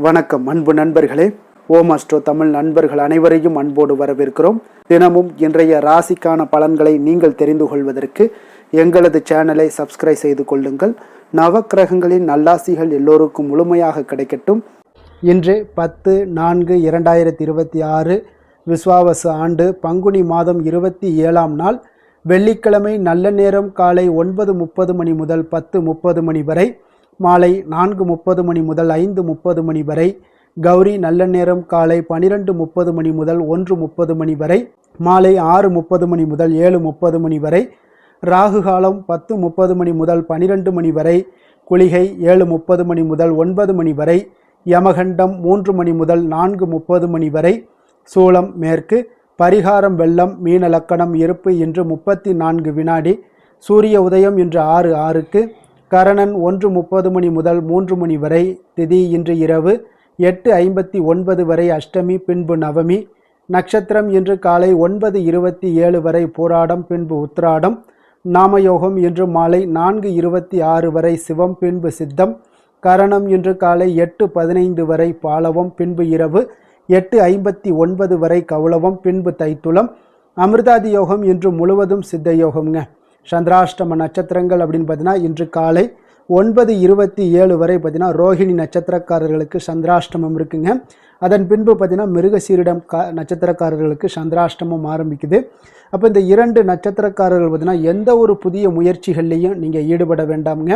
வணக்கம் அன்பு நண்பர்களே. ஓம் அஸ்ட்ரோ தமிழ் நண்பர்கள் அனைவரையும் அன்போடு வரவேற்கிறோம். தினமும் இன்றைய ராசிக்கான பலன்களை நீங்கள் தெரிந்து கொள்வதற்கு எங்களது சேனலை சப்ஸ்கிரைப் செய்து கொள்ளுங்கள். நவக்கிரகங்களின் நல்லாசிகள் எல்லோருக்கும் முழுமையாக கிடைக்கட்டும். இன்று 10/4/2026 விஸ்வாவசு ஆண்டு பங்குனி மாதம் 27ஆம் நாள் வெள்ளிக்கிழமை. நல்ல நேரம் காலை 9:30 மணி முதல் 10:30 மணி வரை, மாலை 4:30 மணி முதல் 5:30 மணி வரை. கௌரி நல்ல நேரம் காலை 12:30 மணி முதல் 1:30 மணி வரை, மாலை 6:30 மணி முதல் 7:30 மணி வரை. ராகு காலம் 10:30 மணி முதல் 12 மணி வரை. குளிகை 7:30 மணி முதல் 9 மணி வரை. யமகண்டம் 3 மணி முதல் 4:30 மணி வரை. சூலம் மேற்கு. பரிகாரம் வெள்ளம். மீன லக்கணம் இருப்பு இன்று 34 வினாடி. சூரிய உதயம் இன்று 6:06க்கு. கரணன் 1:30 மணி முதல் 3 மணி வரை. திதி இன்று இரவு 8:59 வரை அஷ்டமி, பின்பு நவமி. நட்சத்திரம் இன்று காலை 9:27 வரை பூராடம், பின்பு உத்திராடம். நாமயோகம் இன்று மாலை 4:26 வரை சிவம், பின்பு சித்தம். கரணம் இன்று காலை 8:15 வரை பாலவம், பின்பு இரவு 8:59 வரை கௌளவம், பின்பு தைத்துளம். அமிர்தாதி யோகம் இன்று முழுவதும் சித்த யோகம்ங்க. சந்திராஷ்டம நட்சத்திரங்கள் அப்படின்னு பார்த்தீங்கன்னா இன்று காலை 9:27 வரை பார்த்தீங்கன்னா ரோஹிணி நட்சத்திரக்காரர்களுக்கு சந்திராஷ்டமம் இருக்குங்க. அதன் பின்பு பார்த்தீங்கன்னா மிருகசீரிடம் நட்சத்திரக்காரர்களுக்கு சந்திராஷ்டமம் ஆரம்பிக்குது. அப்போ இந்த 2 நட்சத்திரக்காரர்கள் பார்த்தீங்கன்னா எந்த ஒரு புதிய முயற்சிகள்லையும் நீங்கள் ஈடுபட வேண்டாமுங்க.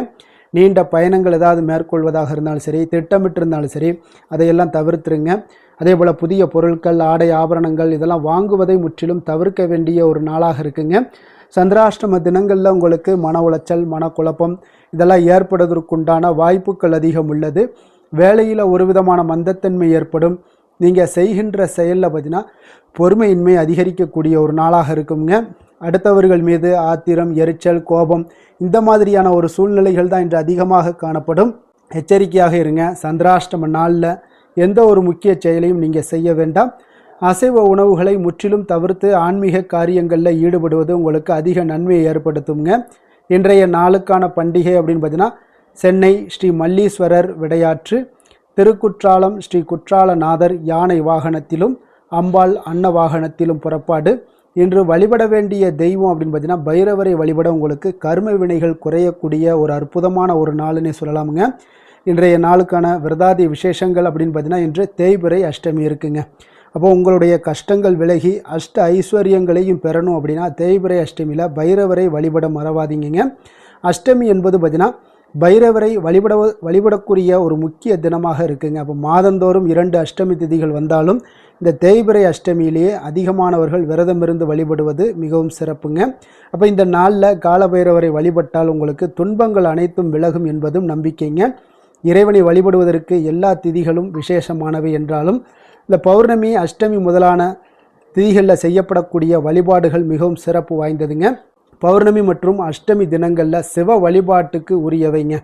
நீண்ட பயணங்கள் ஏதாவது மேற்கொள்வதாக இருந்தாலும் சரி, திட்டமிட்டு இருந்தாலும் சரி, அதையெல்லாம் தவிர்த்துருங்க. அதே போல் புதிய பொருட்கள், ஆடை ஆபரணங்கள் இதெல்லாம் வாங்குவதை முற்றிலும் தவிர்க்க வேண்டிய ஒரு நாளாக இருக்குங்க. சந்திராஷ்டம தினங்களில் உங்களுக்கு மன உளைச்சல், மனக்குழப்பம் இதெல்லாம் ஏற்படுவதற்குண்டான வாய்ப்புகள் அதிகம் உள்ளது. வேலையில் ஒரு விதமான மந்தத்தன்மை ஏற்படும். நீங்கள் செய்கின்ற செயலில் பார்த்தீங்கன்னா பொறுமையின்மை அதிகரிக்கக்கூடிய ஒரு நாளாக இருக்குங்க. அடுத்தவர்கள் மீது ஆத்திரம், எரிச்சல், கோபம் இந்த மாதிரியான ஒரு சூழ்நிலைகள் தான் இன்று அதிகமாக காணப்படும். எச்சரிக்கையாக இருங்க. சந்திராஷ்டம நாளில் எந்த ஒரு முக்கிய செயலையும் நீங்கள் செய்ய வேண்டாம். அசைவ உணவுகளை முற்றிலும் தவிர்த்து ஆன்மீக காரியங்களில் ஈடுபடுவது உங்களுக்கு அதிக நன்மையை ஏற்படுத்துங்க. இன்றைய நாளுக்கான பண்டிகை அப்படின்னு பார்த்தீங்கன்னா சென்னை ஸ்ரீ மல்லீஸ்வரர் விடையாற்று, திருக்குற்றாலம் ஸ்ரீ குற்றாலநாதர் யானை வாகனத்திலும் அம்பாள் அன்ன வாகனத்திலும் புறப்பாடு. இன்று வழிபட வேண்டிய தெய்வம் அப்படின்னு பார்த்தீங்கன்னா பைரவரை வழிபட உங்களுக்கு கர்ம வினைகள் குறையக்கூடிய ஒரு அற்புதமான ஒரு நாளுன்னே சொல்லலாமுங்க. இன்றைய நாளுக்கான விரதாதி விசேஷங்கள் அப்படின்னு பார்த்தீங்கன்னா இன்று தேய்பிறை அஷ்டமி இருக்குங்க. அப்போ உங்களுடைய கஷ்டங்கள் விலகி அஷ்ட ஐஸ்வர்யங்களையும் பெறணும் அப்படின்னா தேய்பிறை அஷ்டமியில் பைரவரை வழிபட மறவாதீங்க. அஷ்டமி என்பது பார்த்தீங்கன்னா பைரவரை வழிபடக்கூடிய ஒரு முக்கிய தினமாக இருக்குங்க. அப்போ மாதந்தோறும் 2 அஷ்டமி திதிகள் வந்தாலும் இந்த தேய்பிறை அஷ்டமியிலேயே அதிகமானவர்கள் விரதமிருந்து வழிபடுவது மிகவும் சிறப்புங்க. அப்போ இந்த நாளில் காலபைரவரை வழிபட்டால் உங்களுக்கு துன்பங்கள் அனைத்தும் விலகும் என்பதும் நம்பிக்கைங்க. இறைவனை வழிபடுவதற்கு எல்லா திதிகளும் விசேஷமானவை என்றாலும் இந்த பௌர்ணமி, அஷ்டமி முதலான திதிகளில் செய்யப்படக்கூடிய வழிபாடுகள் மிகவும் சிறப்பு வாய்ந்ததுங்க. பௌர்ணமி மற்றும் அஷ்டமி தினங்களில் சிவ வழிபாட்டுக்கு உரியவைங்க.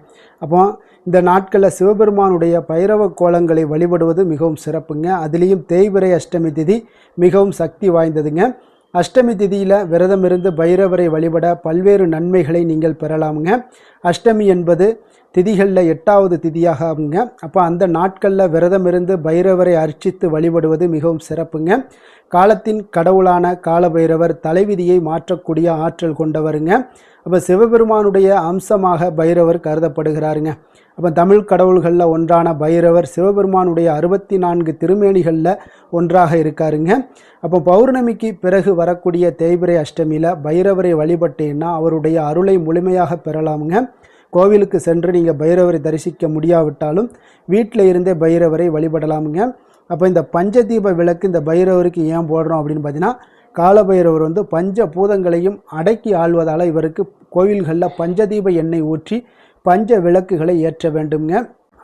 அப்போ இந்த நாட்களில் சிவபெருமானுடைய பைரவ கோலங்களை வழிபடுவது மிகவும் சிறப்புங்க. அதுலேயும் தேய்பிறை அஷ்டமி திதி மிகவும் சக்தி வாய்ந்ததுங்க. அஷ்டமி திதியில் விரதமிருந்து பைரவரை வழிபட பல்வேறு நன்மைகளை நீங்கள் பெறலாமுங்க. அஷ்டமி என்பது திதிகளில் 8வது திதியாக ஆகுங்க. அப்போ அந்த நாட்களில் விரதமிருந்து பைரவரை அர்ச்சித்து வழிபடுவது மிகவும் சிறப்புங்க. காலத்தின் கடவுளான காலபைரவர் தலைவிதியை மாற்றக்கூடிய ஆற்றல் கொண்டவருங்க. அப்போ சிவபெருமானுடைய அம்சமாக பைரவர் கருதப்படுகிறாருங்க. அப்போ தமிழ் கடவுள்களில் ஒன்றான பைரவர் சிவபெருமானுடைய 64 திருமேனிகளில் ஒன்றாக இருக்காருங்க. அப்போ பௌர்ணமிக்கு பிறகு வரக்கூடிய தேய்பிறை அஷ்டமியில் பைரவரை வழிபட்டீங்கன்னா அவருடைய அருளை முழுமையாக பெறலாமுங்க. கோவிலுக்கு சென்று நீங்கள் பைரவரை தரிசிக்க முடியாவிட்டாலும் வீட்டில் இருந்தே பைரவரை வழிபடலாமுங்க. அப்போ இந்த பஞ்சதீப விளக்கு இந்த பைரவருக்கு ஏன் போடுறோம் அப்படின்னு பார்த்தீங்கன்னா காலபைரவர் பஞ்ச பூதங்களையும் அடக்கி ஆள்வதால் இவருக்கு கோவில்களில் பஞ்சதீப எண்ணெய் ஊற்றி பஞ்ச விளக்குகளை ஏற்ற வேண்டுங்க.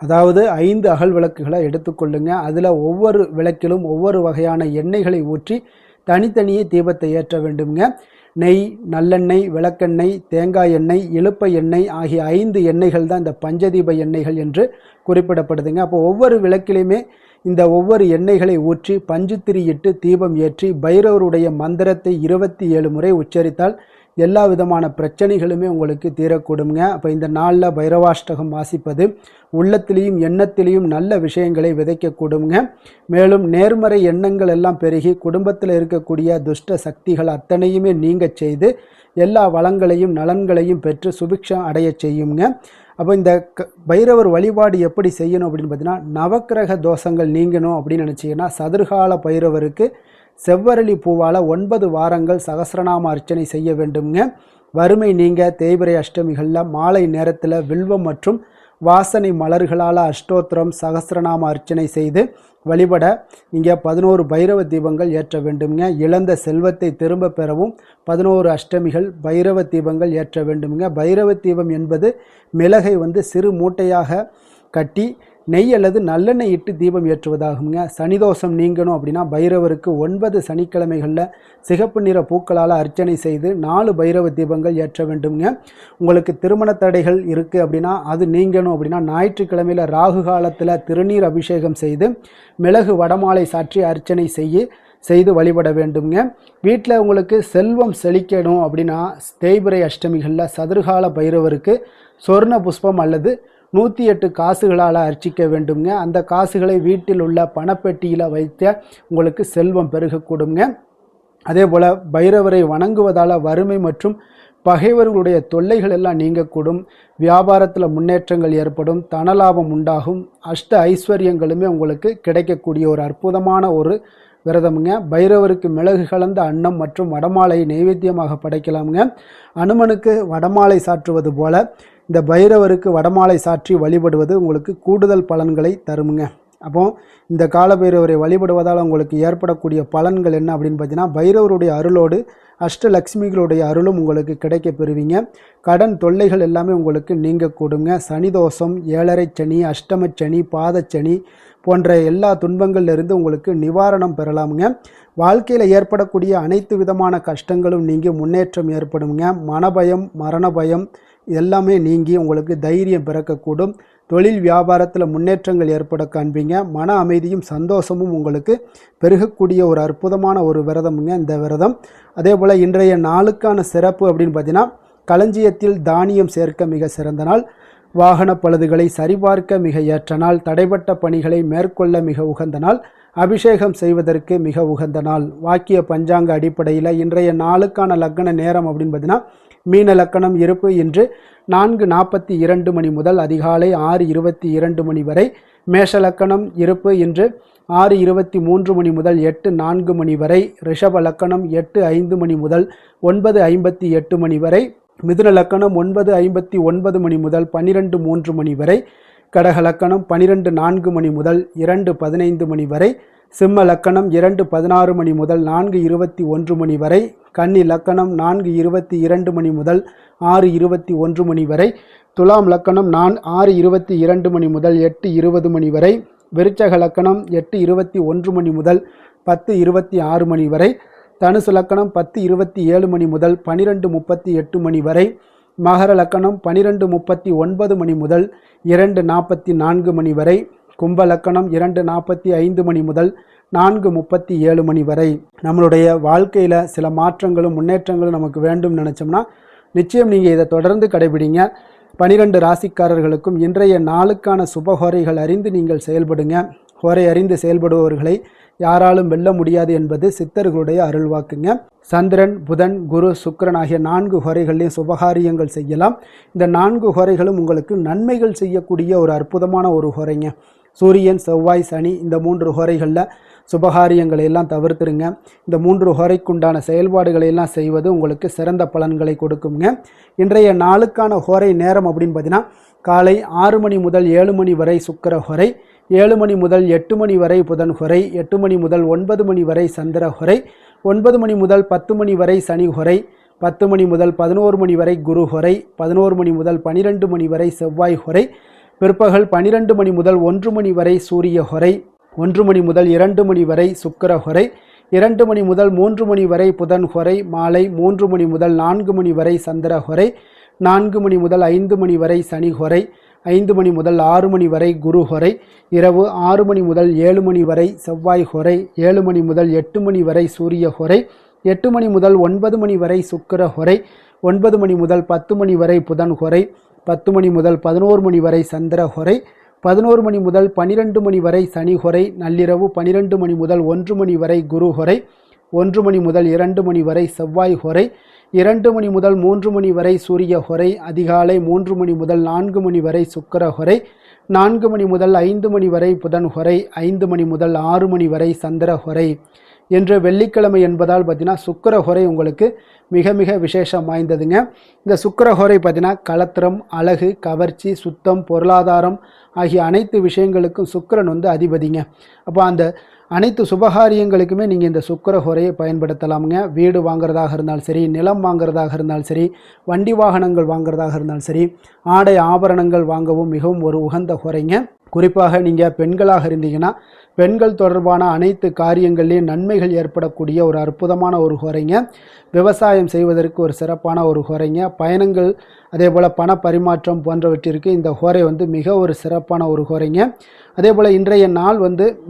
அதாவது 5 அகல் விளக்குகளை எடுத்துக்கொள்ளுங்க. அதில் ஒவ்வொரு விளக்கிலும் ஒவ்வொரு வகையான எண்ணெய்களை ஊற்றி தனித்தனியே தீபத்தை ஏற்ற வேண்டுங்க. நெய், நல்லெண்ணெய், விளக்கெண்ணெய், தேங்காய் எண்ணெய், இலுப்பை எண்ணெய் ஆகிய 5 எண்ணெய்கள் தான் இந்த பஞ்சதீப எண்ணெய்கள் என்று குறிப்பிடப்படுதுங்க. அப்போ ஒவ்வொரு விளக்கிலையுமே இந்த ஒவ்வொரு எண்ணெய்களை ஊற்றி பஞ்சுத்திரியிட்டு தீபம் ஏற்றி பைரவருடைய மந்திரத்தை 27 முறை உச்சரித்தால் எல்லா விதமான பிரச்சனைகளுமே உங்களுக்கு தீரக்கூடுங்க. அப்போ இந்த நாளில் பைரவாஷ்டகம் வாசிப்பது உள்ளத்திலையும் எண்ணத்திலையும் நல்ல விஷயங்களை விதைக்கக்கூடுங்க. மேலும் நேர்மறை எண்ணங்கள் எல்லாம் பெருகி குடும்பத்தில் இருக்கக்கூடிய துஷ்ட சக்திகள் அத்தனையுமே நீங்க செய்து எல்லா வளங்களையும் நலன்களையும் பெற்று சுபிக்ஷம் அடைய செய்யுங்க. அப்போ இந்த பைரவர் வழிபாடு எப்படி செய்யணும் அப்படின்னு பார்த்தீங்கன்னா, நவக்கிரக தோஷங்கள் நீங்கணும் அப்படின்னு நினச்சிங்கன்னா சதுர்கால பைரவருக்கு செவ்வரளி பூவால் 9 வாரங்கள் சகஸ்ரநாம அர்ச்சனை செய்ய வேண்டுங்க. வறுமை நீங்க தேய்பிறை அஷ்டமிகளில் மாலை நேரத்தில் வில்வம் மற்றும் வாசனை மலர்களால் அஷ்டோத்திரம் சகஸ்ரநாம அர்ச்சனை செய்து வழிபட இங்கே 11 பைரவ தீபங்கள் ஏற்ற வேண்டுங்க. இழந்த செல்வத்தை திரும்ப பெறவும் 11 அஷ்டமிகள் பைரவ தீபங்கள் ஏற்ற வேண்டுங்க. பைரவ தீபம் என்பது மிளகை சிறு மூட்டையாக கட்டி நெய் அல்லது நல்லெண்ணெய் இட்டு தீபம் ஏற்றுவதாகுங்க. சனிதோஷம் நீங்கணும் அப்படின்னா பைரவருக்கு 9 சனிக்கிழமைகளில் சிகப்பு நிற பூக்களால் அர்ச்சனை செய்து 4 பைரவ தீபங்கள் ஏற்ற வேண்டுங்க. உங்களுக்கு திருமண தடைகள் இருக்குது அப்படின்னா அது நீங்கணும் அப்படின்னா ஞாயிற்றுக்கிழமையில் ராகு காலத்தில் திருநீர் அபிஷேகம் செய்து மிளகு வடமாலை சாற்றி அர்ச்சனை செய்து வழிபட வேண்டுங்க. வீட்டில் உங்களுக்கு செல்வம் செழிக்கணும் அப்படின்னா தேய்பிறை அஷ்டமிகளில் சதுர்கால பைரவருக்கு சொர்ண புஷ்பம் அல்லது 108 காசுகளால் அர்ச்சிக்க வேண்டுங்க. அந்த காசுகளை வீட்டில் உள்ள பணப்பெட்டியில் வைத்த உங்களுக்கு செல்வம் பெருகக்கூடுங்க. அதே போல் பைரவரை வணங்குவதால் வறுமை மற்றும் பகைவர்களுடைய தொல்லைகள் எல்லாம் நீங்கக்கூடும். வியாபாரத்தில் முன்னேற்றங்கள் ஏற்படும், தனலாபம் உண்டாகும், அஷ்ட ஐஸ்வர்யங்களுமே உங்களுக்கு கிடைக்கக்கூடிய ஒரு அற்புதமான ஒரு விரதமுங்க. பைரவருக்கு மிளகு கலந்த அன்னம் மற்றும் வடமாலை நைவேத்தியமாக படைக்கலாமுங்க. அனுமனுக்கு வடமாலை சாற்றுவது போல இந்த பைரவருக்கு வடமாலை சாற்றி வழிபடுவது உங்களுக்கு கூடுதல் பலன்களை தருமுங்க. அப்போ இந்த கால பைரவரை வழிபடுவதால் உங்களுக்கு ஏற்படக்கூடிய பலன்கள் என்ன அப்படின்னு பார்த்தீங்கன்னா, பைரவருடைய அருளோடு அஷ்டலக்ஷ்மிகளுடைய அருளும் உங்களுக்கு கிடைக்க பெறுவீங்க. கடன் தொல்லைகள் எல்லாமே உங்களுக்கு நீங்கக்கூடுங்க. சனிதோஷம், ஏழரை சனி, அஷ்டமச்சனி, பாதச்சனி போன்ற எல்லா துன்பங்கள்லேருந்து உங்களுக்கு நிவாரணம் பெறலாமுங்க. வாழ்க்கையில் ஏற்படக்கூடிய அனைத்து விதமான கஷ்டங்களும் நீங்கி முன்னேற்றம் ஏற்படுங்க. மனபயம், மரண பயம் எல்லாமே நீங்கி உங்களுக்கு தைரியம் பிறக்கக்கூடும். தொழில் வியாபாரத்தில் முன்னேற்றங்கள் ஏற்பட காண்பீங்க. மன அமைதியும் சந்தோஷமும் உங்களுக்கு பெருகக்கூடிய ஒரு அற்புதமான ஒரு விரதமுங்க இந்த விரதம். அதே போல் இன்றைய நாளுக்கான சிறப்பு அப்படின்னு பார்த்தீங்கன்னா, களஞ்சியத்தில் தானியம் சேர்க்க மிக சிறந்த நாள், வாகன பழுதுகளை சரிபார்க்க மிக ஏற்ற நாள், தடைப்பட்ட பணிகளை மேற்கொள்ள மிக உகந்த நாள், அபிஷேகம் செய்வதற்கு மிக உகந்த நாள். வாக்கிய பஞ்சாங்க அடிப்படையில் இன்றைய நாளுக்கான லக்ன நேரம் அப்படின்னு பார்த்தீங்கன்னா, மீன லக்கணம் இருப்பு இன்று 4:42 மணி முதல் அதிகாலை 6:22 மணி வரை. மேஷ லக்கணம் இருப்பு இன்று 6:23 மணி முதல் 8:04 மணி வரை. ரிஷப லக்கணம் 8:05 மணி முதல் 9:58 மணி வரை. மிதுன லக்கணம் 9:59 மணி முதல் 12:03 மணி வரை. கடக லக்கணம் 12:04 மணி முதல் 2:15 மணி வரை. சிம்ம லக்கணம் 2:16 மணி முதல் 4:21 மணி வரை. கன்னி லக்கணம் 4:22 மணி முதல் 6:21 மணி வரை. துலாம் லக்கணம் 6:22 மணி முதல் 8:20 மணி வரை. விருச்சக லக்கணம் 8:21 மணி முதல் 10:26 மணி வரை. தனுசு லக்கணம் 10:27 மணி முதல் 12:38 மணி வரை. மகர லக்கணம் 12:39 மணி முதல் 2:44 மணி வரை. கும்ப லக்கணம் 2:45 மணி முதல் 4:37 மணி வரை. நம்மளுடைய வாழ்க்கையில் சில மாற்றங்களும் முன்னேற்றங்களும் நமக்கு வேண்டும் நினச்சோம்னா நிச்சயம் நீங்கள் இதை தொடர்ந்து கடைபிடிங்க. 12 ராசிக்காரர்களுக்கும் இன்றைய நாளுக்கான சுபஹோரைகள் அறிந்து நீங்கள் செயல்படுங்க. ஹோரை அறிந்து செயல்படுபவர்களை யாராலும் வெல்ல முடியாது என்பது சித்தர்களுடைய அருள்வாக்குங்க. சந்திரன், புதன், குரு, சுக்கிரன் ஆகிய 4 ஹோரைகளையும் சுபகாரியங்கள் செய்யலாம். இந்த 4 ஹோரைகளும் உங்களுக்கு நன்மைகள் செய்யக்கூடிய ஒரு அற்புதமான ஒரு ஹோரைங்க. சூரியன், செவ்வாய், சனி இந்த 3 ஹோரைகளில் சுபகாரியங்களை எல்லாம் தவிர்த்துருங்க. இந்த 3 ஹோரைக்குண்டான செயல்பாடுகளை எல்லாம் செய்வது உங்களுக்கு சிறந்த பலன்களை கொடுக்குங்க. இன்றைய நாளுக்கான ஹோரை நேரம் அப்படின்னு பார்த்தீங்கன்னா, காலை 6 மணி முதல் 7 மணி வரை சுக்கிர ஹோரை, 7 மணி முதல் 8 மணி வரை புதன் ஹோரை, 8 மணி முதல் 9 மணி வரை சந்திர ஹோரை, 9 மணி முதல் 10 மணி வரை சனி ஹோரை, 10 மணி முதல் 11 மணி வரை குரு ஹோரை, 11 மணி முதல் 12 மணி வரை செவ்வாய் ஹோரை, பிற்பகல் 12 மணி முதல் 1 மணி வரை சூரிய ஹோரை, 1 மணி முதல் 2 மணி வரை சுக்கிர ஹோரை, 2 மணி முதல் 3 மணி வரை புதன் ஹோரை, மாலை 3 மணி முதல் 4 மணி வரை சந்திர ஹோரை, 4 மணி முதல் 5 மணி வரை சனி ஹோரை, 5 மணி முதல் 6 மணி வரை குரு ஹோரை, இரவு 6 மணி முதல் 7 மணி வரை செவ்வாய் ஹோரை, 7 மணி முதல் 8 மணி வரை சூரிய ஹோரை, 8 மணி முதல் 9 மணி வரை சுக்கிர ஹொரை, 9 மணி முதல் 10 மணி வரை புதன் ஹொரை, 10 மணி முதல் 11 மணி வரை சந்திர ஹொரை, 11 மணி முதல் 12 மணி வரை சனி ஹொரை, நள்ளிரவு 12 மணி முதல் 1 மணி வரை குரு ஹொரை, 1 மணி முதல் 2 மணி வரை செவ்வாய் ஹொரை, 2 மணி முதல் 3 மணி வரை சூரிய ஹொரை, அதிகாலை 3 மணி முதல் 4 மணி வரை சுக்கிர ஹொரை, 4 மணி முதல் 5 மணி வரை புதன் ஹொரை, 5 மணி முதல் 6 மணி வரை சந்திர ஹொரை. என்று வெள்ளிக்கிழமை என்பதால் பார்த்தீங்கன்னா சுக்கிர ஹொரை உங்களுக்கு மிக மிக விசேஷம் வாய்ந்ததுங்க. இந்த சுக்கிர ஹொரை பார்த்தீங்கன்னா கலத்திரம், அழகு, கவர்ச்சி, சுத்தம், பொருளாதாரம் ஆகிய அனைத்து விஷயங்களுக்கும் சுக்கிரன் அதிபதிங்க. அப்போ அந்த அனைத்து சுபகாரியங்களுக்குமே நீங்கள் இந்த சுக்கிர ஹொரையை பயன்படுத்தலாமுங்க. வீடு வாங்குறதாக இருந்தாலும் சரி, நிலம் வாங்குறதாக இருந்தாலும் சரி, வண்டி வாகனங்கள் வாங்குறதாக இருந்தாலும் சரி, ஆடை ஆபரணங்கள் வாங்கவும் மிகவும் ஒரு உகந்த ஹொரைங்க. குறிப்பாக நீங்கள் பெண்களாக இருந்தீங்கன்னா பெண்கள் தொடர்பான அனைத்து காரியங்கள்லேயும் நன்மைகள் ஏற்படக்கூடிய ஒரு அற்புதமான ஒரு ஹொரைங்க. விவசாயம் செய்வதற்கு ஒரு சிறப்பான ஒரு ஹொரைங்க. பயணங்கள் அதே போல் பண பரிமாற்றம் போன்றவற்றிற்கு இந்த ஹோரை மிக ஒரு சிறப்பான ஒரு ஹோரைங்க. அதே போல் இன்றைய நாள்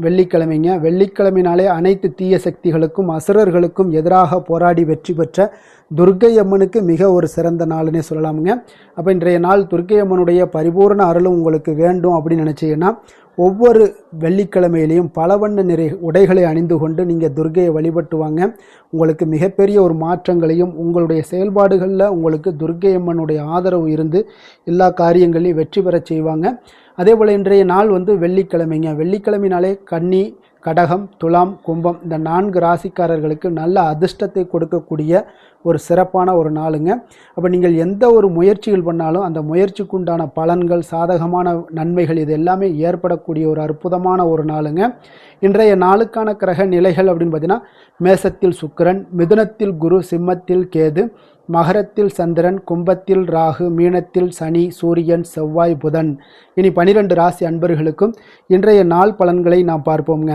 வெள்ளிக்கிழமைங்க. வெள்ளிக்கிழமைனாலே அனைத்து தீய சக்திகளுக்கும் அசுரர்களுக்கும் எதிராக போராடி வெற்றி பெற்ற துர்க்கை அம்மனுக்கு மிக ஒரு சிறந்த நாள்னே சொல்லலாமுங்க. அப்போ இன்றைய நாள் துர்க்கை அம்மனுடைய பரிபூர்ண அருளும் உங்களுக்கு வேண்டும் அப்படின்னு நினச்சிங்கன்னா ஒவ்வொரு வெள்ளிக்கிழமையிலையும் பல வண்ண நிறை உடைகளை அணிந்து கொண்டு நீங்கள் துர்க்கையை வழிபட்டு வாங்க. உங்களுக்கு மிகப்பெரிய ஒரு மாற்றங்களையும் உங்களுடைய செயல்பாடுகளில் உங்களுக்கு துர்க்கை அம்மனுடைய ஆதரவு இருந்து எல்லா காரியங்களையும் வெற்றி பெற செய்வாங்க. அதே போல் இன்றைய நாள் வெள்ளிக்கிழமைங்க. வெள்ளிக்கிழமைனாலே கன்னி, கடகம், துலாம், கும்பம் இந்த 4 ராசிக்காரர்களுக்கு நல்ல அதிர்ஷ்டத்தை கொடுக்கக்கூடிய ஒரு சிறப்பான ஒரு நாளுங்க. அப்போ நீங்கள் எந்த ஒரு முயற்சிகள் பண்ணாலும் அந்த முயற்சிக்குண்டான பலன்கள், சாதகமான நன்மைகள் இது எல்லாமே ஏற்படக்கூடிய ஒரு அற்புதமான ஒரு நாளுங்க. இன்றைய நாளுக்கான கிரக நிலைகள் அப்படின்னு பார்த்தீங்கன்னா மேசத்தில் சுக்கிரன், மிதுனத்தில் குரு, சிம்மத்தில் கேது, மகரத்தில் சந்திரன், கும்பத்தில் ராகு, மீனத்தில் சனி, சூரியன், செவ்வாய், புதன். இனி 12 ராசி அன்பர்களுக்கும் இன்றைய நாள் பலன்களை நாம் பார்ப்போம்ங்க.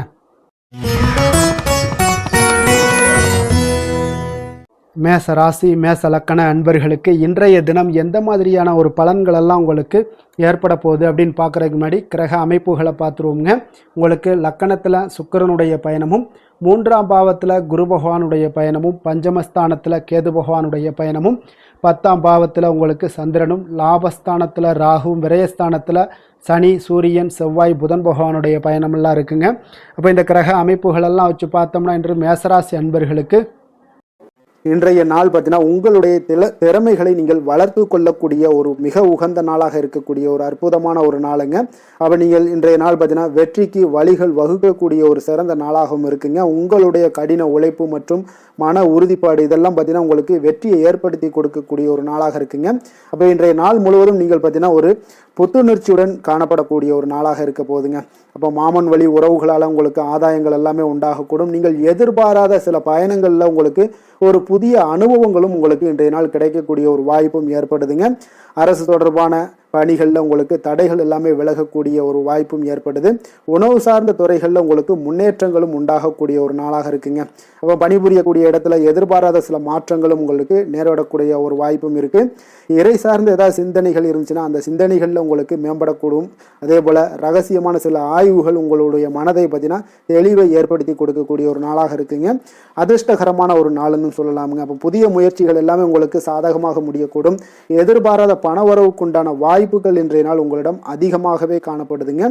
மேச ராசி, மேச லக்கண அன்பர்களுக்கு இன்றைய தினம் எந்த மாதிரியான ஒரு பலன்களெல்லாம் உங்களுக்கு ஏற்பட போகுது அப்படின்னு பார்க்குறதுக்கு முன்னாடி கிரக அமைப்புகளை பார்த்துருவோங்க. உங்களுக்கு லக்கணத்தில் சுக்கிரனுடைய பயணமும், 3ஆம் பாவத்தில் குரு பகவானுடைய பயணமும், பஞ்சமஸ்தானத்தில் கேது பகவானுடைய பயணமும், 10ஆம் பாவத்தில் உங்களுக்கு சந்திரனும், லாபஸ்தானத்தில் ராகுவும், விரயஸ்தானத்தில் சனி, சூரியன், செவ்வாய், புதன் பகவானுடைய பயணமெல்லாம் இருக்குங்க. அப்போ இந்த கிரக அமைப்புகளெல்லாம் வச்சு பார்த்தோம்னா இன்று மேசராசி அன்பர்களுக்கு இன்றைய நாள் பார்த்தீங்கன்னா உங்களுடைய திறமைகளை நீங்கள் வளர்த்து கொள்ளக்கூடிய ஒரு மிக உகந்த நாளாக இருக்கக்கூடிய ஒரு அற்புதமான ஒரு நாளுங்க. அப்போ நீங்கள் இன்றைய நாள் பார்த்தீங்கன்னா வெற்றிக்கு வழிகள் வகுக்கக்கூடிய ஒரு சிறந்த நாளாகவும் இருக்குங்க. உங்களுடைய கடின உழைப்பு மற்றும் மன உறுதிப்பாடு இதெல்லாம் பார்த்தீங்கன்னா உங்களுக்கு வெற்றியை ஏற்படுத்தி கொடுக்கக்கூடிய ஒரு நாளாக இருக்குங்க. அப்போ இன்றைய நாள் முழுவதும் நீங்கள் பார்த்தீங்கன்னா ஒரு புத்துணர்ச்சியுடன் காணப்படக்கூடிய ஒரு நாளாக இருக்க போகுதுங்க. அப்போ மாமன் வழி உறவுகளால் உங்களுக்கு ஆதாயங்கள் எல்லாமே உண்டாகக்கூடும். நீங்கள் எதிர்பாராத சில பயணங்களில் உங்களுக்கு ஒரு புதிய அனுபவங்களும் உங்களுக்கு இன்றைய நாள் கிடைக்கக்கூடிய ஒரு வாய்ப்பும் ஏற்படுதுங்க. அரசு தொடர்பான பணிகளில் உங்களுக்கு தடைகள் எல்லாமே விலகக்கூடிய ஒரு வாய்ப்பும் ஏற்படுது. உணவு சார்ந்த துறைகளில் உங்களுக்கு முன்னேற்றங்களும் உண்டாகக்கூடிய ஒரு நாளாக இருக்குங்க. அப்போ பணிபுரியக்கூடிய இடத்துல எதிர்பாராத சில மாற்றங்களும் உங்களுக்கு நேரிடக்கூடிய ஒரு வாய்ப்பும் இருக்கு. இறை சார்ந்த ஏதாவது சிந்தனைகள் இருந்துச்சுன்னா அந்த சிந்தனைகளில் உங்களுக்கு மேம்படக்கூடும். அதே போல ரகசியமான சில ஆய்வுகள் உங்களுடைய மனதை பார்த்தீங்கன்னா தெளிவை ஏற்படுத்தி கொடுக்கக்கூடிய ஒரு நாளாக இருக்குங்க. அதிர்ஷ்டகரமான ஒரு நாளுன்னு சொல்லலாமுங்க. அப்போ புதிய முயற்சிகள் எல்லாமே உங்களுக்கு சாதகமாக முடியக்கூடும். எதிர்பாராத பணவரவுக்குண்டான வாய்ப்புகள் இன்றைய நாள் உங்களிடம் அதிகமாகவே காணப்படுதுங்க.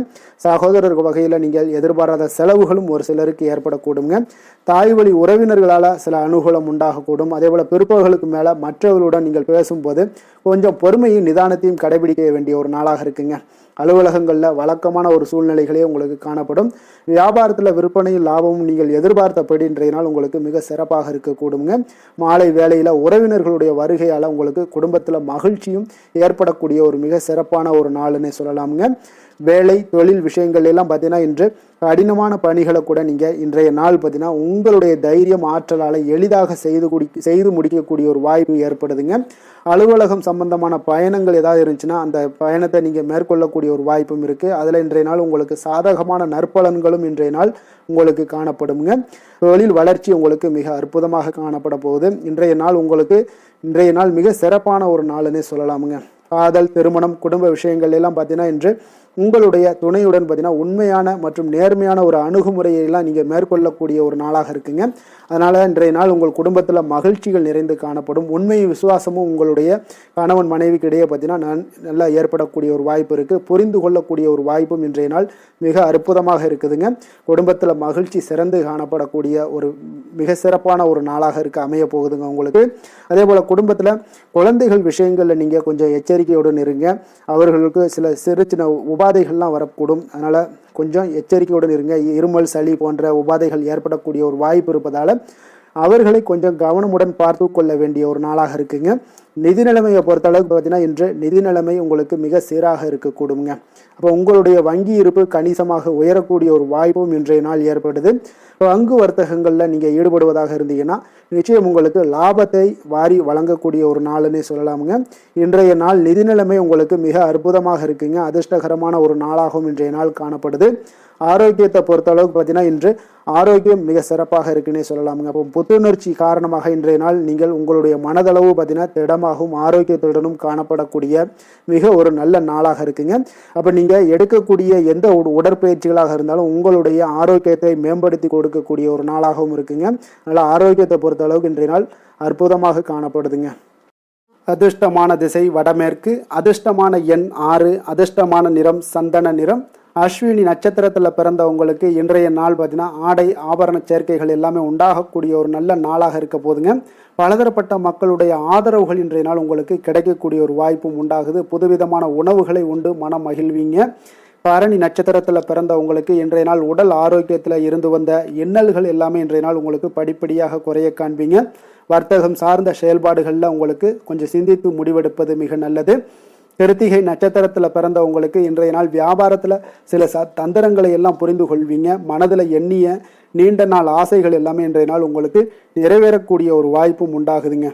சகோதரர் வகையில் நீங்கள் எதிர்பாராத செலவுகளும் ஒரு சிலருக்கு ஏற்படக்கூடுங்க. தாய் வழி உறவினர்களால் சில அனுகூலம் உண்டாகக்கூடும். அதே போல பிற்பகலுக்கு மேலே மற்றவர்களுடன் நீங்கள் பேசும்போது கொஞ்சம் பொறுமையும் நிதானத்தையும் கடைபிடிக்க வேண்டிய ஒரு நாளாக இருக்குங்க. அலுவலகங்களில் வழக்கமான ஒரு சூழ்நிலைகளே உங்களுக்கு காணப்படும். வியாபாரத்தில் விற்பனையும் லாபமும் நீங்கள் எதிர்பார்த்தபடி இன்றைய நாள் உங்களுக்கு மிக சிறப்பாக இருக்கக்கூடுங்க. மாலை வேளையில் உறவினர்களுடைய வருகையால் உங்களுக்கு குடும்பத்தில் மகிழ்ச்சியும் ஏற்படக்கூடிய ஒரு மிக சிறப்பான ஒரு நாள்னே சொல்லலாமுங்க. வேலை தொழில் விஷயங்கள் எல்லாம் பார்த்தீங்கன்னா இன்று கடினமான பணிகளை கூட நீங்கள் இன்றைய நாள் பார்த்தீங்கன்னா உங்களுடைய தைரியம் ஆற்றலால் எளிதாக செய்து முடிக்கக்கூடிய ஒரு வாய்ப்பு ஏற்படுதுங்க. அலுவலகம் சம்பந்தமான பயணங்கள் ஏதாவது இருந்துச்சுன்னா அந்த பயணத்தை நீங்கள் மேற்கொள்ளக்கூடிய ஒரு வாய்ப்பும் இருக்குது. அதில் இன்றைய நாள் உங்களுக்கு சாதகமான நற்பலன்களும் இன்றைய நாள் உங்களுக்கு காணப்படுங்க. தொழில் வளர்ச்சி உங்களுக்கு மிக அற்புதமாக காணப்பட போகுது. இன்றைய நாள் மிக சிறப்பான ஒரு நாள்னே சொல்லலாமுங்க. காதல், திருமணம், குடும்ப விஷயங்கள் எல்லாம் பார்த்தீங்கன்னா இன்று உங்களுடைய துணையுடன் பார்த்தீங்கன்னா உண்மையான மற்றும் நேர்மையான ஒரு அணுகுமுறையெல்லாம் நீங்கள் மேற்கொள்ளக்கூடிய ஒரு நாளாக இருக்குங்க. அதனால் இன்றைய நாள் உங்கள் குடும்பத்தில் மகிழ்ச்சிகள் நிறைந்து காணப்படும். உண்மை விசுவாசமும் உங்களுடைய கணவன் மனைவிக்கு இடையே பார்த்தீங்கன்னா நல்லா ஏற்படக்கூடிய ஒரு வாய்ப்பு இருக்குது. புரிந்து கொள்ளக்கூடிய ஒரு வாய்ப்பும் இன்றைய நாள் மிக அற்புதமாக இருக்குதுங்க. குடும்பத்தில் மகிழ்ச்சி சிறந்து காணப்படக்கூடிய ஒரு மிக சிறப்பான ஒரு நாளாக அமைய போகுதுங்க உங்களுக்கு. அதே போல் குடும்பத்தில் குழந்தைகள் விஷயங்களில் நீங்கள் கொஞ்சம் எச்சரிக்கையுடன் இருங்க. அவர்களுக்கு சில சிறு சின்ன உபாதைகள்லாம் வரக்கூடும். அதனால் கொஞ்சம் எச்சரிக்கையுடன் இருங்க. இருமல் சளி போன்ற உபாதைகள் ஏற்படக்கூடிய ஒரு வாய்ப்பு இருப்பதால் அவர்களை கொஞ்சம் கவனமுடன் பார்த்து கொள்ள வேண்டிய ஒரு நாளாக இருக்குங்க. நிதி நிலைமையை பொறுத்தளவுக்கு பார்த்தீங்கன்னா இன்று நிதி நிலைமை உங்களுக்கு மிக சீராக இருக்கக்கூடுங்க. அப்போ உங்களுடைய வங்கி இருப்பு கணிசமாக உயரக்கூடிய ஒரு வாய்ப்பும் இன்றைய நாள் ஏற்படுது. பங்கு வர்த்தகங்களில் நீங்கள் ஈடுபடுவதாக இருந்தீங்கன்னா நிச்சயம் உங்களுக்கு லாபத்தை வாரி வழங்கக்கூடிய ஒரு நாள்னே சொல்லலாமுங்க. இன்றைய நாள் நிதி நிலைமை உங்களுக்கு மிக அற்புதமாக இருக்குங்க. அதிர்ஷ்டகரமான ஒரு நாளாகவும் இன்றைய நாள் காணப்படுது. ஆரோக்கியத்தை பொறுத்த அளவுக்கு பார்த்தீங்கன்னா இன்று ஆரோக்கியம் மிக சிறப்பாக இருக்குன்னே சொல்லலாமுங்க. அப்போ புத்துணர்ச்சி காரணமாக இன்றைய நாள் நீங்கள் உங்களுடைய மனதளவு பார்த்தீங்கன்னா திடமாகவும் ஆரோக்கியத்துடனும் காணப்படக்கூடிய மிக ஒரு நல்ல நாளாக இருக்குங்க. அப்போ நீங்கள் எடுக்கக்கூடிய எந்த உடற்பயிற்சிகளாக இருந்தாலும் உங்களுடைய ஆரோக்கியத்தை மேம்படுத்தி கொடுக்கக்கூடிய ஒரு நாளாகவும் இருக்குங்க. அதனால் ஆரோக்கியத்தை பொறுத்த அளவுக்கு இன்றைய நாள் அற்புதமாக காணப்படுதுங்க. அதிர்ஷ்டமான திசை வடமேற்கு, அதிர்ஷ்டமான எண் 6, அதிர்ஷ்டமான நிறம் சந்தன நிறம். அஸ்வினி நட்சத்திரத்தில் பிறந்தவங்களுக்கு இன்றைய நாள் பார்த்தீங்கன்னா ஆடை ஆபரண சேர்க்கைகள் எல்லாமே உண்டாகக்கூடிய ஒரு நல்ல நாளாக இருக்க போதுங்க. பலதரப்பட்ட மக்களுடைய ஆதரவுகள் இன்றைய நாள் உங்களுக்கு கிடைக்கக்கூடிய ஒரு வாய்ப்பும் உண்டாகுது. புதுவிதமான உணவுகளை உண்டு மனம் மகிழ்வீங்க. பரணி நட்சத்திரத்தில் பிறந்தவங்களுக்கு இன்றைய நாள் உடல் ஆரோக்கியத்தில் இருந்து வந்த இன்னல்கள் எல்லாமே இன்றைய நாள் உங்களுக்கு படிப்படியாக குறைய காண்பீங்க. வர்த்தகம் சார்ந்த செயல்பாடுகளில் உங்களுக்கு கொஞ்சம் சிந்தித்து முடிவெடுப்பது மிக நல்லது. கிருத்திகை நட்சத்திரத்தில் பிறந்தவங்களுக்கு இன்றைய நாள் வியாபாரத்தில் சில தந்திரங்களை எல்லாம் புரிந்து கொள்வீங்க. மனதில் எண்ணிய நீண்ட நாள் ஆசைகள் எல்லாமே இன்றைய நாள் உங்களுக்கு நிறைவேறக்கூடிய ஒரு வாய்ப்பும் உண்டாகுதுங்க.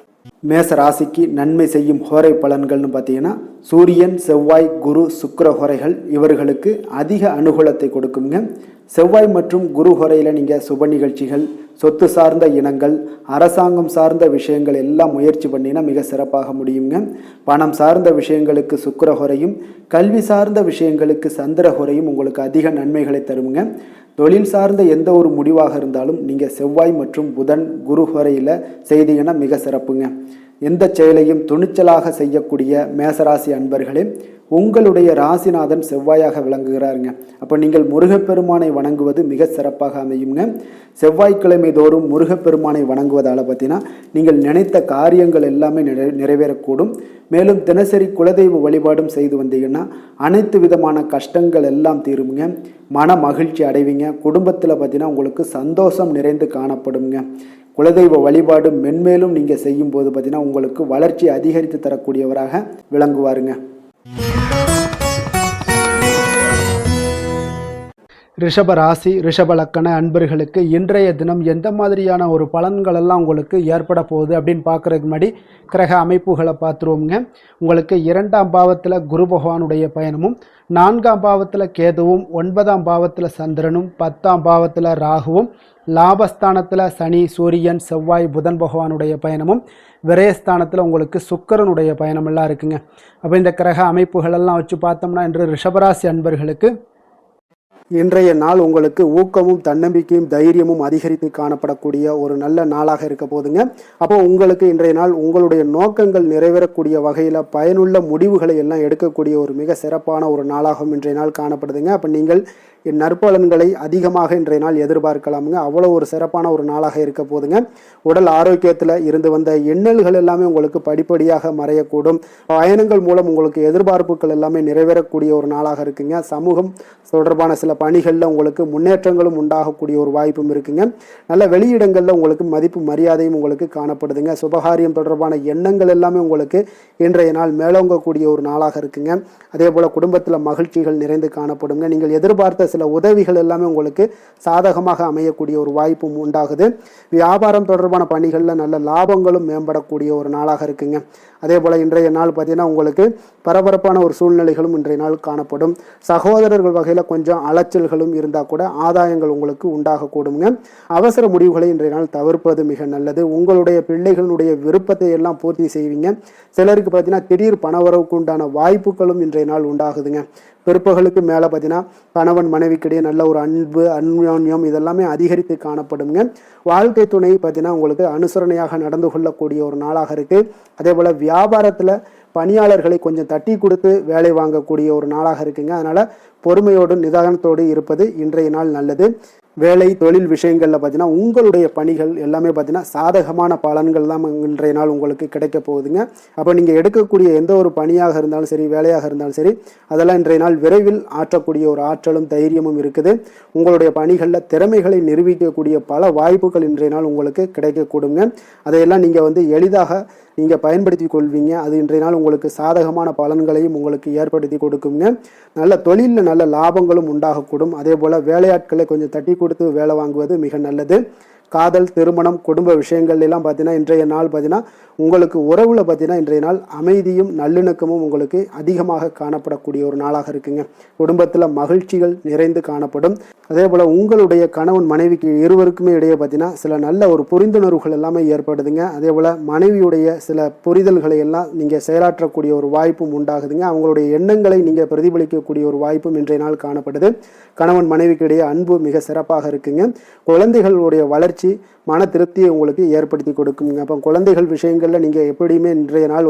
மேச ராசிக்கு நன்மை செய்யும் ஹோரை பலன்கள்னு பார்த்தீங்கன்னா சூரியன் செவ்வாய் குரு சுக்கிர ஹோரைகள் இவர்களுக்கு அதிக அனுகூலத்தை கொடுக்குங்க. செவ்வாய் மற்றும் குரு ஹோரையில் நீங்கள் சுப நிகழ்ச்சிகள், சொத்து சார்ந்த இனங்கள், அரசாங்கம் சார்ந்த விஷயங்கள் எல்லாம் முயற்சி பண்ணினா மிக சிறப்பாக முடியுங்க. பணம் சார்ந்த விஷயங்களுக்கு சுக்கிர ஹோரையும், கல்வி சார்ந்த விஷயங்களுக்கு சந்திர ஹோரையும் உங்களுக்கு அதிக நன்மைகளை தருங்க. தொழில் சார்ந்த எந்த ஒரு முடிவாக இருந்தாலும் நீங்கள் செவ்வாய் மற்றும் புதன் குரு ஹோரையில் செய்தீங்கன்னா மிக சிறப்புங்க. எந்த செயலையும் துணிச்சலாக செய்யக்கூடிய மேசராசி அன்பர்களே, உங்களுடைய ராசிநாதன் செவ்வாயாக விளங்குகிறாருங்க. அப்போ நீங்கள் முருகப்பெருமானை வணங்குவது மிக சிறப்பாக அமையுங்க. செவ்வாய்க்கிழமை தோறும் முருகப்பெருமானை வணங்குவதால் பார்த்தீங்கன்னா நீங்கள் நினைத்த காரியங்கள் எல்லாமே நிறைவேறக்கூடும். மேலும் தினசரி குலதெய்வ வழிபாடும் செய்து வந்தீங்கன்னா அனைத்து விதமான கஷ்டங்கள் எல்லாம் தீருங்க. மன மகிழ்ச்சி அடைவீங்க. குடும்பத்தில் பார்த்தீங்கன்னா உங்களுக்கு சந்தோஷம் நிறைந்து காணப்படுங்க. குலதெய்வ வழிபாடு மென்மேலும் நீங்கள் செய்யும் போது பார்த்தீங்கன்னா உங்களுக்கு வளர்ச்சி அதிகரித்து தரக்கூடியவராக விளங்குவாருங்க. ரிஷப ராசி ரிஷப லக்கண அன்பர்களுக்கு இன்றைய தினம் எந்த மாதிரியான ஒரு பலன்கள் எல்லாம் உங்களுக்கு ஏற்பட போகுது அப்படின்னு பார்க்குறதுக்கு முன்னாடி கிரக அமைப்புகளை பார்த்துருவோங்க. உங்களுக்கு 2ஆம் பாவத்தில் குரு பகவானுடைய பயணமும், 4ஆம் பாவத்தில் கேதுவும், 9ஆம் பாவத்தில் சந்திரனும், 10ஆம் பாவத்தில் ராகுவும், லாபஸ்தானத்தில் சனி சூரியன் செவ்வாய் புதன் பகவானுடைய பயணமும், விரயஸ்தானத்தில் உங்களுக்கு சுக்கிரனுடைய பயணமெல்லாம் இருக்குங்க. அப்போ இந்த கிரக அமைப்புகளெல்லாம் வச்சு பார்த்தோம்னா இன்று ரிஷபராசி அன்பர்களுக்கு இன்றைய நாள் உங்களுக்கு ஊக்கமும் தன்னம்பிக்கையும் தைரியமும் அதிகரித்து காணப்படக்கூடிய ஒரு நல்ல நாளாக இருக்க போதுங்க. அப்போ உங்களுக்கு இன்றைய நாள் உங்களுடைய நோக்கங்கள் நிறைவேறக்கூடிய வகையில் பயனுள்ள முடிவுகளை எல்லாம் எடுக்கக்கூடிய ஒரு மிக சிறப்பான ஒரு நாளாகவும் இன்றைய நாள் காணப்படுதுங்க. அப்போ நீங்கள் நற்பலன்களை அதிகமாக இன்றைய நாள் எதிர்பார்க்கலாமுங்க. அவ்வளோ ஒரு சிறப்பான ஒரு நாளாக இருக்க போதுங்க. உடல் ஆரோக்கியத்தில் இருந்து வந்த எண்ணல்கள் எல்லாமே உங்களுக்கு படிப்படியாக மறையக்கூடும். பயணங்கள் மூலம் உங்களுக்கு எதிர்பார்ப்புகள் எல்லாமே நிறைவேறக்கூடிய ஒரு நாளாக இருக்குங்க. சமூகம் தொடர்பான சில பணிகளில் உங்களுக்கு முன்னேற்றங்களும் உண்டாகக்கூடிய ஒரு வாய்ப்பும் இருக்குங்க. நல்ல வெளியிடங்களில் உங்களுக்கு மதிப்பு மரியாதையும் உங்களுக்கு காணப்படுதுங்க. சுபகாரியம் தொடர்பான எண்ணங்கள் எல்லாமே உங்களுக்கு இன்றைய நாள் மேலோங்கக்கூடிய ஒரு நாளாக இருக்குங்க. அதே போல் குடும்பத்தில் மகிழ்ச்சிகள் நிறைந்து காணப்படுங்க. நீங்கள் எதிர்பார்த்த சில உதவிகள் எல்லாமே உங்களுக்கு சாதகமாக அமையக்கூடிய ஒரு வாய்ப்பும் உண்டாகுது. வியாபாரம் தொடர்பான பணிகளில் நல்ல லாபங்களும் மேம்படக்கூடிய ஒரு நாளாக இருக்குங்க. அதே போல் இன்றைய நாள் பார்த்தீங்கன்னா உங்களுக்கு பரபரப்பான ஒரு சூழ்நிலைகளும் இன்றைய நாள் காணப்படும். சகோதரர்கள் வகையில் கொஞ்சம் அலைச்சல்களும் இருந்தால் கூட ஆதாயங்கள் உங்களுக்கு உண்டாகக்கூடுங்க. அவசர முடிவுகளை இன்றைய நாள் தவிர்ப்பது மிக நல்லது. உங்களுடைய பிள்ளைகளுடைய விருப்பத்தை எல்லாம் பூர்த்தி செய்வீங்க. சிலருக்கு பார்த்தீங்கன்னா திடீர் பணவரவுக்கு உண்டான வாய்ப்புகளும் இன்றைய நாள் உண்டாகுதுங்க. பிற்பகலுக்கு மேலே பார்த்தீங்கன்னா கணவன் மனைவிக்கிடையே நல்ல ஒரு அன்பு அந்யோன்யம் இதெல்லாமே அதிகரித்து காணப்படுங்க. வாழ்க்கை துணை பார்த்தீங்கன்னா உங்களுக்கு அனுசரணையாக நடந்து கொள்ளக்கூடிய ஒரு நாளாக இருக்குது. அதே போல் வியாபாரத்தில் பணியாளர்களை கொஞ்சம் தட்டி கொடுத்து வேலை வாங்கக்கூடிய ஒரு நாளாக இருக்குங்க. அதனால் பொறுமையோடு நிதானத்தோடு இருப்பது இன்றைய நாள் நல்லது. வேலை தொழில் விஷயங்களில் பார்த்தீங்கன்னா உங்களுடைய பணிகள் எல்லாமே பார்த்தீங்கன்னா சாதகமான பலன்கள் தான் இன்றைய நாள் உங்களுக்கு கிடைக்க போகுதுங்க. அப்போ நீங்கள் எடுக்கக்கூடிய எந்த ஒரு பணியாக இருந்தாலும் சரி, வேலையாக இருந்தாலும் சரி, அதெல்லாம் இன்றைய நாள் விரைவில் ஆற்றக்கூடிய ஒரு ஆற்றலும் தைரியமும் இருக்குது. உங்களுடைய பணிகளில் திறமைகளை நிரூபிக்கக்கூடிய பல வாய்ப்புகள் இன்றைய நாள் உங்களுக்கு கிடைக்கக்கூடுங்க. அதையெல்லாம் நீங்கள் எளிதாக நீங்கள் பயன்படுத்தி கொள்வீங்க. அது இன்றைய நாள் உங்களுக்கு சாதகமான பலன்களையும் உங்களுக்கு ஏற்படுத்தி கொடுக்குங்க. நல்ல தொழிலில் நல்ல லாபங்களும் உண்டாகக்கூடும். அதே போல் வேலையாட்களை கொஞ்சம் தட்டி கொடுத்து வேலை வாங்குவது மிக நல்லது. காதல், திருமணம், குடும்ப விஷயங்கள் எல்லாம் பார்த்தீங்கன்னா இன்றைய நாள் பார்த்தீங்கன்னா உங்களுக்கு உறவில் பார்த்தீங்கன்னா இன்றைய நாள் அமைதியும் நல்லிணக்கமும் உங்களுக்கு அதிகமாக காணப்படக்கூடிய ஒரு நாளாக இருக்குங்க. குடும்பத்தில் மகிழ்ச்சிகள் நிறைந்து காணப்படும். அதே போல் உங்களுடைய கணவன் மனைவிக்கு இருவருக்குமே இடையே பார்த்தீங்கன்னா சில நல்ல ஒரு புரிந்துணர்வுகள் எல்லாமே ஏற்படுதுங்க. அதே போல் மனைவியுடைய சில புரிதல்களை எல்லாம் நீங்கள் செயலாற்றக்கூடிய ஒரு வாய்ப்பும் உண்டாகுதுங்க. அவங்களுடைய எண்ணங்களை நீங்கள் பிரதிபலிக்கக்கூடிய ஒரு வாய்ப்பும் இன்றைய நாள் காணப்படுது. கணவன் மனைவிக்கு இடையே அன்பு மிக சிறப்பாக இருக்குங்க. குழந்தைகளுடைய வளர்ச்சி மன திருப்தியை உங்களுக்கு ஏற்படுத்தி கொடுக்குங்க. அப்போ குழந்தைகள் விஷயங்களில் நீங்கள் எப்படியுமே இன்றைய நாள்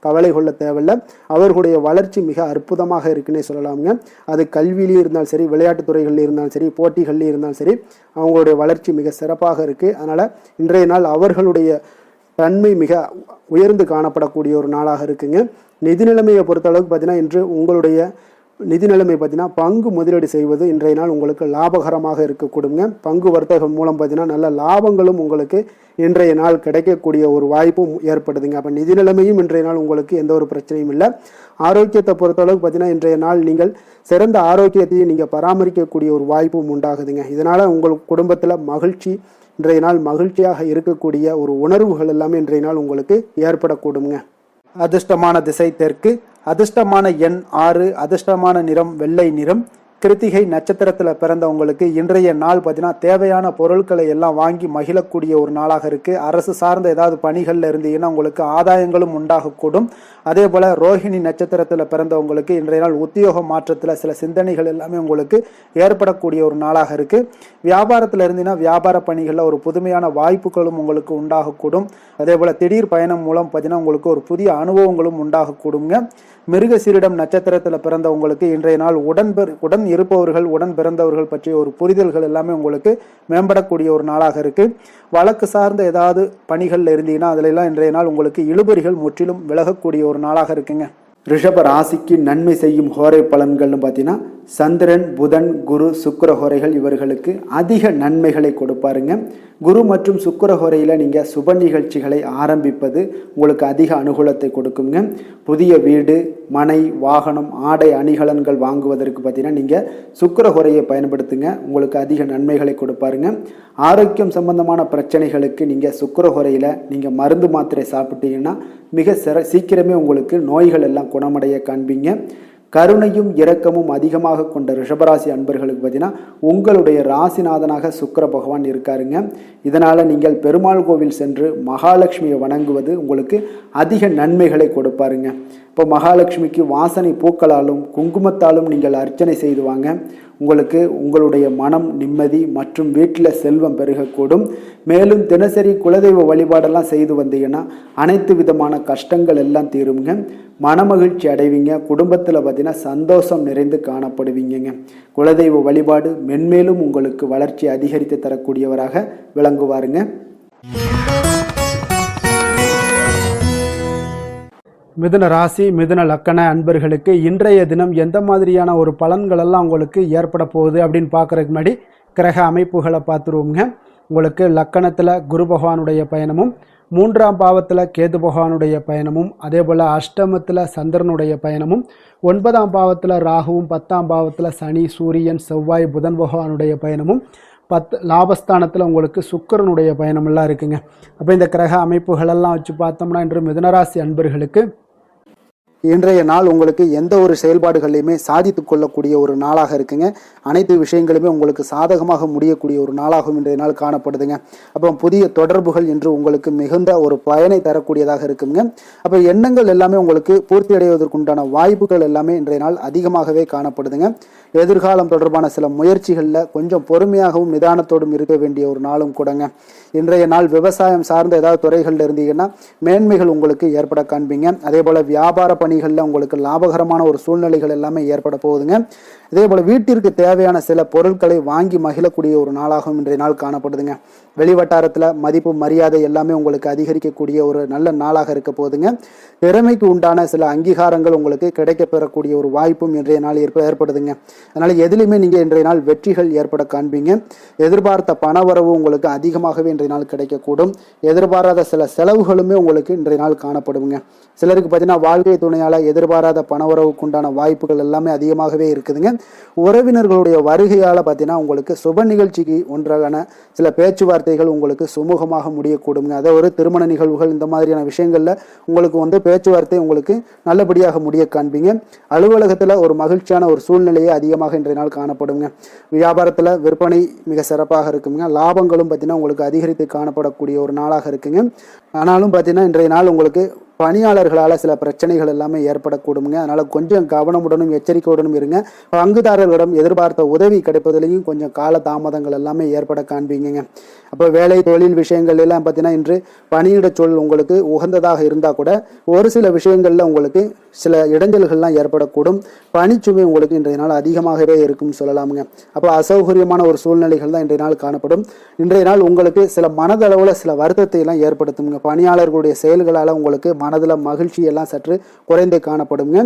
கவலை கொள்ள தேவையில்லை. அவர்களுடைய வளர்ச்சி மிக அற்புதமாக இருக்குன்னே சொல்லலாமுங்க. அது கல்வியிலையும் இருந்தாலும் சரி, விளையாட்டுத் துறைகளில் இருந்தாலும் சரி, போட்டிகள்லையும் இருந்தாலும் சரி, அவங்களுடைய வளர்ச்சி மிக சிறப்பாக இருக்குது. அதனால் இன்றைய நாள் அவர்களுடைய தன்மை மிக உயர்ந்து காணப்படக்கூடிய ஒரு நாளாக இருக்குங்க. நிதி நிலைமையை பொறுத்தளவுக்கு பார்த்தீங்கன்னா இன்று உங்களுடைய நிதி நிலைமை பார்த்தீங்கன்னா பங்கு முதலீடு செய்வது இன்றைய நாள் உங்களுக்கு லாபகரமாக இருக்கக்கூடுங்க. பங்கு வர்த்தகம் மூலம் பார்த்தீங்கன்னா நல்ல லாபங்களும் உங்களுக்கு இன்றைய நாள் கிடைக்கக்கூடிய ஒரு வாய்ப்பும் ஏற்படுதுங்க. அப்போ நிதி நிலைமையும் இன்றைய நாள் உங்களுக்கு எந்த ஒரு பிரச்சனையும் இல்லை. ஆரோக்கியத்தை பொறுத்தளவுக்கு பார்த்தீங்கன்னா இன்றைய நாள் நீங்கள் சிறந்த ஆரோக்கியத்தையும் நீங்கள் பராமரிக்கக்கூடிய ஒரு வாய்ப்பும் உண்டாகுதுங்க. இதனால் உங்கள் குடும்பத்தில் மகிழ்ச்சி இன்றைய நாள் மகிழ்ச்சியாக இருக்கக்கூடிய ஒரு உணர்வுகள் எல்லாமே இன்றைய நாள் உங்களுக்கு ஏற்படக்கூடுங்க. அதிர்ஷ்டமான திசை தெற்கு, அதிர்ஷ்டமான எண் 6, அதிர்ஷ்டமான நிறம் வெள்ளை நிறம். கிருத்திகை நட்சத்திரத்தில் பிறந்தவங்களுக்கு இன்றைய நாள் பார்த்தீங்கன்னா தேவையான பொருட்களை எல்லாம் வாங்கி மகிழக்கூடிய ஒரு நாளாக இருக்குது. அரசு சார்ந்த ஏதாவது பணிகளில் இருந்தீங்கன்னா உங்களுக்கு ஆதாயங்களும் உண்டாகக்கூடும். அதே போல் ரோஹிணி நட்சத்திரத்தில் பிறந்தவங்களுக்கு இன்றைய நாள் உத்தியோக மாற்றத்தில் சில சிந்தனைகள் எல்லாமே உங்களுக்கு ஏற்படக்கூடிய ஒரு நாளாக இருக்குது. வியாபாரத்தில் இருந்தீங்கன்னா வியாபார பணிகளில் ஒரு புதுமையான வாய்ப்புகளும் உங்களுக்கு உண்டாகக்கூடும். அதே போல் திடீர் பயணம் மூலம் பார்த்தீங்கன்னா உங்களுக்கு ஒரு புதிய அனுபவங்களும் உண்டாகக்கூடுங்க. மிருகசீரிடம் நட்சத்திரத்தில் பிறந்தவங்களுக்கு இன்றைய நாள் உடன் இருப்பவர்கள், உடன் பிறந்தவர்கள் பற்றிய ஒரு புரிதல்கள் எல்லாமே உங்களுக்கு மேம்படக்கூடிய ஒரு நாளாக இருக்கு. வழக்கு சார்ந்த ஏதாவது பணிகளில் இருந்தீங்கன்னா அதுல எல்லாம் இன்றைய நாள் உங்களுக்கு இழுபறிகள் முற்றிலும் விலகக்கூடிய ஒரு நாளாக இருக்குங்க. ரிஷப ராசிக்கு நன்மை செய்யும் ஹோரை பலன்கள்னு பார்த்தீங்கன்னா சந்திரன், புதன், குரு, சுக்கிர ஹோரைகள் இவர்களுக்கு அதிக நன்மைகளை கொடுப்பாருங்க. குரு மற்றும் சுக்கிர ஹோரையில் நீங்கள் சுப நிகழ்ச்சிகளை ஆரம்பிப்பது உங்களுக்கு அதிக அனுகூலத்தை கொடுக்குங்க. புதிய வீடு, மனை, வாகனம், ஆடை அணிகலன்கள் வாங்குவதற்கு பார்த்தீங்கன்னா நீங்கள் சுக்கிர ஹோரையை பயன்படுத்துங்க. உங்களுக்கு அதிக நன்மைகளை கொடுப்பாருங்க. ஆரோக்கியம் சம்பந்தமான பிரச்சனைகளுக்கு நீங்கள் சுக்கிர ஹோரையில் நீங்கள் மருந்து மாத்திரை சாப்பிட்டீங்கன்னா மிக சீக்கிரமே உங்களுக்கு நோய்கள் எல்லாம் குணமடைய காண்பீங்க. கருணையும் இரக்கமும் அதிகமாக கொண்ட ரிஷபராசி அன்பர்களுக்கு பார்த்தீங்கன்னா உங்களுடைய ராசிநாதனாக சுக்கிர பகவான் இருக்காருங்க. இதனால் நீங்கள் பெருமாள் கோவில் சென்று மகாலட்சுமியை வணங்குவது உங்களுக்கு அதிக நன்மைகளை கொடுப்பாருங்க. இப்போ மகாலட்சுமிக்கு வாசனை பூக்களாலும் குங்குமத்தாலும் நீங்கள் அர்ச்சனை செய்து வாங்க. உங்களுக்கு உங்களுடைய மனம் நிம்மதி மற்றும் வீட்டில் செல்வம் பெருகக்கூடும். மேலும் தினசரி குலதெய்வ வழிபாடெல்லாம் செய்து வந்தீங்கன்னா அனைத்து விதமான கஷ்டங்கள் எல்லாம் தீருங்க. மனமகிழ்ச்சி அடைவீங்க. குடும்பத்தில் பார்த்தீங்கன்னா சந்தோஷம் நிறைந்து காணப்படுவீங்க. குலதெய்வ வழிபாடு மென்மேலும் உங்களுக்கு வளர்ச்சி அதிகரித்து தரக்கூடியவராக விளங்குவாருங்க. மிதுன ராசி, மிதுன லக்கண அன்பர்களுக்கு இன்றைய தினம் எந்த மாதிரியான ஒரு பலன்களெல்லாம் உங்களுக்கு ஏற்பட போகுது அப்படின்னு பார்க்குறதுக்கு முன்னாடி கிரக அமைப்புகளை பார்த்துருவோங்க. உங்களுக்கு லக்கணத்தில் குரு பகவானுடைய பயணமும், 3ஆம் பாவத்தில் கேது பகவானுடைய பயணமும், அதே போல் அஷ்டமத்தில் சந்திரனுடைய பயணமும், 9ஆம் பாவத்தில் ராகுவும், 10ஆம் பாவத்தில் சனி, சூரியன், செவ்வாய், புதன் பகவானுடைய பயணமும், லாபஸ்தானத்தில் உங்களுக்கு சுக்கிரனுடைய பயணமெல்லாம் இருக்குங்க. அப்போ இந்த கிரக அமைப்புகளெல்லாம் வச்சு பார்த்தோம்னா இன்று மிதுனராசி அன்பர்களுக்கு இன்றைய நாள் உங்களுக்கு எந்த ஒரு செயல்பாடுகளையுமே சாதித்து கொள்ளக்கூடிய ஒரு நாளாக இருக்குங்க. அனைத்து விஷயங்களுமே உங்களுக்கு சாதகமாக முடியக்கூடிய ஒரு நாளாகவும் இன்றைய நாள் காணப்படுதுங்க. அப்போ புதிய தொடர்புகள் இன்று உங்களுக்கு மிகுந்த ஒரு பயனை தரக்கூடியதாக இருக்குங்க. அப்போ எண்ணங்கள் எல்லாமே உங்களுக்கு பூர்த்தி அடைவதற்குண்டான வாய்ப்புகள் எல்லாமே இன்றைய நாள் அதிகமாகவே காணப்படுதுங்க. எதிர்காலம் தொடர்பான சில முயற்சிகளில் கொஞ்சம் பொறுமையாகவும் நிதானத்தோடும் இருக்க வேண்டிய ஒரு நாளும் கூடங்க. இன்றைய நாள் விவசாயம் சார்ந்த ஏதாவது துறைகளில் இருந்தீங்கன்னா மேன்மைகள் உங்களுக்கு ஏற்பட காண்பீங்க. அதே போல் வியாபார பணிகளில் உங்களுக்கு லாபகரமான ஒரு சூழ்நிலைகள் எல்லாமே ஏற்பட போகுதுங்க. இதே போல் வீட்டிற்கு தேவையான சில பொருட்களை வாங்கி மகிழக்கூடிய ஒரு நாளாகவும் இன்றைய நாள் காணப்படுதுங்க. வெளிவட்டாரத்தில் மதிப்பு மரியாதை எல்லாமே உங்களுக்கு அதிகரிக்கக்கூடிய ஒரு நல்ல நாளாக இருக்க போகுதுங்க. திறமைக்கு உண்டான சில அங்கீகாரங்கள் உங்களுக்கு கிடைக்க பெறக்கூடிய ஒரு வாய்ப்பும் இன்றைய நாள் ஏற்படுதுங்க. அதனால் எதிலுமே நீங்கள் இன்றைய நாள் வெற்றிகள் ஏற்பட காண்பீங்க. எதிர்பார்த்த பணவரவு உங்களுக்கு அதிகமாகவே இன்றைய நாள் கிடைக்கக்கூடும். எதிர்பாராத சில செலவுகளுமே உங்களுக்கு இன்றைய நாள் காணப்படுங்க. சிலருக்கு பார்த்தீங்கன்னா வாழ்க்கை துணையால் எதிர்பாராத பணவரவுக்கு உண்டான வாய்ப்புகள் எல்லாமே அதிகமாகவே இருக்குதுங்க. உறவினர்களுடைய வருகையால் பார்த்தீங்கன்னா உங்களுக்கு சுப நிகழ்ச்சிக்கு ஒன்றான சில பேச்சுவார்த்தைகள் உங்களுக்கு சுமூகமாக முடியக்கூடுங்க. அதாவது ஒரு திருமண நிகழ்வுகள் இந்த மாதிரியான விஷயங்களில் உங்களுக்கு பேச்சுவார்த்தை உங்களுக்கு நல்லபடியாக முடிய காண்பீங்க. அலுவலகத்தில் ஒரு மகிழ்ச்சியான ஒரு சூழ்நிலையே அதிகமாக இன்றைய நாள் காணப்படுங்க. வியாபாரத்தில் விற்பனை மிக சிறப்பாக இருக்குங்க. லாபங்களும் பார்த்தீங்கன்னா உங்களுக்கு அதிகரித்து காணப்படக்கூடிய ஒரு நாளாக இருக்குங்க. ஆனாலும் பார்த்தீங்கன்னா இன்றைய நாள் உங்களுக்கு பணியாளர்களால் சில பிரச்சனைகள் எல்லாமே ஏற்படக்கூடுங்க. அதனால் கொஞ்சம் கவனமுடனும் எச்சரிக்கையுடனும் இருங்க. பங்குதாரர்களிடம் எதிர்பார்த்த உதவி கிடைப்பதிலையும் கொஞ்சம் கால தாமதங்கள் எல்லாமே ஏற்பட காண்பீங்க. அப்போ வேலை தொழில் விஷயங்கள் எல்லாம் பார்த்தீங்கன்னா இன்று பணியிட சூழல் உங்களுக்கு உகந்ததாக இருந்தால் கூட ஒரு சில விஷயங்களில் உங்களுக்கு சில இடைஞ்சல்கள்லாம் ஏற்படக்கூடும். பணிச்சுமை உங்களுக்கு இன்றைய நாள் அதிகமாகவே இருக்கும்னு சொல்லலாமுங்க. அப்போ அசௌகரியமான ஒரு சூழ்நிலைகள் தான் இன்றைய நாள் காணப்படும். இன்றைய நாள் உங்களுக்கு சில மனதளவில் சில வருத்தத்தை எல்லாம் ஏற்படுத்துங்க. பணியாளர்களுடைய செயல்களால் உங்களுக்கு மனதில் மகிழ்ச்சி எல்லாம் சற்று குறைந்து காணப்படுங்க.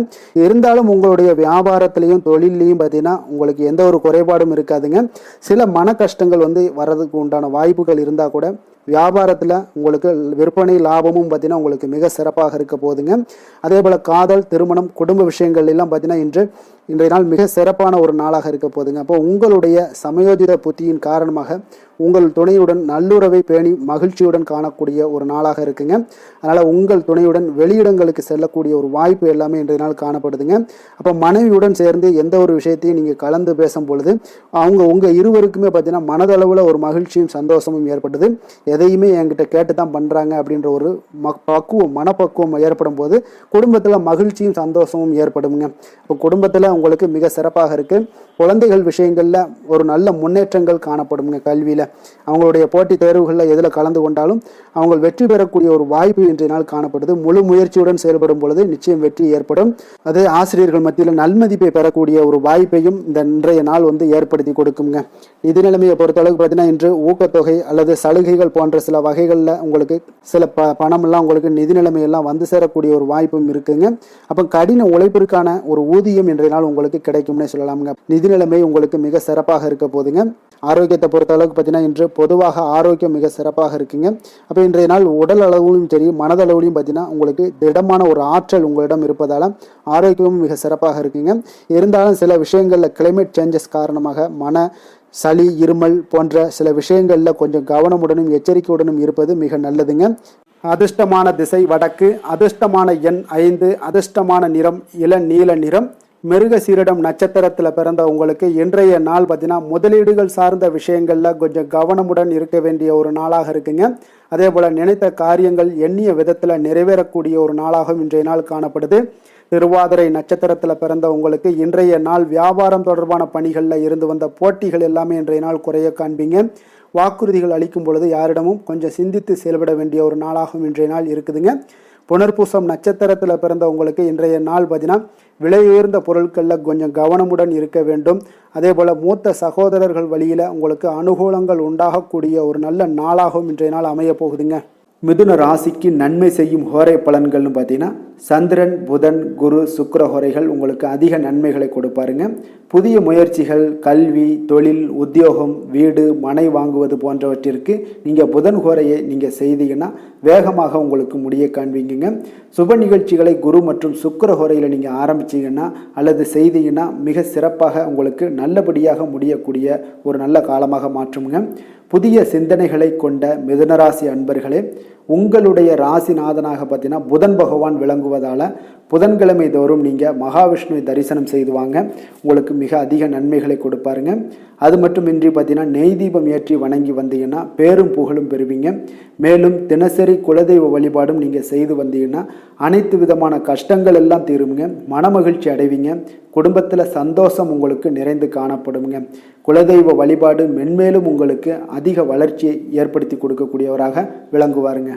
இருந்தாலும் உங்களுடைய வியாபாரத்திலையும் தொழிலையும் பார்த்தீங்கன்னா உங்களுக்கு எந்த ஒரு குறைபாடும் இருக்காதுங்க. சில மன கஷ்டங்கள் வர்றதுக்கு உண்டான வாய்ப்புகள் இருந்தால் கூட வியாபாரத்தில் உங்களுக்கு விற்பனை லாபமும் பார்த்தீங்கன்னா உங்களுக்கு மிக சிறப்பாக இருக்க போகுதுங்க. அதே போல் காதல், திருமணம், குடும்ப விஷயங்கள் எல்லாம் பார்த்தீங்கன்னா இன்றைய நாள் மிக சிறப்பான ஒரு நாளாக இருக்க போகுதுங்க. அப்போ உங்களுடைய சமயோஜித புத்தியின் காரணமாக உங்கள் துணையுடன் நல்லுறவை பேணி மகிழ்ச்சியுடன் காணக்கூடிய ஒரு நாளாக இருக்குங்க. அதனால் உங்கள் துணையுடன் வெளியிடங்களுக்கு செல்லக்கூடிய ஒரு வாய்ப்பு எல்லாமே இன்றைய நாள் காணப்படுதுங்க. அப்போ மனைவியுடன் சேர்ந்து எந்த ஒரு விஷயத்தையும் நீங்கள் கலந்து பேசும் பொழுது உங்கள் இருவருக்குமே பார்த்தீங்கன்னா மனதளவில் ஒரு மகிழ்ச்சியும் சந்தோஷமும் ஏற்படுது. எதையுமே என்கிட்ட கேட்டு தான் பண்ணுறாங்க அப்படின்ற ஒரு மனப்பக்குவம் ஏற்படும் போது குடும்பத்தில் மகிழ்ச்சியும் சந்தோஷமும் ஏற்படுங்க. இப்போ குடும்பத்தில் உங்களுக்கு மிக சிறப்பாக இருக்குது. குழந்தைகள் விஷயங்களில் ஒரு நல்ல முன்னேற்றங்கள் காணப்படுங்க. கல்வியில் அவங்களுடைய போட்டித் தேர்வுகளில் எதில் கலந்து கொண்டாலும் அவங்க வெற்றி பெறக்கூடிய ஒரு வாய்ப்பு இன்றைய நாள் காணப்படுது. முழு முயற்சியுடன் செயல்படும் பொழுது நிச்சயம் வெற்றி ஏற்படும். அது ஆசிரியர்கள் மத்தியில் நல்மதிப்பை பெறக்கூடிய ஒரு வாய்ப்பையும் இந்த இன்றைய நாள் ஏற்படுத்தி கொடுக்குங்க. நிதி நிலைமையை பொறுத்தளவுக்கு பார்த்தீங்கன்னா இன்று ஊக்கத்தொகை அல்லது சலுகைகள் போன்ற சில வகைகளில் உங்களுக்கு சில பணமெல்லாம் உங்களுக்கு நிதி நிலைமையெல்லாம் சேரக்கூடிய ஒரு வாய்ப்பும் இருக்குங்க. அப்போ கடின உழைப்பிற்கான ஒரு ஊதியம் இன்றைய நாள் உங்களுக்கு கிடைக்கும்னே சொல்லலாமுங்க. நிதி நிலைமை உங்களுக்கு மிக சிறப்பாக இருக்க போதுங்க. ஆரோக்கியத்தை பொறுத்த அளவுக்கு பார்த்தீங்கன்னா இன்று பொதுவாக ஆரோக்கியம் மிக சிறப்பாக இருக்குங்க. அப்போ இன்றைய நாள் உடல் அளவுலையும் சரி மனதளவுலையும் பார்த்தீங்கன்னா உங்களுக்கு திடமான ஒரு ஆற்றல் உங்களிடம் இருப்பதால் ஆரோக்கியமும் மிக சிறப்பாக இருக்குங்க. இருந்தாலும் சில விஷயங்களில் கிளைமேட் சேஞ்சஸ் காரணமாக சளி, இருமல் போன்ற சில விஷயங்களில் கொஞ்சம் கவனமுடனும் எச்சரிக்கையுடனும் இருப்பது மிக நல்லதுங்க. அதிர்ஷ்டமான திசை வடக்கு, அதிர்ஷ்டமான எண் 5, அதிர்ஷ்டமான நிறம் இளநீல நிறம். மிருகசீரிடம் நட்சத்திரத்தில் பிறந்த உங்களுக்கு இன்றைய நாள் பார்த்தீங்கன்னா முதலீடுகள் சார்ந்த விஷயங்களில் கொஞ்சம் கவனமுடன் இருக்க வேண்டிய ஒரு நாளாக இருக்குங்க. அதே போல் நினைத்த காரியங்கள் எண்ணிய விதத்தில் நிறைவேறக்கூடிய ஒரு நாளாகவும் இன்றைய நாள் காணப்படுது. திருவாதிரை நட்சத்திரத்தில் பிறந்த உங்களுக்கு இன்றைய நாள் வியாபாரம் தொடர்பான பணிகளில் இருந்து வந்த போட்டிகள் எல்லாமே இன்றைய நாள் குறைய காண்பீங்க. வாக்குறுதிகள் அளிக்கும் பொழுது யாரிடமும் கொஞ்சம் சிந்தித்து செயல்பட வேண்டிய ஒரு நாளாகவும் இன்றைய நாள் இருக்குதுங்க. புனர்பூசம் நட்சத்திரத்தில் பிறந்த உங்களுக்கு இன்றைய நாள் பார்த்தீங்கன்னா விலை உயர்ந்த பொருட்களில் கொஞ்சம் கவனமுடன் இருக்க வேண்டும். அதே போல் மூத்த சகோதரர்கள் வழியில் உங்களுக்கு அனுகூலங்கள் உண்டாகக்கூடிய ஒரு நல்ல நாளாகவும் இன்றைய நாள் அமைய போகுதுங்க. மிதுன ராசிக்கு நன்மை செய்யும் ஹோரை பலன்கள்னு பார்த்தீங்கன்னா சந்திரன், புதன், குரு, சுக்கிர ஹோரைகள் உங்களுக்கு அதிக நன்மைகளை கொடுப்பாருங்க. புதிய முயற்சிகள், கல்வி, தொழில், உத்தியோகம், வீடு, மனை வாங்குவது போன்றவற்றிற்கு நீங்கள் புதன் ஹோரையை நீங்கள் செய்தீங்கன்னா வேகமாக உங்களுக்கு முடிய காண்பீங்க. சுப நிகழ்ச்சிகளை குரு மற்றும் சுக்கிர ஹோரையில் நீங்கள் ஆரம்பிச்சிங்கன்னா அல்லது செய்தீங்கன்னா மிக சிறப்பாக உங்களுக்கு நல்லபடியாக முடியக்கூடிய ஒரு நல்ல காலமாக மாற்றுங்க. புதிய சிந்தனைகளை கொண்ட மிதுனராசி அன்பர்களே, உங்களுடைய ராசிநாதனாக பார்த்தீங்கன்னா புதன் பகவான் விளங்குவதால் புதன்கிழமை தோறும் நீங்கள் மகாவிஷ்ணுவை தரிசனம் செய்து வாங்க, உங்களுக்கு மிக அதிக நன்மைகளை கொடுப்பாருங்க. அது மட்டுமின்றி பார்த்தீங்கன்னா நெய் தீபம் ஏற்றி வணங்கி வந்தீங்கன்னா பேரும் புகழும் பெறுவீங்க. மேலும் தினசரி குலதெய்வ வழிபாடும் நீங்கள் செய்து வந்தீங்கன்னா அனைத்து விதமான கஷ்டங்கள் எல்லாம் தீருங்க, மனமகிழ்ச்சி அடைவீங்க, குடும்பத்தில் சந்தோஷம் உங்களுக்கு நிறைந்து காணப்படுங்க. குலதெய்வ வழிபாடு மென்மேலும் உங்களுக்கு அதிக வளர்ச்சியை ஏற்படுத்தி கொடுக்கக்கூடியவராக விளங்குவாருங்க.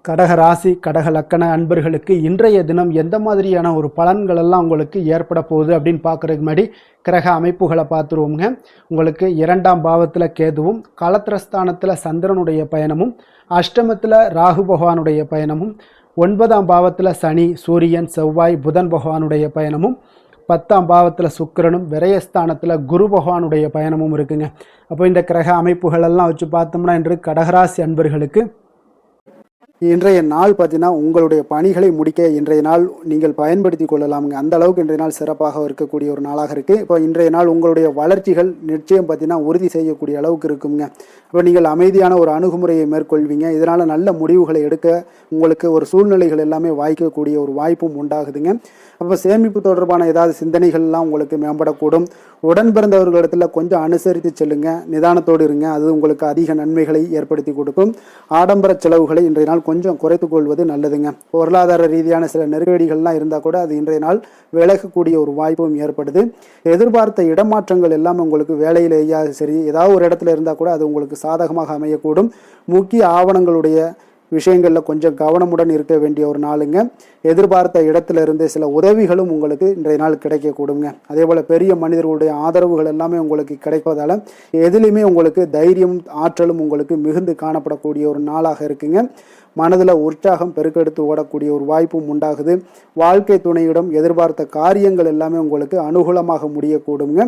கடக ராசி கடக லக்கண அன்பர்களுக்கு இன்றைய தினம் எந்த மாதிரியான ஒரு பலன்கள் எல்லாம் உங்களுக்கு ஏற்பட போகுது அப்படின்னு பார்க்குறதுக்கு முன்னாடி கிரக அமைப்புகளை பார்த்துருவோங்க. உங்களுக்கு 2ஆம் பாவத்தில் கேதுவும், களத்திரஸ்தானத்தில் சந்திரனுடைய பயணமும், அஷ்டமத்தில் ராகு பகவானுடைய பயணமும், 9ஆம் பாவத்தில் சனி, சூரியன், செவ்வாய், புதன் பகவானுடைய பயணமும், 10ஆம் பாவத்தில் சுக்கிரனும், விரயஸ்தானத்தில் குரு பகவானுடைய பயணமும் இருக்குங்க. அப்போ இந்த கிரக அமைப்புகளெல்லாம் வச்சு பார்த்தோம்னா இன்று கடகராசி அன்பர்களுக்கு இன்றைய நாள் பார்த்தீங்கன்னா உங்களுடைய பணிகளை முடிக்க இன்றைய நாள் நீங்கள் பயன்படுத்தி கொள்ளலாமுங்க. அந்த அளவுக்கு இன்றைய நாள் சிறப்பாக இருக்கக்கூடிய ஒரு நாளாக இருக்குது. இப்போ இன்றைய நாள் உங்களுடைய வளர்ச்சிகள் நிச்சயம் பார்த்தீங்கன்னா உறுதி செய்யக்கூடிய அளவுக்கு இருக்குங்க. இப்போ நீங்கள் அமைதியான ஒரு அணுகுமுறையை மேற்கொள்வீங்க. இதனால் நல்ல முடிவுகளை எடுக்க உங்களுக்கு ஒரு சூழ்நிலைகள் எல்லாமே வாய்க்கக்கூடிய ஒரு வாய்ப்பும் உண்டாகுதுங்க. அப்போ சேமிப்பு தொடர்பான ஏதாவது சிந்தனைகள்லாம் உங்களுக்கு மேம்படக்கூடும். உடன் பிறந்தவர்களிடத்தில் கொஞ்சம் அனுசரித்து செல்லுங்க, நிதானத்தோடு இருங்க, அது உங்களுக்கு அதிக நன்மைகளை ஏற்படுத்தி கொடுக்கும். ஆடம்பர செலவுகளை இன்றைய நாள் கொஞ்சம் குறைத்து கொள்வது நல்லதுங்க. பொருளாதார ரீதியான சில நெருக்கடிகள்லாம் இருந்தால் கூட அது இன்றைய நாள் விலகக்கூடிய ஒரு வாய்ப்பும் ஏற்படுது. எதிர்பார்த்த இடமாற்றங்கள் எல்லாம் உங்களுக்கு வேலையிலேயே சரி ஏதாவது ஒரு இடத்துல இருந்தால் கூட அது உங்களுக்கு சாதகமாக அமையக்கூடும். முக்கிய ஆவணங்களுடைய விஷயங்களில் கொஞ்சம் கவனமுடன் இருக்க வேண்டிய ஒரு நாளுங்க. எதிர்பார்த்த இடத்துல இருந்து சில உதவிகளும் உங்களுக்கு இன்றைய நாள் கிடைக்கக்கூடுங்க. அதே போல் பெரிய மனிதர்களுடைய ஆதரவுகள் எல்லாமே உங்களுக்கு கிடைப்பதால் எதிலுமே உங்களுக்கு தைரியம் ஆற்றலும் உங்களுக்கு மிகுந்து காணப்படக்கூடிய ஒரு நாளாக இருக்குங்க. மனதில் உற்சாகம் பெருக்கெடுத்து ஓடக்கூடிய ஒரு வாய்ப்பும் உண்டாகுது. வாழ்க்கை துணையிடம் எதிர்பார்த்த காரியங்கள் எல்லாமே உங்களுக்கு அனுகூலமாக முடியக்கூடுங்க.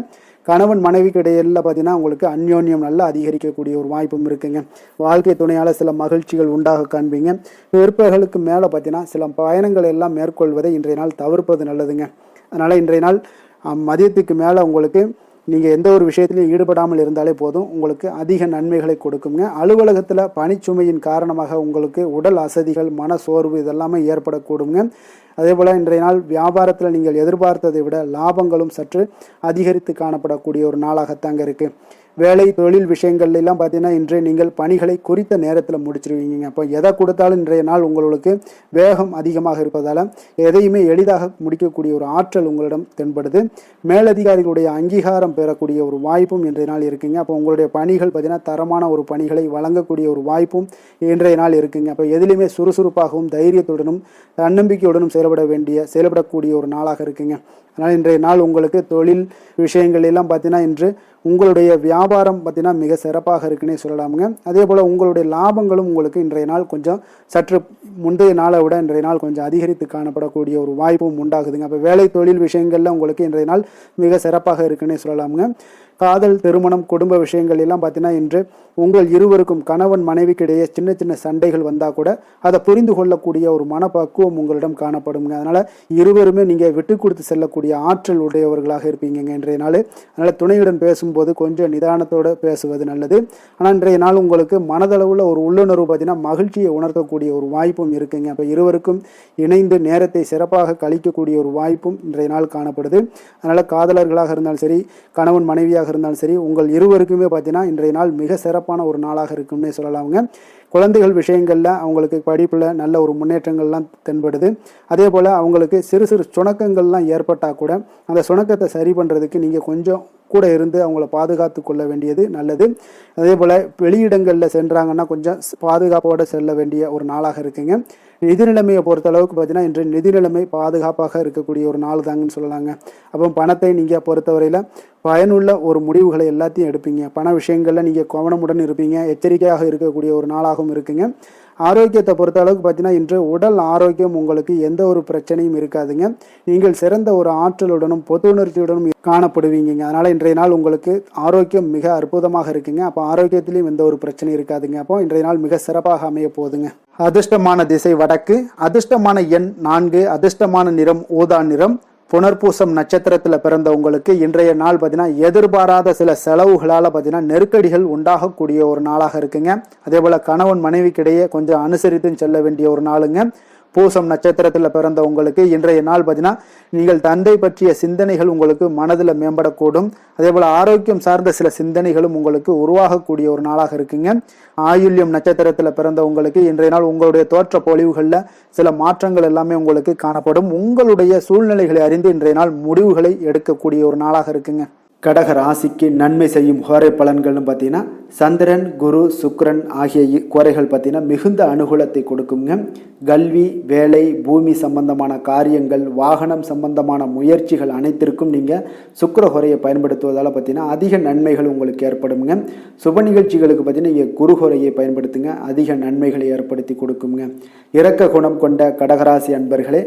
கணவன் மனைவிக்கு இடையில பார்த்தீங்கன்னா உங்களுக்கு அந்யோன்யம் நல்லா அதிகரிக்கக்கூடிய ஒரு வாய்ப்பும் இருக்குங்க. வாழ்க்கை துணையால் சில மகிழ்ச்சிகள் உண்டாக காண்பீங்க. பிற்பகலுக்கு மேலே பார்த்தீங்கன்னா சில பயணங்கள் எல்லாம் மேற்கொள்வதை இன்றைய நாள் தவிர்ப்பது நல்லதுங்க. அதனால் இன்றைய நாள் மதியத்துக்கு மேலே உங்களுக்கு நீங்கள் எந்த ஒரு விஷயத்திலையும் ஈடுபடாமல் இருந்தாலே போதும், உங்களுக்கு அதிக நன்மைகளை கொடுக்குங்க. அலுவலகத்தில் பணிச்சுமையின் காரணமாக உங்களுக்கு உடல் அசதிகள், மன சோர்வு இதெல்லாமே ஏற்படக்கூடுங்க. அதே போல் இன்றைய நாள் வியாபாரத்தில் நீங்கள் எதிர்பார்த்ததை விட லாபங்களும் சற்று அதிகரித்து காணப்படக்கூடிய ஒரு நாளாகத்தாங்க இருக்குது. வேலை தொழில் விஷயங்கள்லாம் பார்த்தீங்கன்னா இன்று நீங்கள் பணிகளை குறித்த நேரத்தில் முடிச்சிருவீங்க. அப்போ எதை கொடுத்தாலும் இன்றைய நாள் உங்களுக்கு வேகம் அதிகமாக இருப்பதால் எதையுமே எளிதாக முடிக்கக்கூடிய ஒரு ஆற்றல் உங்களிடம் தென்படுது. மேலதிகாரிகளுடைய அங்கீகாரம் பெறக்கூடிய ஒரு வாய்ப்பும் இன்றைய நாள் இருக்குங்க. அப்போ உங்களுடைய பணிகள் பார்த்தீங்கன்னா தரமான ஒரு பணிகளை வழங்கக்கூடிய ஒரு வாய்ப்பும் இன்றைய நாள் இருக்குங்க. அப்போ எதிலுமே சுறுசுறுப்பாகவும் தைரியத்துடனும் தன்னம்பிக்கையுடனும் செயல்படக்கூடிய ஒரு நாளாக இருக்குங்க. அதனால் இன்றைய நாள் உங்களுக்கு தொழில் விஷயங்கள் எல்லாம் பார்த்தீங்கன்னா இன்று உங்களுடைய வியாபாரம் பார்த்தீங்கன்னா மிக சிறப்பாக இருக்குன்னே சொல்லலாமுங்க. அதே போல் உங்களுடைய லாபங்களும் உங்களுக்கு இன்றைய நாள் கொஞ்சம் சற்று முந்தைய நாளை விட இன்றைய நாள் கொஞ்சம் அதிகரித்து காணப்படக்கூடிய ஒரு வாய்ப்பும் உண்டாகுதுங்க. அப்போ வேலை தொழில் விஷயங்கள்ல உங்களுக்கு இன்றைய நாள் மிக சிறப்பாக இருக்குன்னே சொல்லலாமுங்க. காதல், திருமணம், குடும்ப விஷயங்கள் எல்லாம் பார்த்தீங்கன்னா இன்று உங்கள் இருவருக்கும் கணவன் மனைவிக்கு இடையே சின்ன சின்ன சண்டைகள் வந்தால் கூட அதை புரிந்து கொள்ளக்கூடிய ஒரு மனப்பக்குவம் உங்களிடம் காணப்படுங்க. அதனால் இருவருமே நீங்கள் விட்டு கொடுத்து செல்லக்கூடிய ஆற்றல் உடையவர்களாக இருப்பீங்க இன்றைய நாள். அதனால் துணையுடன் பேசும்போது கொஞ்சம் நிதானத்தோடு பேசுவது நல்லது. ஆனால் இன்றைய நாள் உங்களுக்கு மனதளவில் ஒரு உள்ளுணர்வு பார்த்தீங்கன்னா மகிழ்ச்சியை உணர்த்தக்கூடிய ஒரு வாய்ப்பும் இருக்குங்க. அப்போ இருவருக்கும் இணைந்து நேரத்தை சிறப்பாக கழிக்கக்கூடிய ஒரு வாய்ப்பும் இன்றைய நாள் காணப்படுது. அதனால் காதலர்களாக இருந்தாலும் சரி, கணவன் மனைவியாக இருந்தாலும் சரி, உங்கள் இருவருக்குமே பார்த்தீங்கன்னா இன்றைய நாள் மிக சிறப்பான ஒரு நாளாக இருக்கும்னே சொல்லலாமுங்க. குழந்தைகள் விஷயங்களில் அவங்களுக்கு படிப்பில் நல்ல ஒரு முன்னேற்றங்கள்லாம் தென்படுது. அதே போல் அவங்களுக்கு சிறு சிறு சுணக்கங்கள்லாம் ஏற்பட்டால் கூட அந்த சுணக்கத்தை சரி பண்ணுறதுக்கு நீங்கள் கொஞ்சம் கூட இருந்து அவங்கள பாதுகாத்து கொள்ள வேண்டியது நல்லது. அதே போல் வெளியிடங்களில் சென்றாங்கன்னா கொஞ்சம் பாதுகாப்போடு செல்ல வேண்டிய ஒரு நாளாக இருக்குங்க. நிதி நிலைமையை பொறுத்த அளவுக்கு பார்த்தீங்கன்னா இன்று நிதி நிலைமை பாதுகாப்பாக இருக்கக்கூடிய ஒரு நாள் தாங்கன்னு சொல்லலாங்க. அப்போ பணத்தை நீங்கள் பொறுத்தவரையில் பயனுள்ள ஒரு முடிவுகளை எல்லாத்தையும் எடுப்பீங்க. பண விஷயங்களில் நீங்கள் கவனமுடன் இருப்பீங்க, எச்சரிக்கையாக இருக்கக்கூடிய ஒரு நாளாகவும் இருக்குங்க. ஆரோக்கியத்தை பொறுத்த அளவுக்கு பார்த்தீங்கன்னா இன்று உடல் ஆரோக்கியம் உங்களுக்கு எந்த ஒரு பிரச்சனையும் இருக்காதுங்க. நீங்கள் சிறந்த ஒரு ஆற்றலுடனும் புத்துணர்ச்சியுடனும் காணப்படுவீங்க. அதனால் இன்றைய நாள் உங்களுக்கு ஆரோக்கியம் மிக அற்புதமாக இருக்குங்க. அப்போ ஆரோக்கியத்திலையும் எந்த ஒரு பிரச்சனையும் இருக்காதுங்க. அப்போ இன்றைய நாள் மிக சிறப்பாக அமைய போகுதுங்க. அதிர்ஷ்டமான திசை வடக்கு, அதிர்ஷ்டமான எண் 4, அதிர்ஷ்டமான நிறம் ஊதா நிறம், புனர்பூசம் நட்சத்திரத்தில் பிறந்த உங்களுக்கு இன்றைய நாள் பார்த்தீங்கன்னா எதிர்பாராத சில செலவுகளால் பார்த்தீங்கன்னா நெருக்கடிகள் உண்டாகக்கூடிய ஒரு நாளாக இருக்குங்க. அதே போல் கணவன் மனைவிக்கிடையே கொஞ்சம் அனுசரித்து செல்ல வேண்டிய ஒரு நாளுங்க. பூசம் நட்சத்திரத்தில் பிறந்த உங்களுக்கு இன்றைய நாள் பார்த்தீங்கன்னா நீங்கள் தந்தை பற்றிய சிந்தனைகள் உங்களுக்கு மனதில் மேம்படக்கூடும். அதே போல் ஆரோக்கியம் சார்ந்த சில சிந்தனைகளும் உங்களுக்கு உருவாகக்கூடிய ஒரு நாளாக இருக்குங்க. ஆயுள்யம் நட்சத்திரத்தில் பிறந்த உங்களுக்கு இன்றைய நாள் உங்களுடைய தோற்ற பொலிவுகளில் சில மாற்றங்கள் எல்லாமே உங்களுக்கு காணப்படும். உங்களுடைய சூழ்நிலைகளை அறிந்து இன்றைய நாள் முடிவுகளை எடுக்கக்கூடிய ஒரு நாளாக இருக்குங்க. கடக ராசிக்கு நன்மை செய்யும் ஹோரை பலன்கள்னு பார்த்தீங்கன்னா சந்திரன், குரு, சுக்கிரன் ஆகிய குறைகள் பார்த்தீங்கன்னா மிகுந்த அனுகூலத்தை கொடுக்குங்க. கல்வி, வேலை, பூமி சம்பந்தமான காரியங்கள், வாகனம் சம்பந்தமான முயற்சிகள் அனைத்திற்கும் நீங்கள் சுக்கிர ஹோரையை பயன்படுத்துவதால் பார்த்தீங்கன்னா அதிக நன்மைகள் உங்களுக்கு ஏற்படுங்க. சுப நிகழ்ச்சிகளுக்கு பார்த்தீங்கன்னா நீங்கள் குரு ஹோரையை பயன்படுத்துங்க, அதிக நன்மைகளை ஏற்படுத்தி கொடுக்குங்க. இரக்க குணம் கொண்ட கடகராசி அன்பர்களே,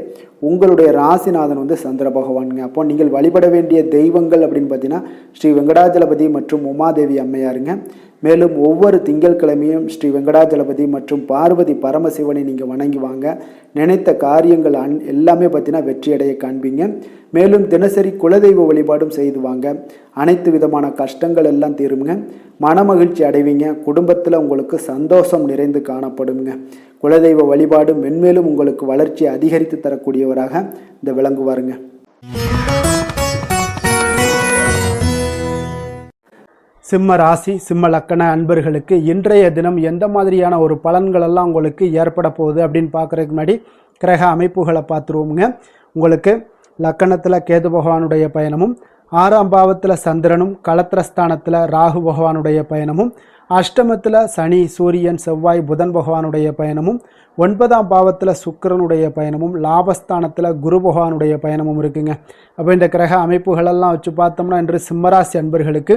உங்களுடைய ராசிநாதன் சந்திர பகவானுங்க. அப்போ நீங்கள் வழிபட வேண்டிய தெய்வங்கள் அப்படின்னு பார்த்தீங்கன்னா ஸ்ரீ வெங்கடாஜலபதி மற்றும் உமாதேவி அம்மையாருங்க. மேலும் ஒவ்வொரு திங்கட்கிழமையும் ஸ்ரீ வெங்கடாஜலபதி மற்றும் பார்வதி பரமசிவனை நீங்கள் வணங்கி வாங்க. நினைத்த காரியங்கள் எல்லாமே பார்த்தீங்கன்னா வெற்றியடைய காண்பீங்க. மேலும் தினசரி குலதெய்வ வழிபாடும் செய்து வாங்க. அனைத்து விதமான கஷ்டங்கள் எல்லாம் தீருங்க. மனமகிழ்ச்சி அடைவீங்க. குடும்பத்தில் உங்களுக்கு சந்தோஷம் நிறைந்து காணப்படுங்க. குலதெய்வ வழிபாடு மென்மேலும் உங்களுக்கு வளர்ச்சி அதிகரித்து தரக்கூடியவராக இந்த விளங்குவாருங்க. சிம்ம ராசி, சிம்ம லக்கண அன்பர்களுக்கு இன்றைய தினம் எந்த மாதிரியான ஒரு பலன்கள் எல்லாம் உங்களுக்கு ஏற்பட போகுது அப்படின்னு பார்க்குறதுக்கு முன்னாடி கிரக அமைப்புகளை பார்த்துருவோமுங்க. உங்களுக்கு லக்கணத்தில் கேது பகவானுடைய பயணமும், 6ஆம் பாவத்தில் சந்திரனும், களத்திரஸ்தானத்தில் ராகு பகவானுடைய பயணமும், அஷ்டமத்தில் சனி, சூரியன், செவ்வாய், புதன் பகவானுடைய பயணமும், 9ஆம் பாவத்தில் சுக்கிரனுடைய பயணமும், லாபஸ்தானத்தில் குரு பகவானுடைய பயணமும் இருக்குங்க. அப்போ இந்த கிரக அமைப்புகளெல்லாம் வச்சு பார்த்தோம்னா இன்று சிம்மராசி அன்பர்களுக்கு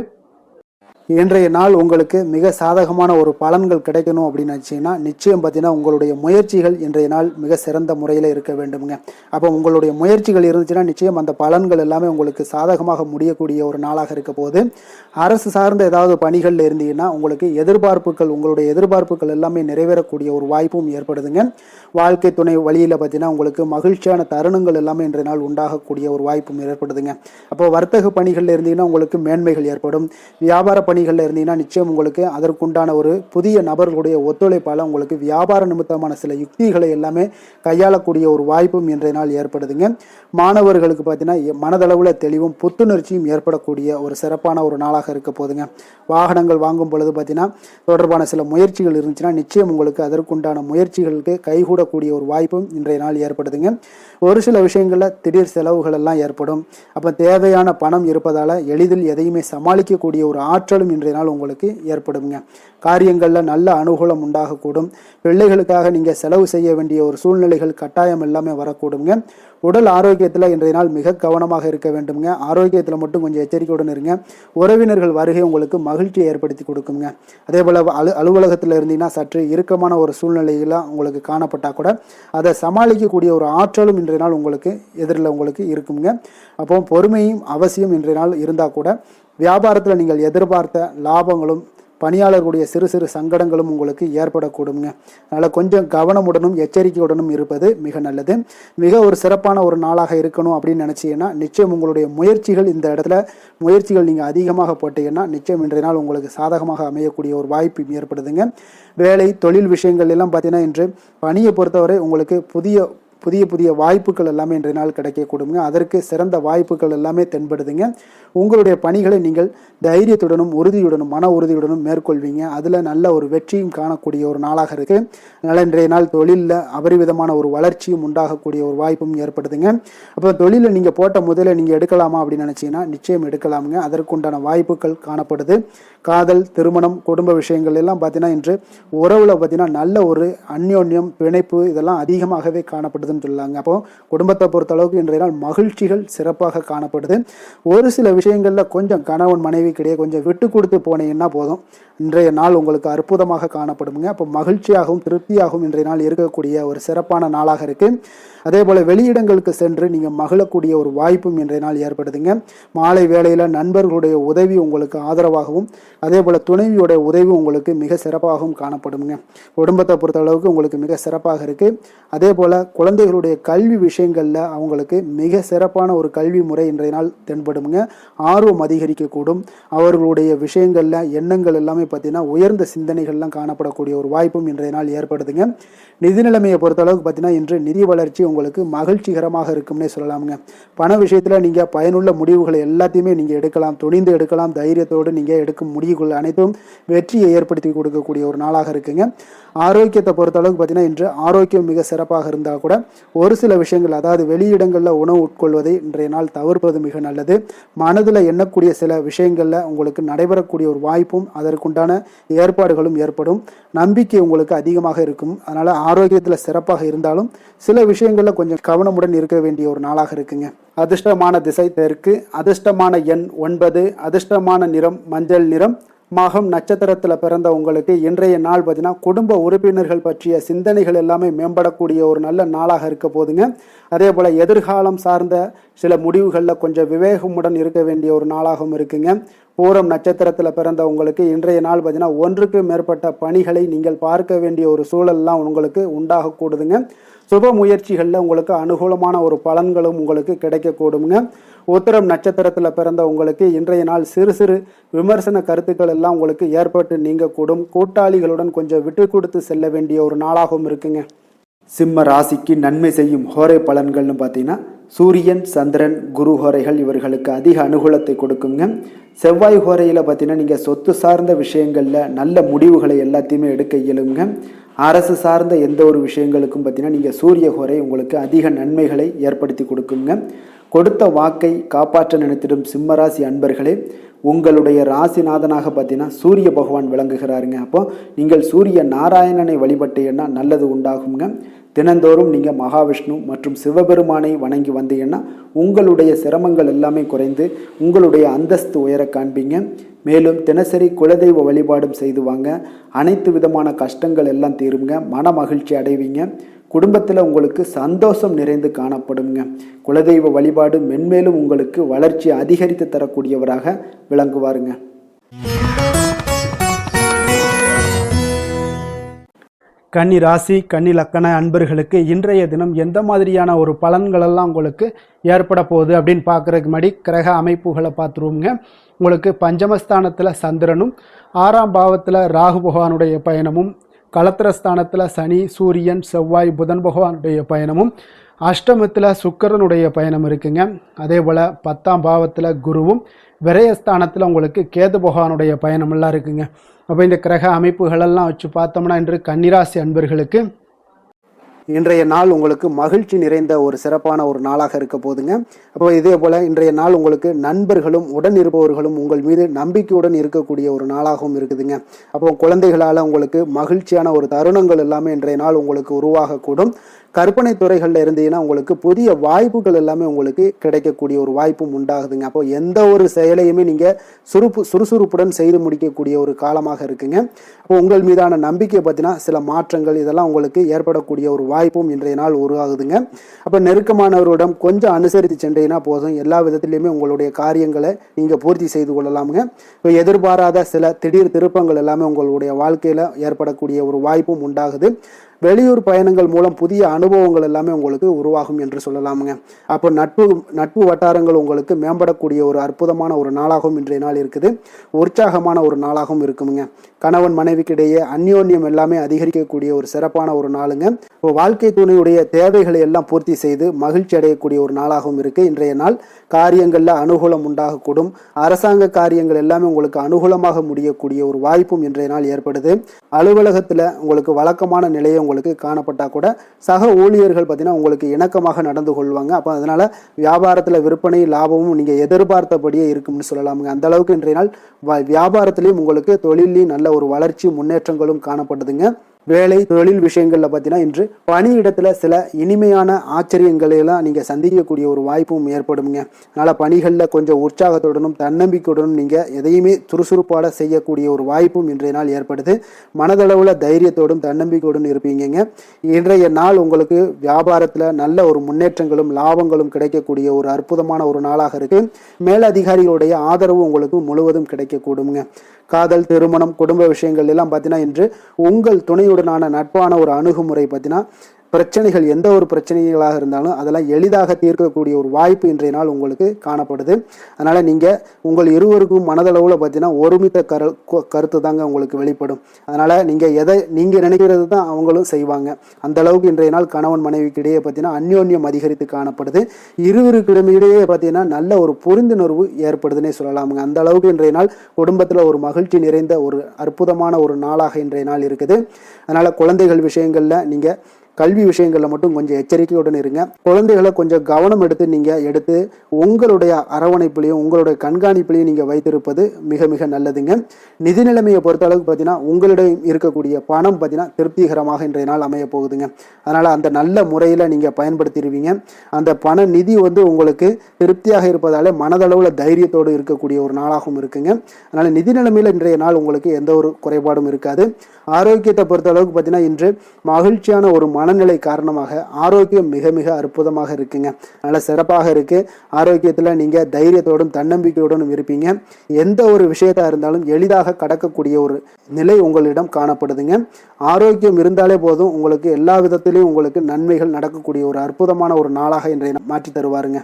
இன்றைய நாள் உங்களுக்கு மிக சாதகமான ஒரு பலன்கள் கிடைக்கணும் அப்படின்னு நினச்சிங்கன்னா நிச்சயம் பார்த்தீங்கன்னா உங்களுடைய முயற்சிகள் இன்றைய நாள் மிக சிறந்த முறையில் இருக்க வேண்டுமுங்க. அப்போ உங்களுடைய முயற்சிகள் இருந்துச்சுன்னா நிச்சயம் அந்த பலன்கள் எல்லாமே உங்களுக்கு சாதகமாக முடியக்கூடிய ஒரு நாளாக இருக்க போது. அரசு சார்ந்த ஏதாவது பணிகளில் இருந்தீங்கன்னா உங்களுக்கு உங்களுடைய எதிர்பார்ப்புகள் எல்லாமே நிறைவேறக்கூடிய ஒரு வாய்ப்பும் ஏற்படுதுங்க. வாழ்க்கை துணை வழியில் பார்த்தீங்கன்னா உங்களுக்கு மகிழ்ச்சியான தருணங்கள் எல்லாமே இன்றைய நாள் உண்டாகக்கூடிய ஒரு வாய்ப்பும் ஏற்படுதுங்க. அப்போ வர்த்தக பணிகளில் இருந்தீங்கன்னா உங்களுக்கு மேன்மைகள் ஏற்படும். வியாபார பணிகளில் இருந்தீங்கன்னா நிச்சயம் உங்களுக்கு அதற்குண்டான ஒரு புதிய நபர்களுடைய ஒத்துழைப்பால் உங்களுக்கு வியாபார நிமித்தமான சில யுக்திகளை எல்லாமே கையாளக்கூடிய ஒரு வாய்ப்பும் இன்றைய நாள் ஏற்படுதுங்க. மாணவர்களுக்கு பார்த்தீங்கன்னா மனதளவில் தெளிவும் புத்துணர்ச்சியும் ஏற்படக்கூடிய ஒரு சிறப்பான ஒரு நாளாக இருக்க போதுங்க. வாகனங்கள் வாங்கும் பொழுது பார்த்தீங்கன்னா தொடர்பான சில முயற்சிகள் இருந்துச்சுன்னா நிச்சயம் உங்களுக்கு அதற்குண்டான முயற்சிகளுக்கு கைகூடக்கூடிய ஒரு வாய்ப்பும் இன்றைய நாள் ஏற்படுதுங்க. ஒரு சில விஷயங்களில் திடீர் செலவுகள் எல்லாம் ஏற்படும். அப்போ தேவையான பணம் இருப்பதால் எளிதில் எதையுமே சமாளிக்கக்கூடிய ஒரு ஆற்றலும் இன்றைய நாள் உங்களுக்கு ஏற்படுங்க. காரியங்களில் நல்ல அனுகூலம் உண்டாகக்கூடும். பிள்ளைகளுக்காக நீங்கள் செலவு செய்ய வேண்டிய ஒரு சூழ்நிலைகள் கட்டாயம் எல்லாமே வரக்கூடுங்க. உடல் ஆரோக்கியத்தில் இன்றைய நாள் மிக கவனமாக இருக்க வேண்டுங்க. ஆரோக்கியத்தில் மட்டும் கொஞ்சம் எச்சரிக்கையுடன் இருங்க. உறவினர்கள் வருகை உங்களுக்கு மகிழ்ச்சியை ஏற்படுத்தி கொடுக்குங்க. அதே போல் அலுவலகத்தில் இருந்தீங்கன்னா சற்று இறுக்கமான ஒரு சூழ்நிலையெல்லாம் உங்களுக்கு காணப்பட்டால் கூட அதை சமாளிக்கக்கூடிய ஒரு ஆற்றலும் இன்றைய நாள் உங்களுக்கு எதிரில் உங்களுக்கு இருக்குங்க. அப்போ பொறுமையும் அவசியம் இன்றைய நாள் இருந்தால் கூட வியாபாரத்தில் நீங்கள் எதிர்பார்த்த லாபங்களும் பணியாளர்களுடைய சிறு சிறு சங்கடங்களும் உங்களுக்கு ஏற்படக்கூடுங்க. அதனால் கொஞ்சம் கவனமுடனும் எச்சரிக்கையுடனும் இருப்பது மிக நல்லது. மிக ஒரு சிறப்பான ஒரு நாளாக இருக்கணும் அப்படின்னு நினச்சிங்கன்னா நிச்சயம் உங்களுடைய முயற்சிகள் இந்த இடத்துல நீங்கள் அதிகமாக போட்டீங்கன்னா நிச்சயம் இன்றைய நாள் உங்களுக்கு சாதகமாக அமையக்கூடிய ஒரு வாய்ப்பு ஏற்படுதுங்க. வேலை தொழில் விஷயங்கள் எல்லாம் பார்த்தீங்கன்னா இன்று பணியை பொறுத்தவரை உங்களுக்கு புதிய வாய்ப்புகள் எல்லாமே இன்றைய நாள் கிடைக்கக்கூடுங்க. அதற்கு சிறந்த வாய்ப்புகள் எல்லாமே தென்படுதுங்க. உங்களுடைய பணிகளை நீங்கள் தைரியத்துடனும் உறுதியுடனும் மன உறுதியுடனும் மேற்கொள்வீங்க. அதில் நல்ல ஒரு வெற்றியும் காணக்கூடிய ஒரு நாளாக இருக்குது. அதனால் இன்றைய நாள் தொழிலில் அபரிவிதமான ஒரு வளர்ச்சியும் உண்டாகக்கூடிய ஒரு வாய்ப்பும் ஏற்படுதுங்க. அப்போ தொழிலில் நீங்கள் போட்ட முதல்ல நீங்கள் எடுக்கலாமா அப்படின்னு நினச்சிங்கன்னா நிச்சயம் எடுக்கலாமுங்க. அதற்குண்டான வாய்ப்புகள் காணப்படுது. காதல், திருமணம், குடும்ப விஷயங்கள் எல்லாம் பார்த்தீங்கன்னா இன்று உறவில் பார்த்தீங்கன்னா நல்ல ஒரு அந்யோன்யம், பிணைப்பு இதெல்லாம் அதிகமாகவே காணப்படுதுன்னு சொல்லலாங்க. அப்போ குடும்பத்தை பொறுத்த அளவுக்கு இன்றைய நாள் மகிழ்ச்சிகள் சிறப்பாக காணப்படுது. ஒரு சில விஷயங்களில் கொஞ்சம் கணவன் மனைவிக்கிடையே கொஞ்சம் விட்டு கொடுத்து போனீங்கன்னா போதும், இன்றைய நாள் உங்களுக்கு அற்புதமாக காணப்படுங்க. அப்போ மகிழ்ச்சியாகவும் திருப்தியாகவும் இன்றைய நாள் இருக்கக்கூடிய ஒரு சிறப்பான நாளாக இருக்குது. அதே போல் வெளியிடங்களுக்கு சென்று நீங்கள் மகிழக்கூடிய ஒரு வாய்ப்பும் இன்றைய நாள் ஏற்படுதுங்க. மாலை வேளையில் நண்பர்களுடைய உதவி உங்களுக்கு ஆதரவாகவும் அதே போல் துணைவியோடைய உதவி உங்களுக்கு மிக சிறப்பாகவும் காணப்படுங்க. குடும்பத்தை பொறுத்த அளவுக்கு உங்களுக்கு மிக சிறப்பாக இருக்குது. அதே போல் குழந்தை குழந்தைகளுடைய கல்வி விஷயங்களில் அவங்களுக்கு மிக சிறப்பான ஒரு கல்வி முறை இன்றைய நாள் தென்படுங்க. ஆர்வம் அதிகரிக்கக்கூடும். அவர்களுடைய விஷயங்களில் எண்ணங்கள் எல்லாமே பார்த்தீங்கன்னா உயர்ந்த சிந்தனைகள்லாம் காணப்படக்கூடிய ஒரு வாய்ப்பும் இன்றைய நாள் ஏற்படுதுங்க. நிதி நிலைமையை பொறுத்தளவுக்கு பார்த்தீங்கன்னா இன்று நிதி வளர்ச்சி உங்களுக்கு மகிழ்ச்சிகரமாக இருக்கும்னே சொல்லலாமுங்க. பண விஷயத்தில் நீங்கள் பயனுள்ள முடிவுகளை எல்லாத்தையுமே நீங்கள் எடுக்கலாம், துணிந்து எடுக்கலாம். தைரியத்தோடு நீங்கள் எடுக்கும் முடிவுகள் அனைத்தும் வெற்றியை ஏற்படுத்தி கொடுக்கக்கூடிய ஒரு நாளாக இருக்குங்க. ஆரோக்கியத்தை பொறுத்தளவுக்கு பார்த்தீங்கன்னா இன்று ஆரோக்கியம் மிக சிறப்பாக இருந்தால் கூட ஒரு சில விஷயங்கள், அதாவது வெளியிடங்களில் உணவு உட்கொள்வதை இன்றைய நாள் தவிர்ப்பது மிக நல்லது. மனதில் எண்ணக்கூடிய சில விஷயங்களில் உங்களுக்கு நடைபெறக்கூடிய ஒரு வாய்ப்பும் அதற்குண்டான ஏற்பாடுகளும் ஏற்படும். நம்பிக்கை உங்களுக்கு அதிகமாக இருக்கும். அதனால் ஆரோக்கியத்தில் சிறப்பாக இருந்தாலும் சில விஷயங்களில் கொஞ்சம் கவனமுடன் இருக்க வேண்டிய ஒரு நாளாக இருக்குங்க. அதிர்ஷ்டமான திசை தெற்கு, அதிர்ஷ்டமான எண் 9, அதிர்ஷ்டமான நிறம் மஞ்சள் நிறம். மகம் நட்சத்திரத்தில் பிறந்த உங்களுக்கு இன்றைய நாள் பார்த்தீங்கன்னா குடும்ப உறுப்பினர்கள் பற்றிய சிந்தனைகள் எல்லாமே மேம்படக்கூடிய ஒரு நல்ல நாளாக இருக்க போதுங்க. அதே போல் எதிர்காலம் சார்ந்த சில முடிவுகளில் கொஞ்சம் விவேகமுடன் இருக்க வேண்டிய ஒரு நாளாகவும் இருக்குங்க. பூரம் நட்சத்திரத்தில் பிறந்த உங்களுக்கு இன்றைய நாள் பார்த்தீங்கன்னா ஒன்றுக்கு மேற்பட்ட பணிகளை நீங்கள் பார்க்க வேண்டிய ஒரு சூழல்லாம் உங்களுக்கு உண்டாகக்கூடுதுங்க. சுப முயற்சிகளில் உங்களுக்கு அனுகூலமான ஒரு பலன்களும் உங்களுக்கு கிடைக்கக்கூடுங்க. உத்திரம் நட்சத்திரத்தில் பிறந்த உங்களுக்கு இன்றைய நாள் சிறு சிறு விமர்சன கருத்துக்கள் எல்லாம் உங்களுக்கு ஏற்பட்டு நீங்கக்கூடும். கூட்டாளிகளுடன் கொஞ்சம் விட்டு கொடுத்து செல்ல வேண்டிய ஒரு நாளாகவும் இருக்குங்க. சிம்ம ராசிக்கு நன்மை செய்யும் ஹோரை பலன்கள்னு பார்த்தீங்கன்னா சூரியன், சந்திரன், குரு ஹோரைகள் இவர்களுக்கு அதிக அனுகூலத்தை கொடுக்குங்க. செவ்வாய் ஹோரையில் பார்த்தீங்கன்னா நீங்கள் சொத்து சார்ந்த விஷயங்களில் நல்ல முடிவுகளை எல்லாத்தையுமே எடுக்க இயலுங்க. அரசு சார்ந்த எந்த ஒரு விஷயங்களுக்கும் பார்த்தீங்கன்னா நீங்கள் சூரிய ஹோரை உங்களுக்கு அதிக நன்மைகளை ஏற்படுத்தி கொடுக்குங்க. கொடுத்த வாக்கை காப்பாற்ற நினைத்திடும் சிம்மராசி அன்பர்களே, உங்களுடைய ராசிநாதனாக பார்த்தீங்கன்னா சூரிய பகவான் விளங்குகிறாருங்க. அப்போ நீங்கள் சூரிய நாராயணனை வழிபட்டீங்கன்னா நல்லது உண்டாகுங்க. தினந்தோறும் நீங்கள் மகாவிஷ்ணு மற்றும் சிவபெருமானை வணங்கி வந்தீங்கன்னா உங்களுடைய சிரமங்கள் எல்லாமே குறைந்து உங்களுடைய அந்தஸ்து உயர காண்பீங்க. மேலும் தினசரி குலதெய்வ வழிபாடும் செய்து வாங்க. அனைத்து விதமான கஷ்டங்கள் எல்லாம் தீருங்க. மன மகிழ்ச்சி அடைவீங்க. குடும்பத்தில் உங்களுக்கு சந்தோஷம் நிறைந்து காணப்படுங்க. குலதெய்வ வழிபாடு மென்மேலும் உங்களுக்கு வளர்ச்சி அதிகரித்து தரக்கூடியவராக விளங்குவாருங்க. கன்னி ராசி, கன்னி லக்கண அன்பர்களுக்கு இன்றைய தினம் எந்த மாதிரியான ஒரு பலன்களெல்லாம் உங்களுக்கு ஏற்பட போகுது அப்படின்னு பார்க்குறதுக்கு முன்னாடி கிரக அமைப்புகளை பார்த்துருவோங்க. உங்களுக்கு பஞ்சமஸ்தானத்தில் சந்திரனும், 6ஆம் பாவத்தில் ராகு பகவானுடைய பயணமும், களத்திரஸ்தானத்தில் சனி, சூரியன், செவ்வாய், புதன் பகவானுடைய பயணமும், அஷ்டமத்தில் சுக்கிரனுடைய பயணம் இருக்குங்க. அதே போல் 10ஆம் பாவத்தில் குருவும், விரயஸ்தானத்தில் உங்களுக்கு கேது பகவானுடைய பயணமெல்லாம் இருக்குங்க. அப்போ இந்த கிரக அமைப்புகளெல்லாம் வச்சு பார்த்தோம்னா இன்று கன்னிராசி அன்பர்களுக்கு இன்றைய நாள் உங்களுக்கு மகிழ்ச்சி நிறைந்த ஒரு சிறப்பான ஒரு நாளாக இருக்க போதுங்க. அப்போ இதே போல் இன்றைய நாள் உங்களுக்கு நண்பர்களும் உடன் இருப்பவர்களும் உங்கள் மீது நம்பிக்கையுடன் இருக்கக்கூடிய ஒரு நாளாகவும் இருக்குதுங்க. அப்போ குழந்தைகளால் உங்களுக்கு மகிழ்ச்சியான ஒரு தருணங்கள் எல்லாமே இன்றைய நாள் உங்களுக்கு உருவாகக்கூடும். கற்பனை துறைகளில் இருந்தீங்கன்னா உங்களுக்கு புதிய வாய்ப்புகள் எல்லாமே உங்களுக்கு கிடைக்கக்கூடிய ஒரு வாய்ப்பும் உண்டாகுதுங்க. அப்போ எந்த ஒரு செயலையுமே நீங்கள் சுறுசுறுப்புடன் செய்து முடிக்கக்கூடிய ஒரு காலமாக இருக்குங்க. அப்போ உங்கள் மீதான நம்பிக்கை பார்த்தீங்கன்னா சில மாற்றங்கள் இதெல்லாம் உங்களுக்கு ஏற்படக்கூடிய ஒரு வாய்ப்பும் இன்றைய நாள் உருவாகுதுங்க. அப்போ நெருக்கமானவரிடம் கொஞ்சம் அனுசரித்து சென்றீங்கன்னா போதும், எல்லா விதத்திலையுமே உங்களுடைய காரியங்களை நீங்கள் பூர்த்தி செய்து கொள்ளலாமுங்க. இப்போ எதிர்பாராத சில திடீர் திருப்பங்கள் எல்லாமே உங்களுடைய வாழ்க்கையில் ஏற்படக்கூடிய ஒரு வாய்ப்பும் உண்டாகுது. வெளியூர் பயணங்கள் மூலம் புதிய அனுபவங்கள் எல்லாமே உங்களுக்கு உருவாகும் என்று சொல்லலாமுங்க. அப்போ நட்பு வட்டாரங்கள் உங்களுக்கு மேம்படக்கூடிய ஒரு அற்புதமான ஒரு நாளாகவும் இன்றைய நாள் இருக்குது. உற்சாகமான ஒரு நாளாகவும் இருக்குமுங்க. கணவன் மனைவிக்கிடையே அந்யோன்யம் எல்லாமே அதிகரிக்கக்கூடிய ஒரு சிறப்பான ஒரு நாளுங்க. இப்போ வாழ்க்கை துணையுடைய தேவைகளை எல்லாம் பூர்த்தி செய்து மகிழ்ச்சி அடையக்கூடிய ஒரு நாளாகவும் இருக்கு இன்றைய நாள். காரியங்களில் அனுகூலம் உண்டாகக்கூடும். அரசாங்க காரியங்கள் எல்லாமே உங்களுக்கு அனுகூலமாக முடியக்கூடிய ஒரு வாய்ப்பும் இன்றைய நாள் ஏற்படுது. அலுவலகத்தில் உங்களுக்கு வழக்கமான நிலையை உங்களுக்கு காணப்பட்டால் கூட சக ஊழியர்கள் பார்த்தீங்கன்னா உங்களுக்கு இணக்கமாக நடந்து கொள்வாங்க. அப்போ அதனால வியாபாரத்தில் விற்பனை லாபமும் நீங்கள் எதிர்பார்த்தபடியே இருக்கும்னு சொல்லலாமுங்க. அந்த அளவுக்கு இன்றைய நாள் வியாபாரத்திலையும் உங்களுக்கு தொழிலையும் நல்ல ஒரு வளர்ச்சி முன்னேற்றங்களும் காணப்படுதுங்க. வேலை தொழில் விஷயங்கள்ல பார்த்தீங்கன்னா இன்று பணியிடத்துல சில இனிமையான ஆச்சரியங்களை எல்லாம் நீங்க சந்திக்கக்கூடிய ஒரு வாய்ப்பும் ஏற்படுங்க. அதனால பணிகளில் கொஞ்சம் உற்சாகத்துடனும் தன்னம்பிக்கையுடனும் நீங்க எதையுமே சுறுசுறுப்பாட செய்யக்கூடிய ஒரு வாய்ப்பும் இன்றைய நாள் ஏற்படுது. மனதளவுல தைரியத்தோடும் தன்னம்பிக்கையோடும் இருப்பீங்க. இன்றைய நாள் உங்களுக்கு வியாபாரத்துல நல்ல ஒரு முன்னேற்றங்களும் லாபங்களும் கிடைக்கக்கூடிய ஒரு அற்புதமான ஒரு நாளாக இருக்கு. மேலதிகாரிகளுடைய ஆதரவு உங்களுக்கு முழுவதும் கிடைக்கக்கூடுங்க. காதல், திருமணம், குடும்ப விஷயங்கள் எல்லாம் பார்த்தீங்கன்னா இன்று உங்கள் துணையுடனான நட்பான ஒரு அணுகுமுறை பார்த்தீங்கன்னா பிரச்சனைகள் எந்த ஒரு பிரச்சனைகளாக இருந்தாலும் அதெல்லாம் எளிதாக தீர்க்கக்கூடிய ஒரு வாய்ப்பு இன்றைய நாள் உங்களுக்கு காணப்படுது. அதனால் நீங்கள் உங்கள் இருவருக்கும் மனதளவில் பார்த்தீங்கன்னா ஒருமித்த கருத்து தாங்க உங்களுக்கு வெளிப்படும். அதனால் நீங்கள் நினைக்கிறது தான் அவங்களும் செய்வாங்க. அந்த அளவுக்கு இன்றைய நாள் கணவன் மனைவிக்கு இடையே பார்த்தீங்கன்னா அந்யோன்யம் அதிகரித்து காணப்படுது. இருவருக்கிடையே பார்த்தீங்கன்னா நல்ல ஒரு புரிந்துணர்வு ஏற்படுதுன்னே சொல்லலாமுங்க. அந்த அளவுக்கு இன்றைய நாள் குடும்பத்தில் ஒரு மகிழ்ச்சி நிறைந்த ஒரு அற்புதமான ஒரு நாளாக இன்றைய நாள் இருக்குது. அதனால் குழந்தைகள் விஷயங்களில் நீங்கள் கல்வி விஷயங்களில் மட்டும் கொஞ்சம் எச்சரிக்கையுடன் இருங்க. குழந்தைகளை கொஞ்சம் கவனம் எடுத்து உங்களுடைய அரவணைப்பிலையும் உங்களுடைய கண்காணிப்பிலையும் நீங்கள் வைத்திருப்பது மிக மிக நல்லதுங்க. நிதி நிலைமையை பொறுத்த அளவுக்கு பார்த்தீங்கன்னா உங்களிடம் இருக்கக்கூடிய பணம் பார்த்தீங்கன்னா திருப்திகரமாக இன்றைய நாள் அமைய போகுதுங்க. அதனால் அந்த நல்ல முறையில் நீங்கள் பயன்படுத்திடுவீங்க. அந்த பண நிதி உங்களுக்கு திருப்தியாக இருப்பதாலே மனதளவில் தைரியத்தோடு இருக்கக்கூடிய ஒரு நாளாகவும் இருக்குங்க. அதனால் நிதி நிலைமையில் இன்றைய நாள் உங்களுக்கு எந்த ஒரு குறைபாடும் இருக்காது. ஆரோக்கியத்தை பொறுத்த அளவுக்கு பார்த்தீங்கன்னா இன்று மகிழ்ச்சியான ஒரு மனநிலை காரணமாக ஆரோக்கியம் மிக மிக அற்புதமாக இருக்குங்க. நல்ல சிறப்பாக இருக்கு. ஆரோக்கியத்தில் நீங்கள் தைரியத்தோடும் தன்னம்பிக்கையோடும் இருப்பீங்க. எந்த ஒரு விஷயத்தா இருந்தாலும் எளிதாக கடக்கக்கூடிய ஒரு நிலை உங்களிடம் காணப்படுதுங்க. ஆரோக்கியம் இருந்தாலே போதும், உங்களுக்கு எல்லா விதத்திலையும் உங்களுக்கு நன்மைகள் நடக்கக்கூடிய ஒரு அற்புதமான ஒரு நாளாக இன்றைய மாற்றி தருவாருங்க.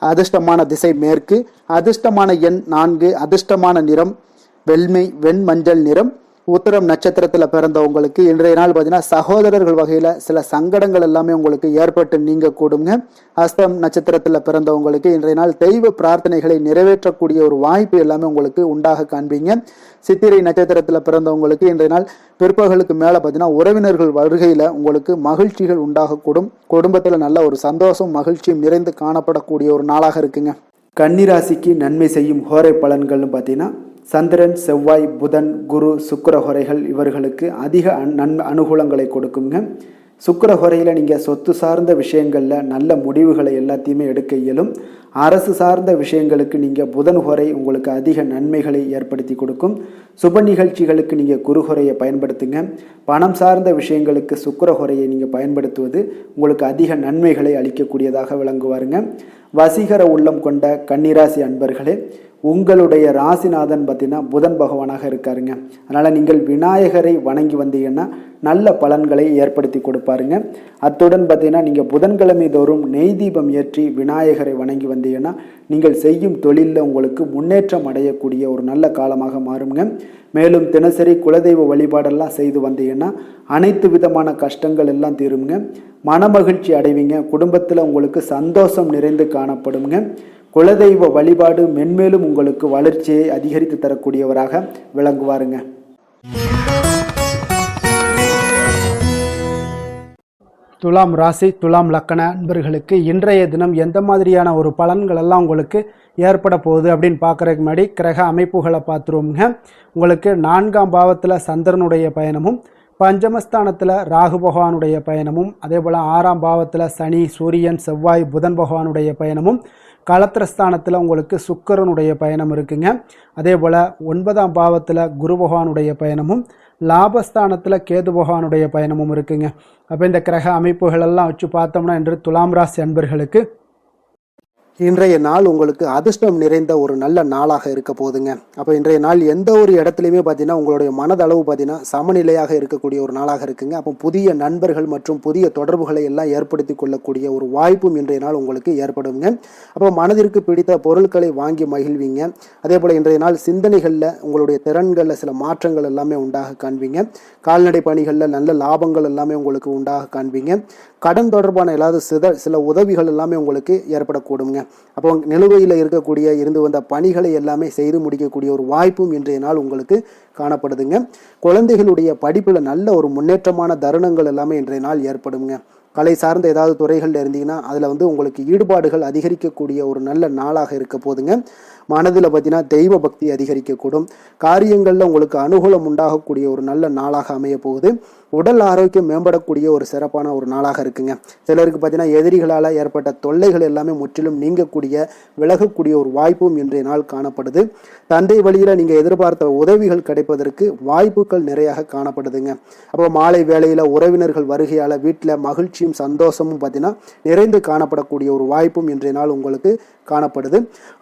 அதிர்ஷ்டமான திசை மேற்கு, அதிர்ஷ்டமான எண் 4, அதிர்ஷ்டமான நிறம் வெண்மஞ்சள் நிறம். உத்திரம் நட்சத்திரத்தில் பிறந்தவங்களுக்கு இன்றைய நாள் பார்த்தீங்கன்னா சகோதரர்கள் வகையில் சில சங்கடங்கள் எல்லாமே உங்களுக்கு ஏற்பட்டு நீங்க கூடுங்க. அஸ்தம் நட்சத்திரத்தில் பிறந்தவங்களுக்கு இன்றைய நாள் தெய்வ பிரார்த்தனைகளை நிறைவேற்றக்கூடிய ஒரு வாய்ப்பு எல்லாமே உங்களுக்கு உண்டாக காண்பீங்க. சித்திரை நட்சத்திரத்தில் பிறந்தவங்களுக்கு இன்றைய நாள் பிற்பகலுக்கு மேலே பார்த்தீங்கன்னா உறவினர்கள் வருகையில் உங்களுக்கு மகிழ்ச்சிகள் உண்டாகக்கூடும். குடும்பத்தில் நல்ல ஒரு சந்தோஷம் மகிழ்ச்சியும் நிறைந்து காணப்படக்கூடிய ஒரு நாளாக இருக்குங்க. கன்னிராசிக்கு நன்மை செய்யும் ஹோரை பலன்கள்னு பார்த்தீங்கன்னா சந்திரன், செவ்வாய், புதன், குரு, சுக்கிர ஹோரைகள் இவர்களுக்கு அதிக அனுகூலங்களை கொடுக்குங்க. சுக்கிர ஹோரையில் நீங்கள் சொத்து சார்ந்த விஷயங்களில் நல்ல முடிவுகளை எல்லாத்தையுமே எடுக்க இயலும். அரசு சார்ந்த விஷயங்களுக்கு நீங்கள் புதன் ஹோரை உங்களுக்கு அதிக நன்மைகளை ஏற்படுத்தி கொடுக்கும். சுப நிகழ்ச்சிகளுக்கு நீங்கள் குரு ஹோரையை பயன்படுத்துங்க. பணம் சார்ந்த விஷயங்களுக்கு சுக்கிர ஹோரையை நீங்கள் பயன்படுத்துவது உங்களுக்கு அதிக நன்மைகளை அளிக்கக்கூடியதாக விளங்குவாருங்க. வசீகர உள்ளம் கொண்ட கன்னிராசி அன்பர்களே, உங்களுடைய ராசிநாதன் பார்த்தீங்கன்னா புதன் பகவானாக இருக்காருங்க. அதனால் நீங்கள் விநாயகரை வணங்கி வந்தீங்கன்னா நல்ல பலன்களை ஏற்படுத்தி கொடுப்பாருங்க. அத்துடன் பார்த்தீங்கன்னா நீங்கள் புதன்கிழமை தோறும் நெய் தீபம் ஏற்றி விநாயகரை வணங்கி வந்தீங்கன்னா நீங்கள் செய்யும் தொழிலில் உங்களுக்கு முன்னேற்றம் அடையக்கூடிய ஒரு நல்ல காலமாக மாறுங்க. மேலும் தினசரி குலதெய்வ வழிபாடெல்லாம் செய்து வந்தீங்கன்னா அனைத்து விதமான கஷ்டங்கள் எல்லாம் தீருங்க. மனமகிழ்ச்சி அடைவீங்க. குடும்பத்தில் உங்களுக்கு சந்தோஷம் நிறைந்து காணப்படுங்க. குலதெய்வ வழிபாடு மென்மேலும் உங்களுக்கு வளர்ச்சியை அதிகரித்து தரக்கூடியவராக விளங்குவாருங்க. துலாம் ராசி, துலாம் லக்கண அன்பர்களுக்கு இன்றைய தினம் எந்த மாதிரியான ஒரு பலன்கள் எல்லாம் உங்களுக்கு ஏற்பட போகுது அப்படின்னு பார்க்குறதுக்கு முன்னாடி கிரக அமைப்புகளை பார்த்துருவோங்க. உங்களுக்கு 4ஆம் பாவத்தில் சந்திரனுடைய பயணமும், பஞ்சமஸ்தானத்தில் ராகு பகவானுடைய பயணமும், அதே போல் 6ஆம் பாவத்தில் சனி, சூரியன், செவ்வாய், புதன் பகவானுடைய பயணமும், களத்திரஸ்தானத்தில் உங்களுக்கு சுக்கிரனுடைய பயணம் இருக்குங்க. அதே போல் 9ஆம் பாவத்தில் குரு பகவானுடைய பயணமும், லாபஸ்தானத்தில் கேது பகவானுடைய பயணமும் இருக்குங்க. அப்போ இந்த கிரக அமைப்புகளெல்லாம் வச்சு பார்த்தோம்னா இன்று துலாம் ராசி அன்பர்களுக்கு இன்றைய நாள் உங்களுக்கு அதிர்ஷ்டம் நிறைந்த ஒரு நல்ல நாளாக இருக்க போகுதுங்க. அப்போ இன்றைய நாள் எந்த ஒரு இடத்துலையுமே பார்த்தீங்கன்னா உங்களுடைய மனதளவு பார்த்தீங்கன்னா சமநிலையாக இருக்கக்கூடிய ஒரு நாளாக இருக்குங்க. அப்போ புதிய நண்பர்கள் மற்றும் புதிய தொடர்புகளை எல்லாம் ஏற்படுத்தி கொள்ளக்கூடிய ஒரு வாய்ப்பும் இன்றைய நாள் உங்களுக்கு ஏற்படுங்க. அப்போ மனதிற்கு பிடித்த பொருட்களை வாங்கி மகிழ்வீங்க. அதே போல் இன்றைய நாள் சிந்தனைகளில் உங்களுடைய திறன்களில் சில மாற்றங்கள் எல்லாமே உண்டாக காண்பீங்க. கால்நடை பணிகளில் நல்ல லாபங்கள் எல்லாமே உங்களுக்கு உண்டாக காண்பீங்க. கடன் தொடர்பான ஏதாவது சில உதவிகள் எல்லாமே உங்களுக்கு ஏற்படக்கூடுங்க. அப்போ நிலுவையில் இருந்து வந்த பணிகளை எல்லாமே செய்து முடிக்கக்கூடிய ஒரு வாய்ப்பும் இன்றைய நாள் உங்களுக்கு காணப்படுதுங்க. குழந்தைகளுடைய படிப்பில் நல்ல ஒரு முன்னேற்றமான தருணங்கள் எல்லாமே இன்றைய நாள் ஏற்படுங்க. கலை சார்ந்த ஏதாவது துறைகளில் இருந்தீங்கன்னா அதில் உங்களுக்கு ஈடுபாடுகள் அதிகரிக்கக்கூடிய ஒரு நல்ல நாளாக இருக்க போதுங்க. மனதில் பார்த்தீங்கன்னா தெய்வ பக்தி அதிகரிக்கக்கூடும். காரியங்களில் உங்களுக்கு அனுகூலம் உண்டாகக்கூடிய ஒரு நல்ல நாளாக அமைய போகுது. உடல் ஆரோக்கியம் மேம்படக்கூடிய ஒரு சிறப்பான ஒரு நாளாக இருக்குங்க. சிலருக்கு பார்த்தீங்கன்னா எதிரிகளால் ஏற்பட்ட தொல்லைகள் எல்லாமே முற்றிலும் நீங்கக்கூடிய விலகக்கூடிய ஒரு வாய்ப்பும் இன்றைய நாள் காணப்படுது. தந்தை வழியில் நீங்கள் எதிர்பார்த்த உதவிகள் கிடைப்பதற்கு வாய்ப்புகள் நிறையாக காணப்படுதுங்க. அப்போ மாலை வேளையில் உறவினர்கள் வருகையால் வீட்டில் மகிழ்ச்சி மகிழ்ச்சியும் சந்தோஷமும் பார்த்தீங்கன்னா நிறைந்து காணப்படக்கூடிய ஒரு வாய்ப்பும் இன்றைய நாள் உங்களுக்கு காணப்படுது.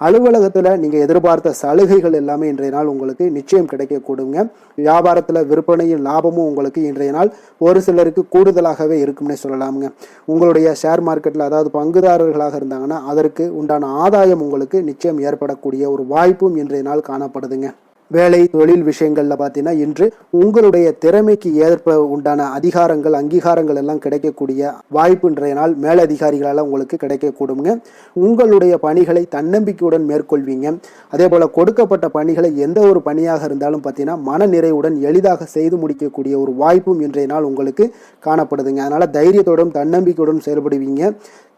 அலுவலகத்தில் நீங்கள் எதிர்பார்த்த சலுகைகள் எல்லாமே இன்றைய நாள் உங்களுக்கு நிச்சயம் கிடைக்கக்கூடுங்க. வியாபாரத்தில் விற்பனையும் லாபமும் உங்களுக்கு இன்றைய நாள் ஒரு சிலருக்கு கூடுதலாகவே இருக்கும்னே சொல்லலாமுங்க. உங்களுடைய ஷேர் மார்க்கெட்டில் அதாவது பங்குதாரர்களாக இருந்தாங்கன்னா அதற்கு உண்டான ஆதாயம் உங்களுக்கு நிச்சயம் ஏற்படக்கூடிய ஒரு வாய்ப்பும் இன்றைய நாள் காணப்படுதுங்க. வேலை தொழில் விஷயங்கள்ல பார்த்தீங்கன்னா இன்று உங்களுடைய திறமைக்கு ஏற்ப உண்டான அதிகாரங்கள் அங்கீகாரங்கள் எல்லாம் கிடைக்கக்கூடிய வாய்ப்பு இன்றைய நாள் மேலதிகாரிகளால் உங்களுக்கு கிடைக்கக்கூடுங்க. உங்களுடைய பணிகளை தன்னம்பிக்கையுடன் மேற்கொள்வீங்க. அதே போல கொடுக்கப்பட்ட பணிகளை எந்த ஒரு பணியாக இருந்தாலும் பார்த்தீங்கன்னா மன நிறைவுடன் எளிதாக செய்து முடிக்கக்கூடிய ஒரு வாய்ப்பும் இன்றைய நாள் உங்களுக்கு காணப்படுதுங்க. அதனால தைரியத்தோடும் தன்னம்பிக்கையுடன் செயல்படுவீங்க.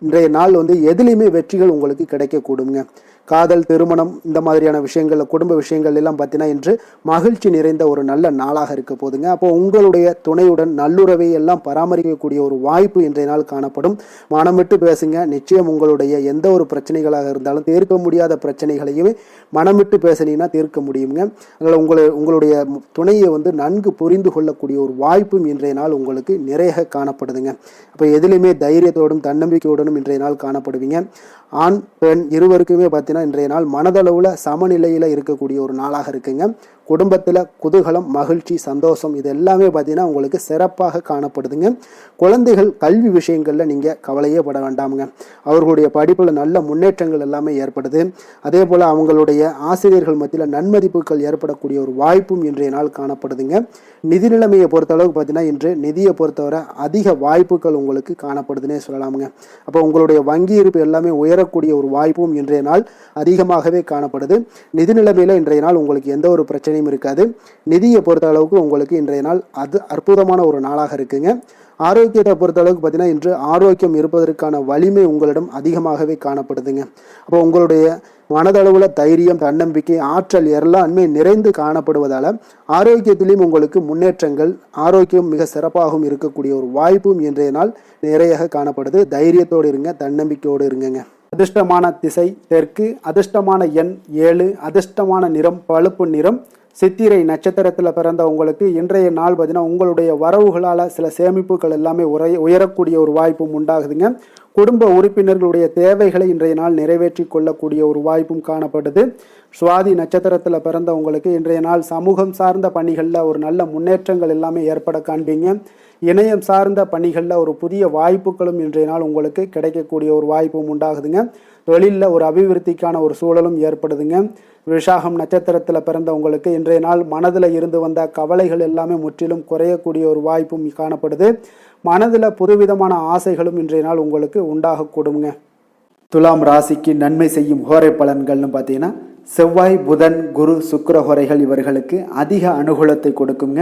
இன்றைய நாள் எதுலையுமே வெற்றிகள் உங்களுக்கு கிடைக்கக்கூடுங்க. காதல், திருமணம் இந்த மாதிரியான விஷயங்கள், குடும்ப விஷயங்கள் எல்லாம் பார்த்தீங்கன்னா இன்று மகிழ்ச்சி நிறைந்த ஒரு நல்ல நாளாக இருக்க போதுங்க. அப்போ உங்களுடைய துணையுடன் நல்லுறவை எல்லாம் பராமரிக்கக்கூடிய ஒரு வாய்ப்பு இன்றைய நாள் காணப்படும். மனம் விட்டு பேசுங்க. நிச்சயம் உங்களுடைய எந்த ஒரு பிரச்சனைகளாக இருந்தாலும் தீர்க்க முடியாத பிரச்சனைகளையுமே மனம் விட்டு பேசினீங்கன்னா தீர்க்க முடியுங்க. அதனால் உங்களுடைய துணையை நன்கு புரிந்து கொள்ளக்கூடிய ஒரு வாய்ப்பும் இன்றைய நாள் உங்களுக்கு நிறைய காணப்படுதுங்க. அப்போ எதிலுமே தைரியத்தோடும் தன்னம்பிக்கையோடும் இன்றைய நாள் காணப்படுவீங்க. ஆண் பெண் இருவருக்குமே பார்த்தீங்கன்னா இன்றைய நாள் மனதளவில் சமநிலையில் இருக்கக்கூடிய ஒரு நாளாக இருக்குங்க. குடும்பத்தில் குதூகலம், மகிழ்ச்சி, சந்தோஷம் இது எல்லாமே பார்த்தீங்கன்னா உங்களுக்கு சிறப்பாக காணப்படுதுங்க. குழந்தைகள் கல்வி விஷயங்களில் நீங்கள் கவலையே பட வேண்டாமுங்க. அவர்களுடைய படிப்பில் நல்ல முன்னேற்றங்கள் எல்லாமே ஏற்படுது. அதே போல் அவங்களுடைய ஆசிரியர்கள் மத்தியில் நன்மதிப்புகள் ஏற்படக்கூடிய ஒரு வாய்ப்பும் இன்றைய நாள் காணப்படுதுங்க. நிதி நிலைமையை பொறுத்தளவுக்கு பார்த்தீங்கன்னா இன்று நிதியை பொறுத்தவரை அதிக வாய்ப்புகள் உங்களுக்கு காணப்படுதுன்னே சொல்லலாமுங்க. அப்போ உங்களுடைய வங்கி இருப்பு எல்லாமே உயரக்கூடிய ஒரு வாய்ப்பும் இன்றைய நாள் அதிகமாகவே காணப்படுது. நிதி நிலைமையில் இன்றைய நாள் உங்களுக்கு எந்த ஒரு பிரச்சனையும் இருக்காது. நிதியை பொறுத்த அளவுக்கு உங்களுக்கு இன்றைய நாள் அது அற்புதமான ஒரு நாளாக இருக்குங்க. ஆரோக்கியத்தை பொறுத்த அளவுக்கு பார்த்தீங்கன்னா இன்று ஆரோக்கியம் இருப்பதற்கான வலிமை உங்களிடம் அதிகமாகவே காணப்படுதுங்க. அப்போ உங்களுடைய மனதளவுல தைரியம், தன்னம்பிக்கை, ஆற்றல் எல்லாமே நிறைந்து காணப்படுவதால ஆரோக்கியத்திலையும் உங்களுக்கு முன்னேற்றங்கள், ஆரோக்கியம் மிக சிறப்பாகவும் இருக்கக்கூடிய ஒரு வாய்ப்பும் இன்றைய நாள் நிறைய காணப்படுது. தைரியத்தோடு இருங்க, தன்னம்பிக்கையோடு இருங்க. அதிர்ஷ்டமான திசை தெற்கு, அதிர்ஷ்டமான எண் 7, அதிர்ஷ்டமான நிறம் பழுப்பு நிறம். சித்திரை நட்சத்திரத்தில் பிறந்த உங்களுக்கு இன்றைய நாள் பார்த்தீங்கன்னா உங்களுடைய வரவுகளால் சில சேமிப்புகள் எல்லாமே உயரக்கூடிய ஒரு வாய்ப்பும் உண்டாகுதுங்க. குடும்ப உறுப்பினர்களுடைய தேவைகளை இன்றைய நாள் நிறைவேற்றி கொள்ளக்கூடிய ஒரு வாய்ப்பும் காணப்படுது. சுவாதி நட்சத்திரத்தில் பிறந்த உங்களுக்கு இன்றைய நாள் சமூகம் சார்ந்த பணிகளில் ஒரு நல்ல முன்னேற்றங்கள் எல்லாமே ஏற்பட காண்பீங்க. இணையம் சார்ந்த பணிகளில் ஒரு புதிய வாய்ப்புகளும் இன்றைய நாள் உங்களுக்கு கிடைக்கக்கூடிய ஒரு வாய்ப்பும் உண்டாகுதுங்க. தொழிலில் ஒரு அபிவிருத்திக்கான ஒரு சூழலும் ஏற்படுதுங்க. விசாகம் நட்சத்திரத்தில் பிறந்த உங்களுக்கு இன்றைய நாள் மனதில் இருந்து வந்த கவலைகள் எல்லாமே முற்றிலும் குறையக்கூடிய ஒரு வாய்ப்பும் காணப்படுது. மனதில் புதுவிதமான ஆசைகளும் இன்றைய நாள் உங்களுக்கு உண்டாகக்கூடுங்க. துலாம் ராசிக்கு நன்மை செய்யும் ஹோரை பலன்கள்னு பார்த்தீங்கன்னா செவ்வாய், புதன், குரு, சுக்கிர ஹோரைகள் இவர்களுக்கு அதிக அனுகூலத்தை கொடுக்குங்க.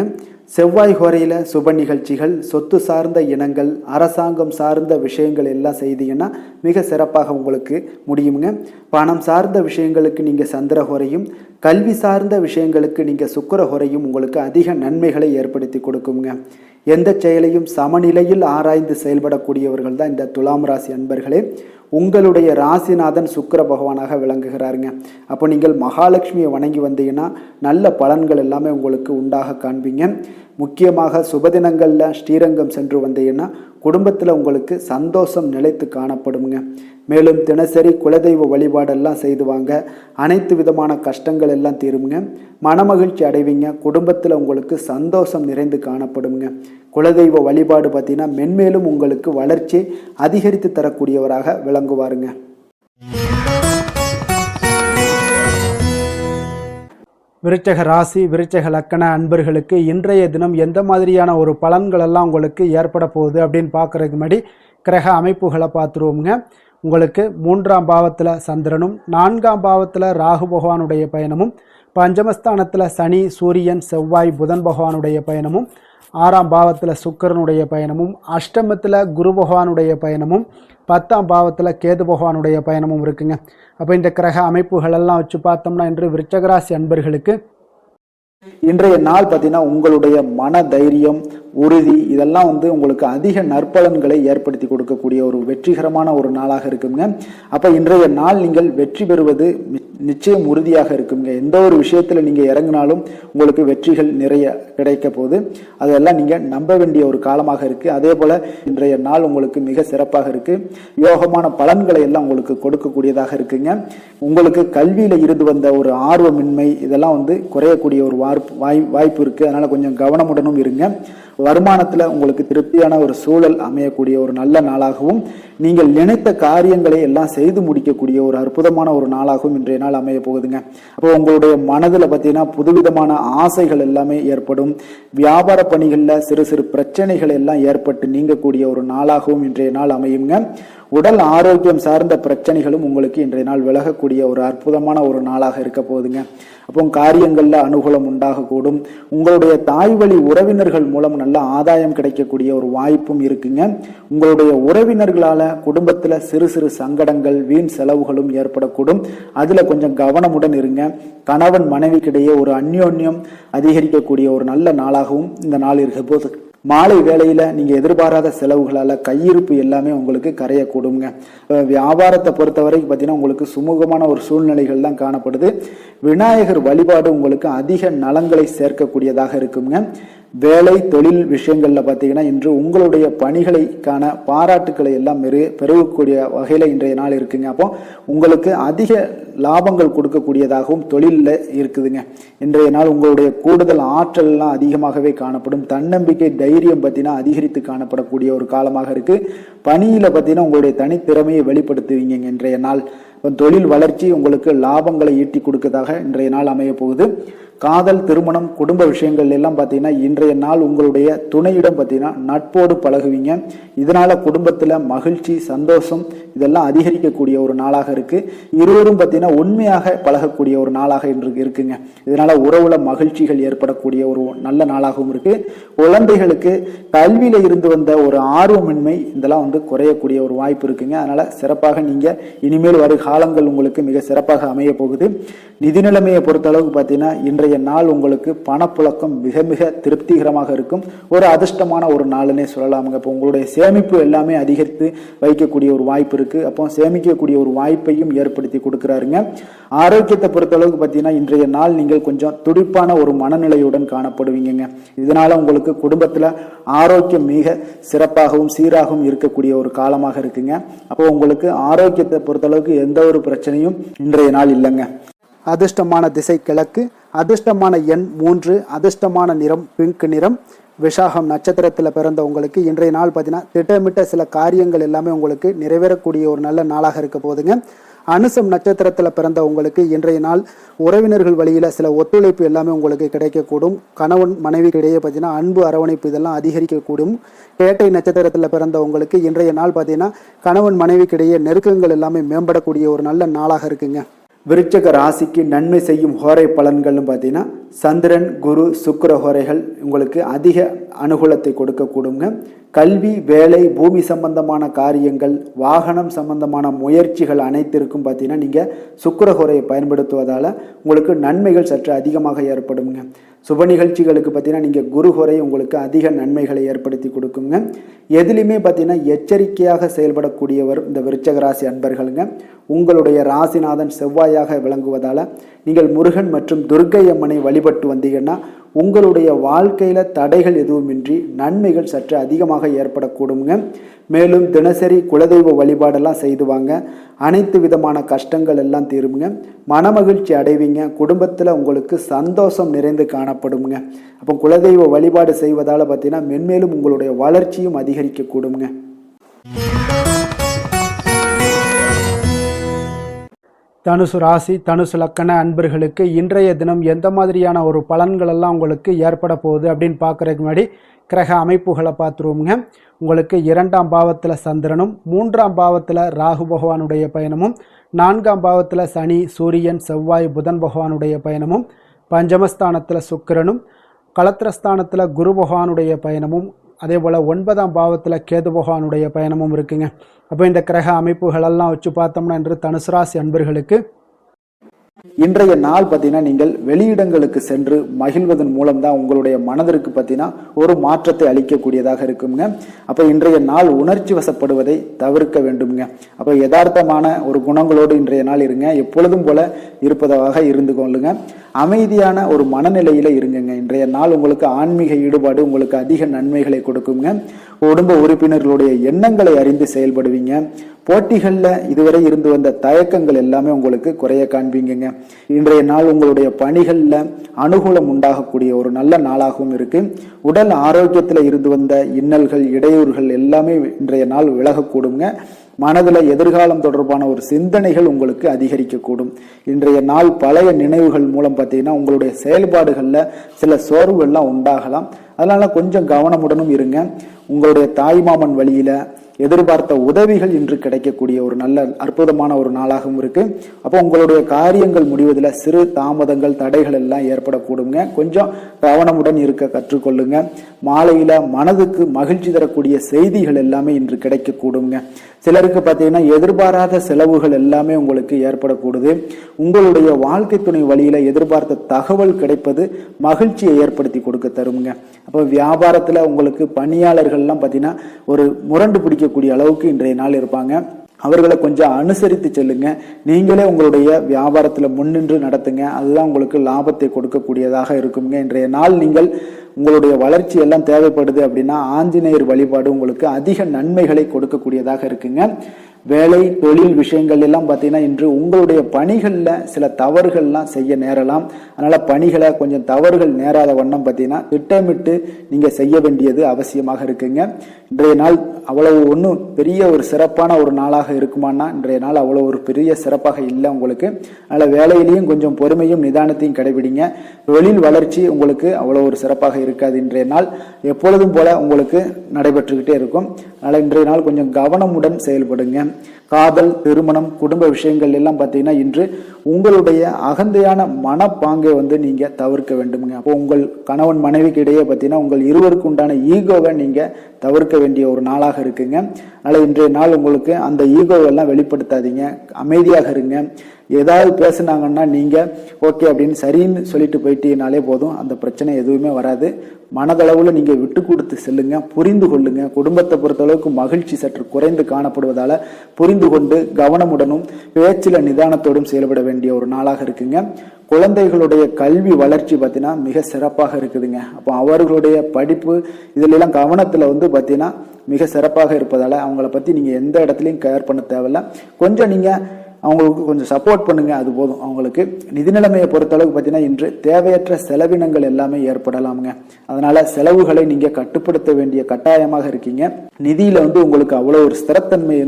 செவ்வாய் ஹோரையில் சுப நிகழ்ச்சிகள், சொத்து சார்ந்த இனங்கள், அரசாங்கம் சார்ந்த விஷயங்கள் எல்லாம் செய்தீங்கன்னா மிக சிறப்பாக உங்களுக்கு முடியுங்க. பணம் சார்ந்த விஷயங்களுக்கு நீங்கள் சந்திர ஹோரையும், கல்வி சார்ந்த விஷயங்களுக்கு நீங்கள் சுக்கிர ஹோரையும் உங்களுக்கு அதிக நன்மைகளை ஏற்படுத்தி கொடுக்குங்க. எந்த செயலையும் சமநிலையில் ஆராய்ந்து செயல்படக்கூடியவர்கள் தான் இந்த துலாம் ராசி அன்பர்களே. உங்களுடைய ராசிநாதன் சுக்கிர பகவானாக விளங்குகிறாருங்க. அப்போ நீங்கள் மகாலட்சுமியை வணங்கி வந்தீங்கன்னா நல்ல பலன்கள் எல்லாமே உங்களுக்கு உண்டாக காண்பீங்க. முக்கியமாக சுபதினங்களில் ஸ்ரீரங்கம் சென்று வந்தீங்கன்னா குடும்பத்தில் உங்களுக்கு சந்தோஷம் நிலைத்து காணப்படுங்க. மேலும் தினசரி குலதெய்வ வழிபாடெல்லாம் செய்து வாங்க. அனைத்து விதமான கஷ்டங்கள் எல்லாம் தீருங்க. மனமகிழ்ச்சி அடைவீங்க. குடும்பத்தில் உங்களுக்கு சந்தோஷம் நிறைந்து காணப்படுங்க. குலதெய்வ வழிபாடு பார்த்தீங்கன்னா மென்மேலும் உங்களுக்கு வளர்ச்சி அதிகரித்து தரக்கூடியவராக விளங்குவாருங்க. விருச்சக ராசி, விருச்சக லக்கண அன்பர்களுக்கு இன்றைய தினம் எந்த மாதிரியான ஒரு பலன்கள் எல்லாம் உங்களுக்கு ஏற்பட போகுது அப்படின்னு பார்க்கறதுக்கு முன்னாடி கிரக அமைப்புகளை பார்த்துருவோங்க. உங்களுக்கு 3ஆம் பாவத்தில் சந்திரனும், 4ஆம் பாவத்தில் ராகு பகவானுடைய பயணமும், பஞ்சமஸ்தானத்தில் சனி, சூரியன், செவ்வாய், புதன் பகவானுடைய பயணமும், 6ஆம் பாவத்தில் சுக்கிரனுடைய பயணமும், அஷ்டமத்தில் குரு பகவானுடைய பயணமும், 10ஆம் பாவத்தில் கேது பகவானுடைய பயணமும் இருக்குங்க. அப்போ இந்த கிரக அமைப்புகளெல்லாம் வச்சு பார்த்தோம்னா இன்று விருச்சகராசி அன்பர்களுக்கு இன்றைய நாள் பார்த்தீங்கன்னா உங்களுடைய மன தைரியம், உறுதி இதெல்லாம் உங்களுக்கு அதிக நற்பலன்களை ஏற்படுத்தி கொடுக்கக்கூடிய ஒரு வெற்றிகரமான ஒரு நாளாக இருக்குங்க. அப்ப இன்றைய நாள் நீங்கள் வெற்றி பெறுவது நிச்சயம் உறுதியாக இருக்குங்க. எந்த ஒரு விஷயத்துல நீங்க இறங்கினாலும் உங்களுக்கு வெற்றிகள் நிறைய கிடைக்க போகுது. அதெல்லாம் நீங்க நம்ப வேண்டிய ஒரு காலமாக இருக்கு. அதே போல இன்றைய நாள் உங்களுக்கு மிக சிறப்பாக இருக்கு. யோகமான பலன்களை எல்லாம் உங்களுக்கு கொடுக்கக்கூடியதாக இருக்குங்க. உங்களுக்கு கல்வியில இருந்து வந்த ஒரு ஆர்வமின்மை இதெல்லாம் குறையக்கூடிய ஒரு வாய்ப்பு இருக்கு. அதனால கொஞ்சம் கவனமுடனும் இருங்க. வருமானத்துல உங்களுக்கு திருப்தியான ஒரு சூழல் அமையக்கூடிய ஒரு நல்ல நாளாகவும், நீங்கள் நினைத்த காரியங்களை எல்லாம் செய்து முடிக்கக்கூடிய ஒரு அற்புதமான ஒரு நாளாகவும் இன்றைய நாள் அமைய போகுதுங்க. அப்போ உங்களுடைய மனதுல பார்த்தீங்கன்னா புதுவிதமான ஆசைகள் எல்லாமே ஏற்படும். வியாபார பணிகள்ல சிறு சிறு பிரச்சனைகள் எல்லாம் ஏற்பட்டு நீங்கக்கூடிய ஒரு நாளாகவும் இன்றைய நாள் அமையுங்க. உடல் ஆரோக்கியம் சார்ந்த பிரச்சனைகளும் உங்களுக்கு இன்றைய நாள் விலகக்கூடிய ஒரு அற்புதமான ஒரு நாளாக இருக்க போகுதுங்க. அப்போ காரியங்கள்ல அனுகூலம் உண்டாகக்கூடும். உங்களுடைய தாய் வழி உறவினர்கள் மூலம் நல்ல ஆதாயம் கிடைக்கக்கூடிய ஒரு வாய்ப்பும் இருக்குங்க. உங்களுடைய உறவினர்களால குடும்பத்துல சிறு சிறு சங்கடங்கள் வீண் செலவுகளும் ஏற்படக்கூடும். அதுல கொஞ்சம் கவனமுடன் இருங்க. கணவன் மனைவிக்கிடையே ஒரு அந்யோன்யம் அதிகரிக்கக்கூடிய ஒரு நல்ல நாளாகவும் இந்த நாள் இருக்க போது. மாலை வேளையில நீங்க எதிர்பாராத செலவுகளால கையிருப்பு எல்லாமே உங்களுக்கு கரையக்கூடுங்க. வியாபாரத்தை பொறுத்தவரைக்கும் பார்த்தீங்கன்னா உங்களுக்கு சுமூகமான ஒரு சூழ்நிலைகள் தான் காணப்படுது. விநாயகர் வழிபாடு உங்களுக்கு அதிக நலன்களை சேர்க்கக்கூடியதாக இருக்குங்க. வேலை தொழில் விஷயங்கள்ல பார்த்தீங்கன்னா இன்று உங்களுடைய பணிகளுக்கான பாராட்டுக்களை எல்லாம் பெருகக்கூடிய வகையில இன்றைய நாள் இருக்குங்க. அப்போ உங்களுக்கு அதிக லாபங்கள் கொடுக்கக்கூடியதாகவும் தொழிலில் இருக்குதுங்க. இன்றைய நாள் உங்களுடைய கூடுதல் ஆற்றல் எல்லாம் அதிகமாகவே காணப்படும். தன்னம்பிக்கை தைரியம் பார்த்தீங்கன்னா அதிகரித்து காணப்படக்கூடிய ஒரு காலமாக இருக்கு. பணியில பார்த்தீங்கன்னா உங்களுடைய தனித்திறமையை வெளிப்படுத்துவீங்க. இன்றைய நாள் தொழில் வளர்ச்சி உங்களுக்கு லாபங்களை ஈட்டி கொடுக்கதாக இன்றைய நாள் அமைய போகுது. காதல் திருமணம் குடும்ப விஷயங்கள் எல்லாம் பார்த்தீங்கன்னா இன்றைய நாள் உங்களுடைய துணையிடம் பார்த்தீங்கன்னா நட்போடு பழகுவீங்க. இதனால குடும்பத்துல மகிழ்ச்சி சந்தோஷம் இதெல்லாம் அதிகரிக்கக்கூடிய ஒரு நாளாக இருக்கு. இருவரும் பார்த்தீங்கன்னா உண்மையாக பழகக்கூடிய ஒரு நாளாக இன்று இருக்குங்க. இதனால உறவுல மகிழ்ச்சிகள் ஏற்படக்கூடிய ஒரு நல்ல நாளாகவும் இருக்கு. குழந்தைகளுக்கு கல்வியில இருந்து வந்த ஒரு ஆர்வமின்மை இதெல்லாம் குறையக்கூடிய ஒரு வாய்ப்பு இருக்குங்க. அதனால சிறப்பாக நீங்க இனிமேல் வரும் காலங்கள் உங்களுக்கு மிக சிறப்பாக அமைய போகுது. நிதி நிலைமையை பொறுத்த அளவுக்கு பார்த்தீங்கன்னா இன்றைய நாள் உங்களுக்கு பணப்புழக்கம் மிக மிக திருப்திகரமாக இருக்கும். ஒரு அதிர்ஷ்டமான ஒரு நாளுன்னே சொல்லலாமுங்க. இப்போ உங்களுடைய சேமிப்பு எல்லாமே அதிகரித்து வைக்கக்கூடிய ஒரு வாய்ப்பு இருக்கு. அப்போ சேமிக்கக்கூடிய ஒரு வாய்ப்பையும் ஏற்படுத்தி கொடுக்கிறாருங்க. ஆரோக்கியத்தை பொறுத்த அளவுக்கு பார்த்தீங்கன்னா இன்றைய நாள் நீங்கள் கொஞ்சம் துடிப்பான ஒரு மனநிலையுடன் காணப்படுவீங்க. இதனால உங்களுக்கு குடும்பத்துல ஆரோக்கியம் மிக சிறப்பாகவும் சீராகவும் இருக்கக்கூடிய ஒரு காலமாக இருக்குங்க. அப்போ உங்களுக்கு ஆரோக்கியத்தை பொறுத்த அளவுக்கு எந்த ஒரு பிரச்சனையும் இன்றைய நாள் இல்லைங்க. அதிர்ஷ்டமான திசை கிழக்கு, அதிர்ஷ்டமான எண் 3, அதிர்ஷ்டமான நிறம் பிங்க் நிறம். விஷாகம் நட்சத்திரத்தில் பிறந்த உங்களுக்கு இன்றைய நாள் பார்த்தீங்கன்னா திட்டமிட்ட சில காரியங்கள் எல்லாமே உங்களுக்கு நிறைவேறக்கூடிய ஒரு நல்ல நாளாக இருக்க போகுதுங்க. அனுசம் நட்சத்திரத்தில் பிறந்த உங்களுக்கு இன்றைய நாள் உறவினர்கள் வழியில சில ஒத்துழைப்பு எல்லாமே உங்களுக்கு கிடைக்கக்கூடும். கணவன் மனைவிக்கு இடையே பார்த்தீங்கன்னா அன்பு அரவணைப்பு இதெல்லாம் அதிகரிக்கக்கூடும். கேட்டை நட்சத்திரத்தில் பிறந்த உங்களுக்கு இன்றைய நாள் பார்த்தீங்கன்னா கணவன் மனைவிக்கு இடையே நெருக்கங்கள் எல்லாமே மேம்படக்கூடிய ஒரு நல்ல நாளாக இருக்குங்க. விருச்சக ராசிக்கு நன்மை செய்யும் ஹோரை பலன்கள்னு பார்த்தீங்கன்னா சந்திரன் குரு சுக்கிர ஹோரைகள் உங்களுக்கு அதிக அனுகூலத்தை கொடுக்கக்கூடுங்க. கல்வி வேலை பூமி சம்பந்தமான காரியங்கள் வாகனம் சம்பந்தமான முயற்சிகள் அனைத்திற்கும் பார்த்தீங்கன்னா நீங்கள் சுக்கிர ஹோரையை பயன்படுத்துவதால் உங்களுக்கு நன்மைகள் சற்று அதிகமாக ஏற்படுங்க. சுப நிகழ்ச்சிகளுக்கு பார்த்தீங்கன்னா நீங்கள் குரு ஹோரை உங்களுக்கு அதிக நன்மைகளை ஏற்படுத்தி கொடுக்குங்க. எதுலையுமே பார்த்தீங்கன்னா எச்சரிக்கையாக செயல்படக்கூடியவர் இந்த விருச்சக ராசி அன்பர்களுங்க. உங்களுடைய ராசிநாதன் செவ்வாயாக விளங்குவதால் நீங்கள் முருகன் மற்றும் துர்க்கை அம்மனை வழிபட்டு வந்தீங்கன்னா உங்களுடைய வாழ்க்கையில தடைகள் எதுவுமின்றி நன்மைகள் சற்று அதிகமாக ஏற்படக்கூடுங்க. மேலும் தினசரி குலதெய்வ வழிபாடெல்லாம் செய்து வாங்க. அனைத்து விதமான கஷ்டங்கள் எல்லாம் தீருங்க. மனமகிழ்ச்சி அடைவீங்க. குடும்பத்தில் உங்களுக்கு சந்தோஷம் நிறைந்து காணப்படுங்க. அப்போ குலதெய்வ வழிபாடு செய்வதால் பார்த்தீங்கன்னா மென்மேலும் உங்களுடைய வளர்ச்சியும் அதிகரிக்க கூடுங்க. தனுசு ராசி தனுசு லக்கண அன்பர்களுக்கு இன்றைய தினம் எந்த மாதிரியான ஒரு பலன்கள் எல்லாம் உங்களுக்கு ஏற்பட போகுது அப்படின்னு பார்க்குறதுக்கு முன்னாடி கிரக அமைப்புகளை பார்த்துருவோங்க. உங்களுக்கு 2ஆம் பாவத்தில் சந்திரனும் 3ஆம் பாவத்தில் ராகு பகவானுடைய பயணமும் 4ஆம் பாவத்தில் சனி சூரியன் செவ்வாய் புதன் பகவானுடைய பயணமும் பஞ்சமஸ்தானத்தில் சுக்கிரனும் களத்திரஸ்தானத்தில் குரு பகவானுடைய பயணமும் அதே போல் 9ஆம் பாவத்தில் கேது பகவானுடைய பயணமும் இருக்குங்க. அப்போ இந்த கிரக அமைப்புகளெல்லாம் வச்சு பார்த்தோம்னா இன்று தனுசு ராசி அன்பர்களுக்கு இன்றைய நாள் பார்த்தீங்கன்னா நீங்கள் வெளியிடங்களுக்கு சென்று மகிழ்வதன் மூலம் தான் உங்களுடைய மனதிற்கு பார்த்தீங்கன்னா ஒரு மாற்றத்தை அளிக்கக்கூடியதாக இருக்குங்க. அப்போ இன்றைய நாள் உணர்ச்சி வசப்படுவதை தவிர்க்க வேண்டும்ங்க. அப்போ யதார்த்தமான ஒரு குணங்களோடு இன்றைய நாள் இருங்க. எப்பொழுதும் போல இருப்பதாக இருந்து கொள்ளுங்க. அமைதியான ஒரு மனநிலையில இருங்குங்க. இன்றைய நாள் உங்களுக்கு ஆன்மீக ஈடுபாடு உங்களுக்கு அதிக நன்மைகளை கொடுக்குங்க. குடும்ப உறுப்பினர்களுடைய எண்ணங்களை அறிந்து செயல்படுவீங்க. போட்டிகள்ல இதுவரை இருந்து வந்த தயக்கங்கள் எல்லாமே உங்களுக்கு குறைய காண்பீங்க. இன்றைய நாள் உங்களுடைய பணிகள்ல அனுகூலம் உண்டாகக்கூடிய ஒரு நல்ல நாளாகவும் இருக்கு. உடல் ஆரோக்கியத்துல இருந்து வந்த இன்னல்கள் இடையூறுகள் எல்லாமே இன்றைய நாள் விலகக்கூடுங்க. மனதுல எதிர்காலம் தொடர்பான ஒரு சிந்தனைகள் உங்களுக்கு அதிகரிக்கக்கூடும். இன்றைய நாள் பழைய நினைவுகள் மூலம் பார்த்தீங்கன்னா உங்களுடைய செயல்பாடுகள்ல சில சோர்வுகள்லாம் உண்டாகலாம். அதனால கொஞ்சம் கவனமுடனும் இருங்க. உங்களுடைய தாய்மாமன் வழியில எதிர்பார்த்த உதவிகள் இன்று கிடைக்கக்கூடிய ஒரு நல்ல அற்புதமான ஒரு நாளாகவும் இருக்கு. அப்போ உங்களுடைய காரியங்கள் முடிவதில் சிறு தாமதங்கள் தடைகள் எல்லாம் ஏற்படக்கூடுங்க. கொஞ்சம் கவனமுடன் இருக்க கற்றுக்கொள்ளுங்க. மாலையில மனதுக்கு மகிழ்ச்சி தரக்கூடிய செய்திகள் எல்லாமே இன்று கிடைக்கக்கூடுங்க. சிலருக்கு பார்த்தீங்கன்னா எதிர்பாராத செலவுகள் எல்லாமே உங்களுக்கு ஏற்படக்கூடுது. உங்களுடைய வாழ்க்கை துணை வழியில எதிர்பார்த்த தகவல் கிடைப்பது மகிழ்ச்சியை ஏற்படுத்தி கொடுக்க தருங்க. அப்போ வியாபாரத்துல உங்களுக்கு பணியாளர்கள்லாம் பார்த்தீங்கன்னா ஒரு முரண்டு பிடிக்கக்கூடிய அளவுக்கு இன்றைய நாள் இருப்பாங்க. அவர்களை கொஞ்சம் அனுசரித்து செல்லுங்க. நீங்களே உங்களுடைய வியாபாரத்துல முன்னின்று நடத்துங்க. அதுதான் உங்களுக்கு லாபத்தை கொடுக்கக்கூடியதாக இருக்குங்க. இன்றைய நாள் நீங்கள் உங்களுடைய வளர்ச்சி எல்லாம் தேவைப்படுது அப்படின்னா ஆஞ்சநேயர் வழிபாடு உங்களுக்கு அதிக நன்மைகளை கொடுக்கக்கூடியதாக இருக்குங்க. வேலை தொழில் விஷயங்கள் எல்லாம் பார்த்தீங்கன்னா இன்று உங்களுடைய பணிகள்ல சில தவறுகள்லாம் செய்ய நேரலாம். அதனால பணிகளை கொஞ்சம் தவறுகள் நேராத வண்ணம் பார்த்தீங்கன்னா திட்டமிட்டு நீங்க செய்ய வேண்டியது அவசியமாக இருக்குங்க. இன்றைய நாள் அவ்வளவு ஒன்றும் பெரிய ஒரு சிறப்பான ஒரு நாளாக இருக்குமானா இன்றைய நாள் அவ்வளோ ஒரு பெரிய சிறப்பாக இல்லை உங்களுக்கு. அதனால வேலையிலையும் கொஞ்சம் பொறுமையும் நிதானத்தையும் கடைபிடிங்க. தொழில் வளர்ச்சி உங்களுக்கு அவ்வளோ ஒரு சிறப்பாக இருக்காது. இன்றைய நாள் எப்பொழுதும் போல உங்களுக்கு நடைபெற்றுக்கிட்டே இருக்கும். அதனால இன்றைய நாள் கொஞ்சம் கவனமுடன் செயல்படுங்க. காதல் திருமணம் குடும்ப விஷயங்கள் எல்லாம் பார்த்தீங்கன்னா இன்று உங்களுடைய அகந்தையான மனப்பாங்கை நீங்க தவிர்க்க வேண்டுமுங்க. அப்போ உங்கள் கணவன் மனைவிக்கு இடையே பார்த்தீங்கன்னா உங்கள் இருவருக்கு உண்டான ஈகோவை நீங்க தவிர்க்க வேண்டிய ஒரு நாளாக இருக்குங்க. அதனால இன்றைய நாள் உங்களுக்கு அந்த ஈகோவெல்லாம் வெளிப்படுத்தாதீங்க. அமைதியாக இருங்க. ஏதாவது பேசுனாங்கன்னா நீங்க ஓகே அப்படின்னு சரின்னு சொல்லிட்டு போயிட்டீங்கனாலே போதும். அந்த பிரச்சனை எதுவுமே வராது. மனதளவுல நீங்க விட்டு கொடுத்து செல்லுங்க. புரிந்து கொள்ளுங்க. குடும்பத்தை பொறுத்தளவுக்கு மகிழ்ச்சி சற்று குறைந்து காணப்படுவதால புரிந்து கொண்டு கவனமுடனும் பேச்சில நிதானத்தோடும் செயல்பட வேண்டிய ஒரு நாளாக இருக்குங்க. குழந்தைகளுடைய கல்வி வளர்ச்சி பார்த்தீங்கன்னா மிக சிறப்பாக இருக்குதுங்க. அப்போ அவர்களுடைய படிப்பு இதுல எல்லாம் கவனத்துல பார்த்தீங்கன்னா மிக சிறப்பாக இருப்பதால அவங்கள பத்தி நீங்க எந்த இடத்துலையும் கேர் பண்ண தேவையில்ல. கொஞ்சம் நீங்க அவங்களுக்கு கொஞ்சம் சப்போர்ட் பண்ணுங்க, அது போதும். அவங்களுக்கு நிதி நிலைமையை பொறுத்தளவுக்கு பார்த்தீங்கன்னா இன்று தேவையற்ற செலவினங்கள் எல்லாமே ஏற்படலாமுங்க. அதனால செலவுகளை நீங்க கட்டுப்படுத்த வேண்டிய கட்டாயமாக இருக்கீங்க. நிதியில உங்களுக்கு அவ்வளோ ஒரு ஸ்திரத்தன்மை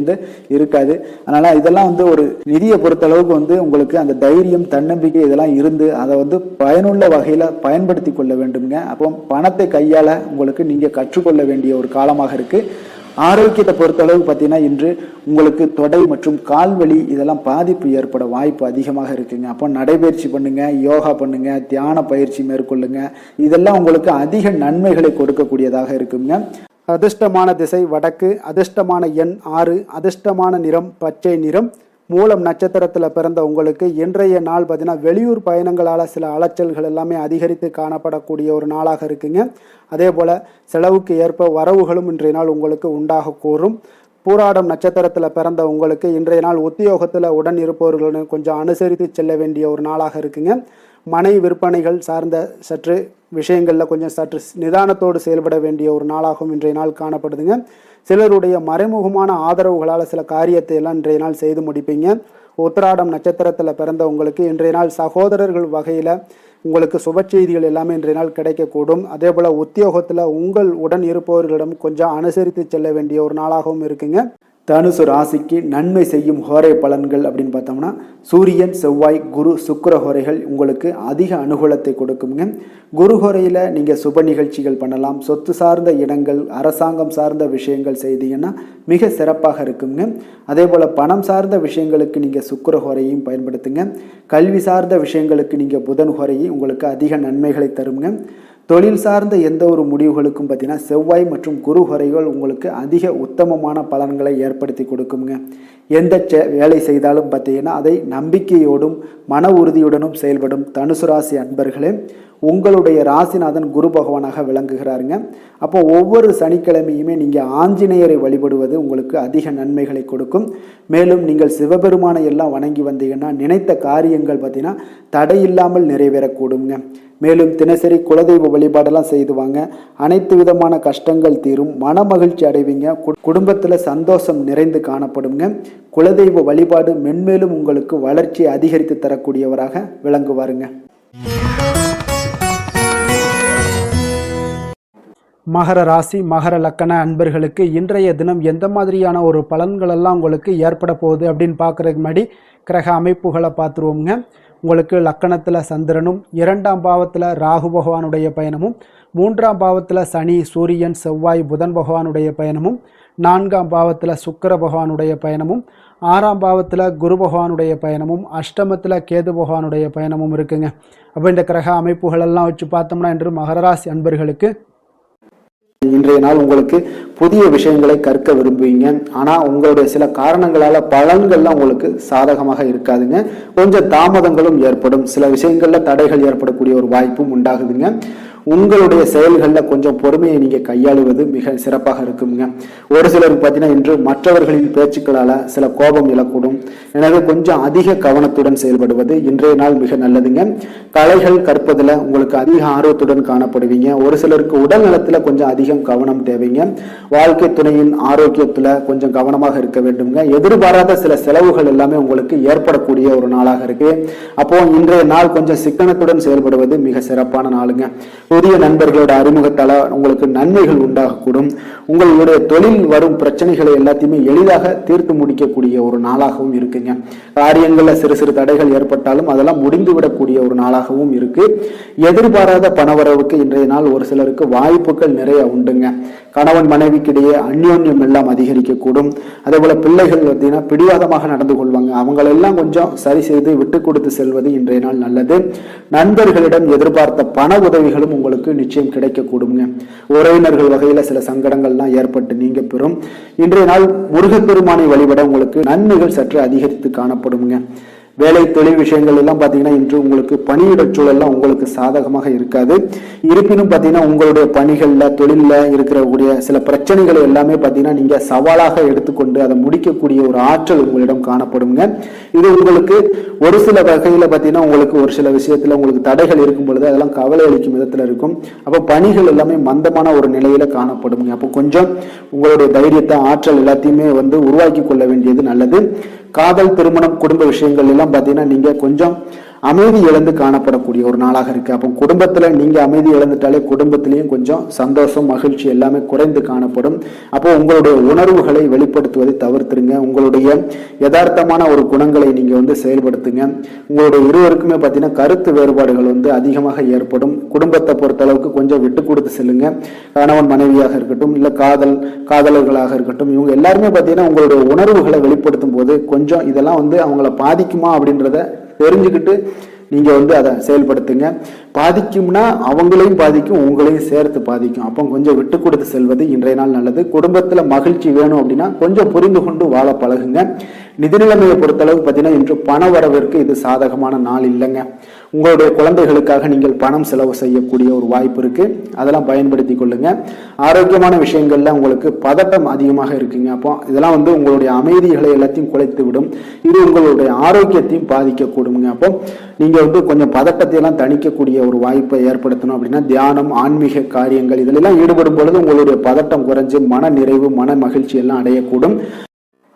இருக்காது. அதனால இதெல்லாம் ஒரு நிதியை பொறுத்தளவுக்கு உங்களுக்கு அந்த தைரியம் தன்னம்பிக்கை இதெல்லாம் இருந்து அதை பயனுள்ள வகையில பயன்படுத்தி கொள்ள வேண்டுங்க. அப்போ பணத்தை கையாள உங்களுக்கு நீங்க கற்றுக்கொள்ள வேண்டிய ஒரு காலமாக இருக்கு. ஆரோக்கியத்தை பொறுத்தளவு பார்த்தீங்கன்னா இன்று உங்களுக்கு தொடை மற்றும் கால்வலி இதெல்லாம் பாதிப்பு ஏற்பட வாய்ப்பு அதிகமாக இருக்குங்க. அப்போ நடைபயிற்சி பண்ணுங்க, யோகா பண்ணுங்க, தியான பயிற்சி மேற்கொள்ளுங்க. இதெல்லாம் உங்களுக்கு அதிக நன்மைகளை கொடுக்கக்கூடியதாக இருக்குங்க. அதிர்ஷ்டமான திசை வடக்கு, அதிர்ஷ்டமான எண் 6, அதிர்ஷ்டமான நிறம் பச்சை நிறம். மூலம் நட்சத்திரத்தில் பிறந்த உங்களுக்கு இன்றைய நாள் பார்த்தீங்கன்னா வெளியூர் பயணங்களால் சில அலைச்சல்கள் எல்லாமே அதிகரித்து காணப்படக்கூடிய ஒரு நாளாக இருக்குங்க. அதே போல் செலவுக்கு ஏற்ப வரவுகளும் இன்றைய நாள் உங்களுக்கு உண்டாக கூறும். பூராடம் நட்சத்திரத்தில் பிறந்த உங்களுக்கு இன்றைய நாள் உத்தியோகத்தில் உடன் இருப்பவர்களுடன் கொஞ்சம் அனுசரித்து செல்ல வேண்டிய ஒரு நாளாக இருக்குங்க. மனை விற்பனைகள் சார்ந்த சற்று விஷயங்களில் கொஞ்சம் சற்று நிதானத்தோடு செயல்பட வேண்டிய ஒரு நாளாகவும் இன்றைய நாள் காணப்படுதுங்க. சிலருடைய மறைமுகமான ஆதரவுகளால் சில காரியத்தை எல்லாம் இன்றைய நாள் செய்து முடிப்பீங்க. உத்திராடம் நட்சத்திரத்தில் பிறந்த உங்களுக்கு இன்றைய நாள் சகோதரர்கள் வகையில் உங்களுக்கு சுப செய்திகள் எல்லாமே இன்றைய நாள் கிடைக்கக்கூடும். அதே போல் உத்தியோகத்தில் உங்கள் உடன் இருப்பவர்களிடம் கொஞ்சம் அனுசரித்து செல்ல வேண்டிய ஒரு நாளாகவும் இருக்குங்க. தனுசு ராசிக்கு நன்மை செய்யும் ஹோரை பலன்கள் அப்படின்னு பார்த்தோம்னா சூரியன் செவ்வாய் குரு சுக்கிர ஹோரைகள் உங்களுக்கு அதிக அனுகூலத்தை கொடுக்குங்க. குரு ஹோரையில் நீங்கள் சுப நிகழ்ச்சிகள் பண்ணலாம். சொத்து சார்ந்த இடங்கள் அரசாங்கம் சார்ந்த விஷயங்கள் செய்தீங்கன்னா மிக சிறப்பாக இருக்குங்க. அதே போல் பணம் சார்ந்த விஷயங்களுக்கு நீங்கள் சுக்கிர ஹோரையும் பயன்படுத்துங்க. கல்வி சார்ந்த விஷயங்களுக்கு நீங்கள் புதன் ஹோரையும் உங்களுக்கு அதிக நன்மைகளை தருங்க. தொழில் சார்ந்த எந்த ஒரு முடிவுகளுக்கும் பார்த்தீங்கன்னா செவ்வாய் மற்றும் குரு ஹோரைகள் உங்களுக்கு அதிக உத்தமமான பலன்களை ஏற்படுத்தி கொடுக்குங்க. எந்த வேலை செய்தாலும் பார்த்தீங்கன்னா அதை நம்பிக்கையோடும் மன உறுதியுடனும் செயல்படும் தனுசு ராசி அன்பர்களே, உங்களுடைய ராசிநாதன் குரு பகவானாக விளங்குகிறாருங்க. அப்போ ஒவ்வொரு சனிக்கிழமையுமே நீங்கள் ஆஞ்சநேயரை வழிபடுவது உங்களுக்கு அதிக நன்மைகளை கொடுக்கும். மேலும் நீங்கள் சிவபெருமானை எல்லாம் வணங்கி வந்தீங்கன்னா நினைத்த காரியங்கள் பார்த்தீங்கன்னா தடையில்லாமல் நிறைவேறக்கூடுங்க. மேலும் தினசரி குலதெய்வ வழிபாடெல்லாம் செய்து வாங்க. அனைத்து விதமான கஷ்டங்கள் தீரும், மன மகிழ்ச்சி அடைவீங்க, குடும்பத்தில் சந்தோஷம் நிறைந்து காணப்படுங்க. குலதெய்வ வழிபாடு மென்மேலும் உங்களுக்கு வளர்ச்சியை அதிகரித்து தரக்கூடியவராக விளங்குவாருங்க. மகர ராசி மகர லக்கண அன்பர்களுக்கு இன்றைய தினம் எந்த மாதிரியான ஒரு பலன்களெல்லாம் உங்களுக்கு ஏற்பட போகுது அப்படின்னு பார்க்குறதுக்கு முன்னாடி கிரக அமைப்புகளை பார்த்துருவோங்க. உங்களுக்கு லக்கணத்தில் சந்திரனும், 2ஆம் பாவத்தில் ராகு பகவானுடைய பயணமும், 3ஆம் பாவத்தில் சனி சூரியன் செவ்வாய் புதன் பகவானுடைய பயணமும், 4ஆம் பாவத்தில் சுக்கிர பகவானுடைய பயணமும், 6ஆம் பாவத்தில் குரு பகவானுடைய பயணமும், அஷ்டமத்தில் கேது பகவானுடைய பயணமும் இருக்குங்க. அப்போ இந்த கிரக அமைப்புகளெல்லாம் வச்சு பார்த்தோம்னா இன்று மகர ராசி அன்பர்களுக்கு இன்றைய நாள் உங்களுக்கு புதிய விஷயங்களை கற்க விரும்புவீங்க. ஆனால் உங்களுடைய சில காரணங்களால் பலன்கள்லாம் உங்களுக்கு சாதகமாக இருக்காதுங்க. கொஞ்சம் தாமதங்களும் ஏற்படும், சில விஷயங்களில் தடைகள் ஏற்படக்கூடிய ஒரு வாய்ப்பும் உண்டாகுதுங்க. உங்களுடைய செயல்களில் கொஞ்சம் பொறுமையை நீங்கள் கையாளுவது மிக சிறப்பாக இருக்குங்க. ஒரு சிலருக்கு பார்த்தீங்கன்னா இன்று மற்றவர்களின் பேச்சுக்களால் சில கோபம் இழக்கூடும். எனவே கொஞ்சம் அதிக கவனத்துடன் செயல்படுவது இன்றைய நாள் மிக நல்லதுங்க. கலைகள் கற்பதில் உங்களுக்கு அதிக ஆர்வத்துடன் காணப்படுவீங்க. ஒரு சிலருக்கு உடல் நலத்தில் கொஞ்சம் அதிகம் கவனம் தேவைங்க. வாழ்க்கை துணையின் ஆரோக்கியத்தில் கொஞ்சம் கவனமாக இருக்க வேண்டுங்க. எதிர்பாராத சில செலவுகள் எல்லாமே உங்களுக்கு ஏற்படக்கூடிய ஒரு நாளாக இருக்கு. அப்போ இன்றைய நாள் கொஞ்சம் சிக்கனத்துடன் செயல்படுவது மிக சிறப்பான நாளுங்க. புதிய நண்பர்களோட அறிமுகத்தால உங்களுக்கு நன்மைகள் உண்டாகக்கூடும். உங்களுடைய தொழில் வரும் பிரச்சனைகளை எல்லாத்தையுமே எளிதாக தீர்த்து முடிக்கக்கூடிய ஒரு நாளாகவும் இருக்குங்க. காரியங்கள்ல சிறு சிறு தடைகள் ஏற்பட்டாலும் அதெல்லாம் முடிந்துவிடக்கூடிய ஒரு நாளாகவும் இருக்கு. எதிர்பாராத பணவரவுக்கு இன்றைய நாள் ஒரு சிலருக்கு வாய்ப்புகள் நிறைய உண்டுங்க. கணவன் மனைவிக்கிடையே அந்யோன்யம் எல்லாம் அதிகரிக்கக்கூடும். அதே போல பிள்ளைகள் பார்த்தீங்கன்னா பிடிவாதமாக நடந்து கொள்வாங்க. அவங்களெல்லாம் கொஞ்சம் சரி செய்து விட்டு கொடுத்து செல்வது இன்றைய நாள் நல்லது. நண்பர்களிடம் எதிர்பார்த்த பண உதவிகளும் உங்களுக்கு நிச்சயம் கிடைக்கக்கூடுங்க. உறவினர்கள் வகையில சில சங்கடங்கள்லாம் ஏற்பட்டு நீங்க பெறும். இன்றைய நாள் முருகப்பெருமானை வழிபட உங்களுக்கு நன்மைகள் சற்று அதிகரித்து காணப்படுங்க. வேலை தொழில் விஷயங்கள் எல்லாம் பார்த்தீங்கன்னா இன்று உங்களுக்கு பணியிட சூழல்லாம் உங்களுக்கு சாதகமாக இருக்காது. இருப்பினும் பார்த்தீங்கன்னா உங்களுடைய பணிகளில் தொழிலில் இருக்கக்கூடிய சில பிரச்சனைகளை எல்லாமே பார்த்தீங்கன்னா நீங்கள் சவாலாக எடுத்துக்கொண்டு அதை முடிக்கக்கூடிய ஒரு ஆற்றல் உங்களிடம் காணப்படுங்க. இது உங்களுக்கு ஒரு சில வகையில் பார்த்தீங்கன்னா உங்களுக்கு ஒரு சில விஷயத்தில் உங்களுக்கு தடைகள் இருக்கும் பொழுது அதெல்லாம் கவலை அளிக்கும் விதத்தில் இருக்கும். அப்போ பணிகள் எல்லாமே மந்தமான ஒரு நிலையில காணப்படுங்க. அப்போ கொஞ்சம் உங்களுடைய தைரியத்தை ஆற்றல் எல்லாத்தையுமே உருவாக்கி கொள்ள வேண்டியது நல்லது. காதல், திருமணம், குடும்ப விஷயங்கள் எல்லாம் பார்த்தீங்கன்னா நீங்க கொஞ்சம் அமைதி இழந்து காணப்படக்கூடிய ஒரு நாளாக இருக்கு. அப்போ குடும்பத்துல நீங்க அமைதி இழந்துட்டாலே குடும்பத்திலையும் கொஞ்சம் சந்தோஷம் மகிழ்ச்சி எல்லாமே குறைந்து காணப்படும். அப்போ உங்களுடைய உணர்வுகளை வெளிப்படுத்துவதை தவிர்த்துருங்க. உங்களுடைய யதார்த்தமான ஒரு குணங்களை நீங்க செயல்படுத்துங்க. உங்களுடைய இருவருக்குமே பார்த்தீங்கன்னா கருத்து வேறுபாடுகள் அதிகமாக ஏற்படும். குடும்பத்தை பொறுத்த அளவுக்கு கொஞ்சம் விட்டு கொடுத்து செல்லுங்க. கணவன் மனைவியாக இருக்கட்டும், இல்ல காதலர்களாக இருக்கட்டும், இவங்க எல்லாருமே பார்த்தீங்கன்னா உங்களுடைய உணர்வுகளை வெளிப்படுத்தும் போது கொஞ்சம் இதெல்லாம் அவங்கள பாதிக்குமா அப்படின்றத தெரிஞ்சுக்கிட்டு நீங்க அதை செயல்படுத்துங்க. பாதிக்கும்னா அவங்களையும் பாதிக்கும், உங்களையும் சேர்த்து பாதிக்கும். அப்போ கொஞ்சம் விட்டு கொடுத்து செல்வது இன்றைய நாள் நல்லது. குடும்பத்துல மகிழ்ச்சி வேணும் அப்படின்னா கொஞ்சம் புரிந்து கொண்டு வாழ பழகுங்க. நிதி நிலைமையை பொறுத்தளவு பார்த்தீங்கன்னா இன்று பண வரவிற்கு இது சாதகமான நாள் இல்லைங்க. உங்களுடைய குழந்தைகளுக்காக நீங்கள் பணம் செலவு செய்யக்கூடிய ஒரு வாய்ப்பு இருக்கு. அதெல்லாம் பயன்படுத்தி கொள்ளுங்க. ஆரோக்கியமான விஷயங்கள்ல உங்களுக்கு பதட்டம் அதிகமாக இருக்குங்க. அப்போ இதெல்லாம் உங்களுடைய அமைதிகளை எல்லாத்தையும் குலைத்து விடும். இது உங்களுடைய ஆரோக்கியத்தையும் பாதிக்கக்கூடுங்க. அப்போ நீங்க கொஞ்சம் பதட்டத்தை எல்லாம் தணிக்கக்கூடிய ஒரு வாய்ப்பை ஏற்படுத்தணும் அப்படின்னா தியானம், ஆன்மீக காரியங்கள் இதிலெல்லாம் ஈடுபடும் பொழுது உங்களுடைய பதட்டம் குறைஞ்சு மன நிறைவு, மன மகிழ்ச்சி எல்லாம் அடையக்கூடும்.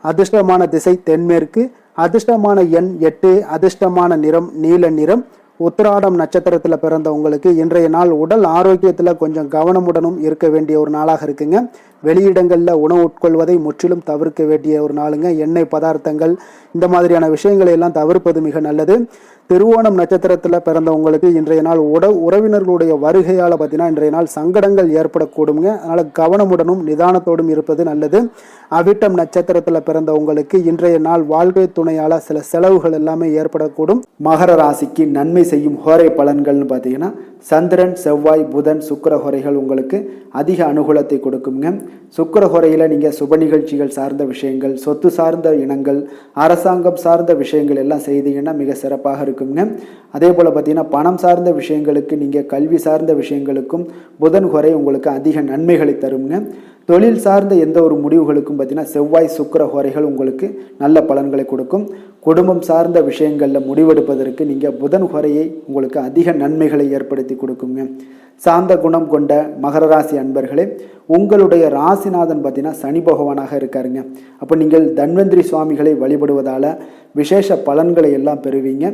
அதிர்ஷ்டமான திசை தென்மேற்கு, அதிர்ஷ்டமான எண் 8, அதிர்ஷ்டமான நிறம் நீல நிறம். உத்திராடம் நட்சத்திரத்தில் பிறந்த உங்களுக்கு இன்றைய நாள் உடல் ஆரோக்கியத்தில் கொஞ்சம் கவனமுடனும் இருக்க வேண்டிய ஒரு நாளாக இருக்குங்க. வெளியிடங்களில் உணவு உட்கொள்வதை முற்றிலும் தவிர்க்க வேண்டிய ஒரு நாளுங்க. எண்ணெய் பதார்த்தங்கள் இந்த மாதிரியான விஷயங்களை எல்லாம் தவிர்ப்பது மிக நல்லது. திருவோணம் நட்சத்திரத்தில் பிறந்த உங்களுக்கு இன்றைய நாள் உறவினர்களுடைய வருகையால் பார்த்தீங்கன்னா இன்றைய நாள் சங்கடங்கள் ஏற்படக்கூடுங்க. அதனால் கவனமுடனும் நிதானத்தோடும் இருப்பது நல்லது. அவிட்டம் நட்சத்திரத்தில் பிறந்த உங்களுக்கு இன்றைய நாள் வாழ்க்கை துணையால் சில செலவுகள் எல்லாமே ஏற்படக்கூடும். மகர ராசிக்கு நன்மை செய்யும் ஹோரை பலன்கள்னு பார்த்தீங்கன்னா சந்திரன், செவ்வாய், புதன், சுக்கிர ஹோரைகள் உங்களுக்கு அதிக அனுகூலத்தை கொடுக்குங்க. சுக்கிர ஹோரையில் நீங்கள் சுப நிகழ்ச்சிகள் சார்ந்த விஷயங்கள், சொத்து சார்ந்த இனங்கள், அரசாங்கம் சார்ந்த விஷயங்கள் எல்லாம் செய்தீங்கன்னா மிக சிறப்பாக இருக்குங்க. அதே போல் பார்த்தீங்கன்னா பணம் சார்ந்த விஷயங்களுக்கு, நீங்கள் கல்வி சார்ந்த விஷயங்களுக்கும் புதன் ஹோரை உங்களுக்கு அதிக நன்மைகளை தருங்க. தொழில் சார்ந்த எந்த ஒரு முடிவுகளுக்கும் பார்த்தீங்கன்னா செவ்வாய், சுக்கிர ஹோரைகள் உங்களுக்கு நல்ல பலன்களை கொடுக்கும். குடும்பம் சார்ந்த விஷயங்களில் முடிவெடுப்பதற்கு நீங்கள் புதன் ஹோரையை உங்களுக்கு அதிக நன்மைகளை ஏற்படுத்தி கொடுக்குங்க. சாந்த குணம் கொண்ட மகர ராசி அன்பர்களே, உங்களுடைய ராசிநாதன் பார்த்தீங்கன்னா சனி பகவானாக இருக்காருங்க. அப்போ நீங்கள் தன்வந்திரி சுவாமிகளை வழிபடுவதால் விசேஷ பலன்களை எல்லாம் பெறுவீங்க.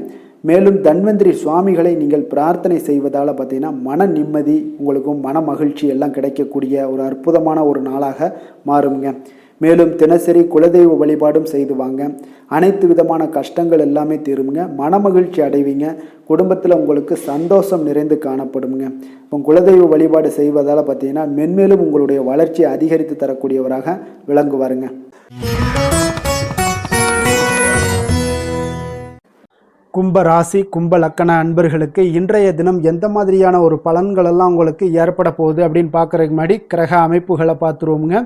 மேலும் தன்வந்திரி சுவாமிகளை நீங்கள் பிரார்த்தனை செய்வதால் பார்த்தீங்கன்னா மன நிம்மதி, உங்களுக்கும் மன மகிழ்ச்சி எல்லாம் கிடைக்கக்கூடிய ஒரு அற்புதமான ஒரு நாளாக மாறுங்க. மேலும் தினசரி குலதெய்வ வழிபாடும் செய்து வாங்க. அனைத்து விதமான கஷ்டங்கள் எல்லாமே தீருங்க. மன மகிழ்ச்சி அடைவீங்க. குடும்பத்தில் உங்களுக்கு சந்தோஷம் நிறைந்து காணப்படுங்க. இப்போ குலதெய்வ வழிபாடு செய்வதால் பார்த்தீங்கன்னா மென்மேலும் உங்களுடைய வளர்ச்சியை அதிகரித்து தரக்கூடியவராக விளங்குவாருங்க. கும்ப ராசி, கும்ப லக்கண அன்பர்களுக்கு இன்றைய தினம் எந்த மாதிரியான ஒரு பலன்கள் எல்லாம் உங்களுக்கு ஏற்பட போகுது அப்படின்னு பார்க்குறதுக்கு முன்னாடி கிரக அமைப்புகளை பார்த்துருவோமுங்க.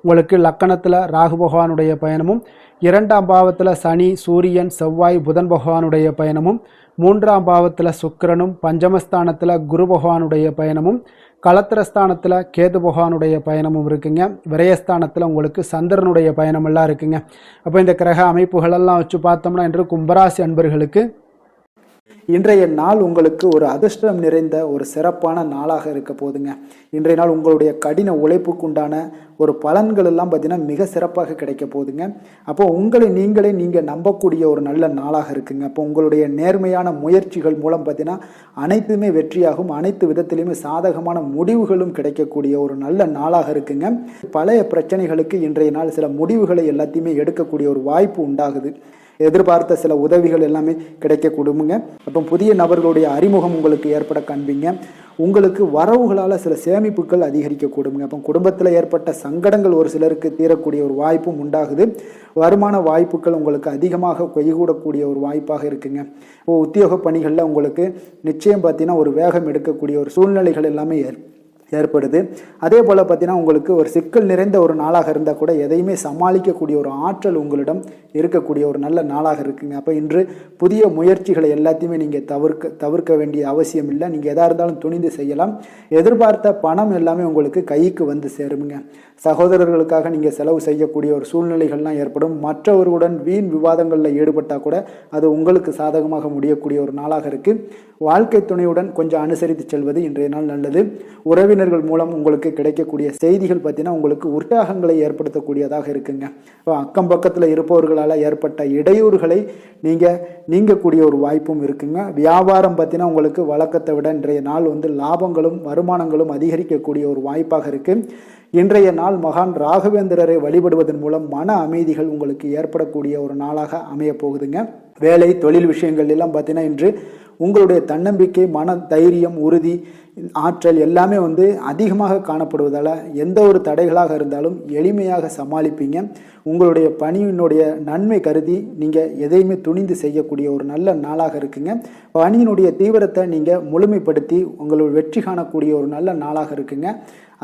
உங்களுக்கு லக்கணத்தில் ராகு பகவானுடைய பயணமும், 2ஆம் பாவத்தில் சனி, சூரியன், செவ்வாய், புதன் பகவானுடைய பயணமும், 3ஆம் பாவத்தில் சுக்கிரனும், பஞ்சமஸ்தானத்தில் குரு பகவானுடைய பயணமும், களத்திரஸ்தானத்தில் கேது பகவானுடைய பயணமும் இருக்குங்க. விரயஸ்தானத்தில் உங்களுக்கு சந்திரனுடைய பயணமெல்லாம் இருக்குங்க. அப்போ இந்த கிரக அமைப்புகளெல்லாம் வச்சு பார்த்தோம்னா இன்று கும்பராசி அன்பர்களுக்கு இன்றைய நாள் உங்களுக்கு ஒரு அதிர்ஷ்டம் நிறைந்த ஒரு சிறப்பான நாளாக இருக்க போதுங்க. இன்றைய நாள் உங்களுடைய கடின உழைப்புக்கு உண்டான ஒரு பலன்கள் எல்லாம் பார்த்தீங்கன்னா மிக சிறப்பாக கிடைக்க போகுதுங்க. அப்போ உங்களை நீங்கள் நம்பக்கூடிய ஒரு நல்ல நாளாக இருக்குங்க. அப்போ உங்களுடைய நேர்மையான முயற்சிகள் மூலம் பார்த்தீங்கன்னா அனைத்துமே வெற்றியாகும். அனைத்து விதத்திலையுமே சாதகமான முடிவுகளும் கிடைக்கக்கூடிய ஒரு நல்ல நாளாக இருக்குங்க. பழைய பிரச்சனைகளுக்கு இன்றைய நாள் சில முடிவுகளை எல்லாத்தையுமே எடுக்கக்கூடிய ஒரு வாய்ப்பு உண்டாகுது. எதிர்பார்த்த சில உதவிகள் எல்லாமே கிடைக்க கொடுங்க. அப்போ புதிய நபர்களுடைய அறிமுகம் உங்களுக்கு ஏற்பட காண்பீங்க. உங்களுக்கு வரவுகளால் சில சேமிப்புகள் அதிகரிக்க கொடுங்க. அப்போ குடும்பத்தில் ஏற்பட்ட சங்கடங்கள் ஒரு சிலருக்கு தீரக்கூடிய ஒரு வாய்ப்பும் உண்டாகுது. வருமான வாய்ப்புகள் உங்களுக்கு அதிகமாக கைகூடக்கூடிய ஒரு வாய்ப்பாக இருக்குங்க. உத்தியோக பணிகளில் உங்களுக்கு நிச்சயம் பார்த்தீங்கன்னா ஒரு வேகம் எடுக்கக்கூடிய ஒரு சூழ்நிலைகள் எல்லாமே ஏற்படுது. அதே போல் பார்த்தீங்கன்னா உங்களுக்கு ஒரு சிக்கல் நிறைந்த ஒரு நாளாக இருந்தால் கூட எதையுமே சமாளிக்கக்கூடிய ஒரு ஆற்றல் உங்களிடம் இருக்கக்கூடிய ஒரு நல்ல நாளாக இருக்குங்க. அப்போ இன்று புதிய முயற்சிகளை எல்லாத்தையுமே நீங்கள் தவிர்க்க வேண்டிய அவசியம் இல்லை. நீங்கள் எதாக இருந்தாலும் துணிந்து செய்யலாம். எதிர்பார்த்த பணம் எல்லாமே உங்களுக்கு கைக்கு வந்து சேருங்க. சகோதரர்களுக்காக நீங்கள் செலவு செய்யக்கூடிய ஒரு சூழ்நிலைகள்லாம் ஏற்படும். மற்றவர்களுடன் வீண் விவாதங்களில் ஈடுபட்டால் கூட அது உங்களுக்கு சாதகமாக முடியக்கூடிய ஒரு நாளாக இருக்குது. வாழ்க்கை துணையுடன் கொஞ்சம் அனுசரித்து செல்வது இன்றைய நாள் நல்லது. உறவினர்கள் மூலம் உங்களுக்கு கிடைக்கக்கூடிய செய்திகள் பார்த்தீங்கன்னா உங்களுக்கு உற்சாகங்களை ஏற்படுத்தக்கூடியதாக இருக்குங்க. இப்போ அக்கம் பக்கத்தில் இருப்பவர்களால் ஏற்பட்ட இடையூறுகளை நீங்கக்கூடிய ஒரு வாய்ப்பும் இருக்குங்க. வியாபாரம் பார்த்தீங்கன்னா உங்களுக்கு வழக்கத்தை விட இன்றைய நாள் லாபங்களும் வருமானங்களும் அதிகரிக்கக்கூடிய ஒரு வாய்ப்பாக இருக்குது. இன்றைய நாள் மகான் ராகவேந்திரரை வழிபடுவதன் மூலம் மன அமைதிகள் உங்களுக்கு ஏற்படக்கூடிய ஒரு நாளாக அமைய போகுதுங்க. வேலை தொழில் விஷயங்கள் எல்லாம் பார்த்தீங்கன்னா இன்று உங்களுடைய தன்னம்பிக்கை, மன தைரியம், உறுதி, ஆற்றல் எல்லாமே அதிகமாக காணப்படுவதால் எந்த ஒரு தடைகளாக இருந்தாலும் எளிமையாக சமாளிப்பீங்க. உங்களுடைய பணியினுடைய நன்மை கருதி நீங்கள் எதையுமே துணிந்து செய்யக்கூடிய ஒரு நல்ல நாளாக இருக்குங்க. பணியினுடைய தீவிரத்தை நீங்கள் முழுமைப்படுத்தி உங்களுடைய வெற்றி காணக்கூடிய ஒரு நல்ல நாளாக இருக்குங்க.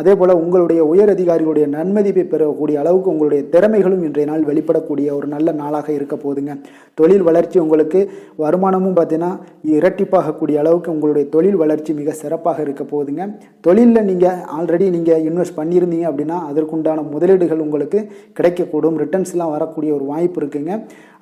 அதே போல் உங்களுடைய உயர் அதிகாரிகளுடைய நன்மதிப்பை பெறக்கூடிய அளவுக்கு உங்களுடைய திறமைகளும் இன்றைய நாள் வெளிப்படக்கூடிய ஒரு நல்ல நாளாக இருக்க போதுங்க. தொழில் வளர்ச்சி உங்களுக்கு வருமானமும் பார்த்தீங்கன்னா இரட்டிப்பாகக்கூடிய அளவுக்கு உங்களுடைய தொழில் வளர்ச்சி மிக சிறப்பாக இருக்க போகுதுங்க. தொழிலில் நீங்கள் ஆல்ரெடி இன்வெஸ்ட் பண்ணியிருந்தீங்க அப்படின்னா அதற்குண்டான முதலீடுகள் உங்களுக்கு கிடைக்கக்கூடும். ரிட்டர்ன்ஸ்லாம் வரக்கூடிய ஒரு வாய்ப்பு இருக்குங்க.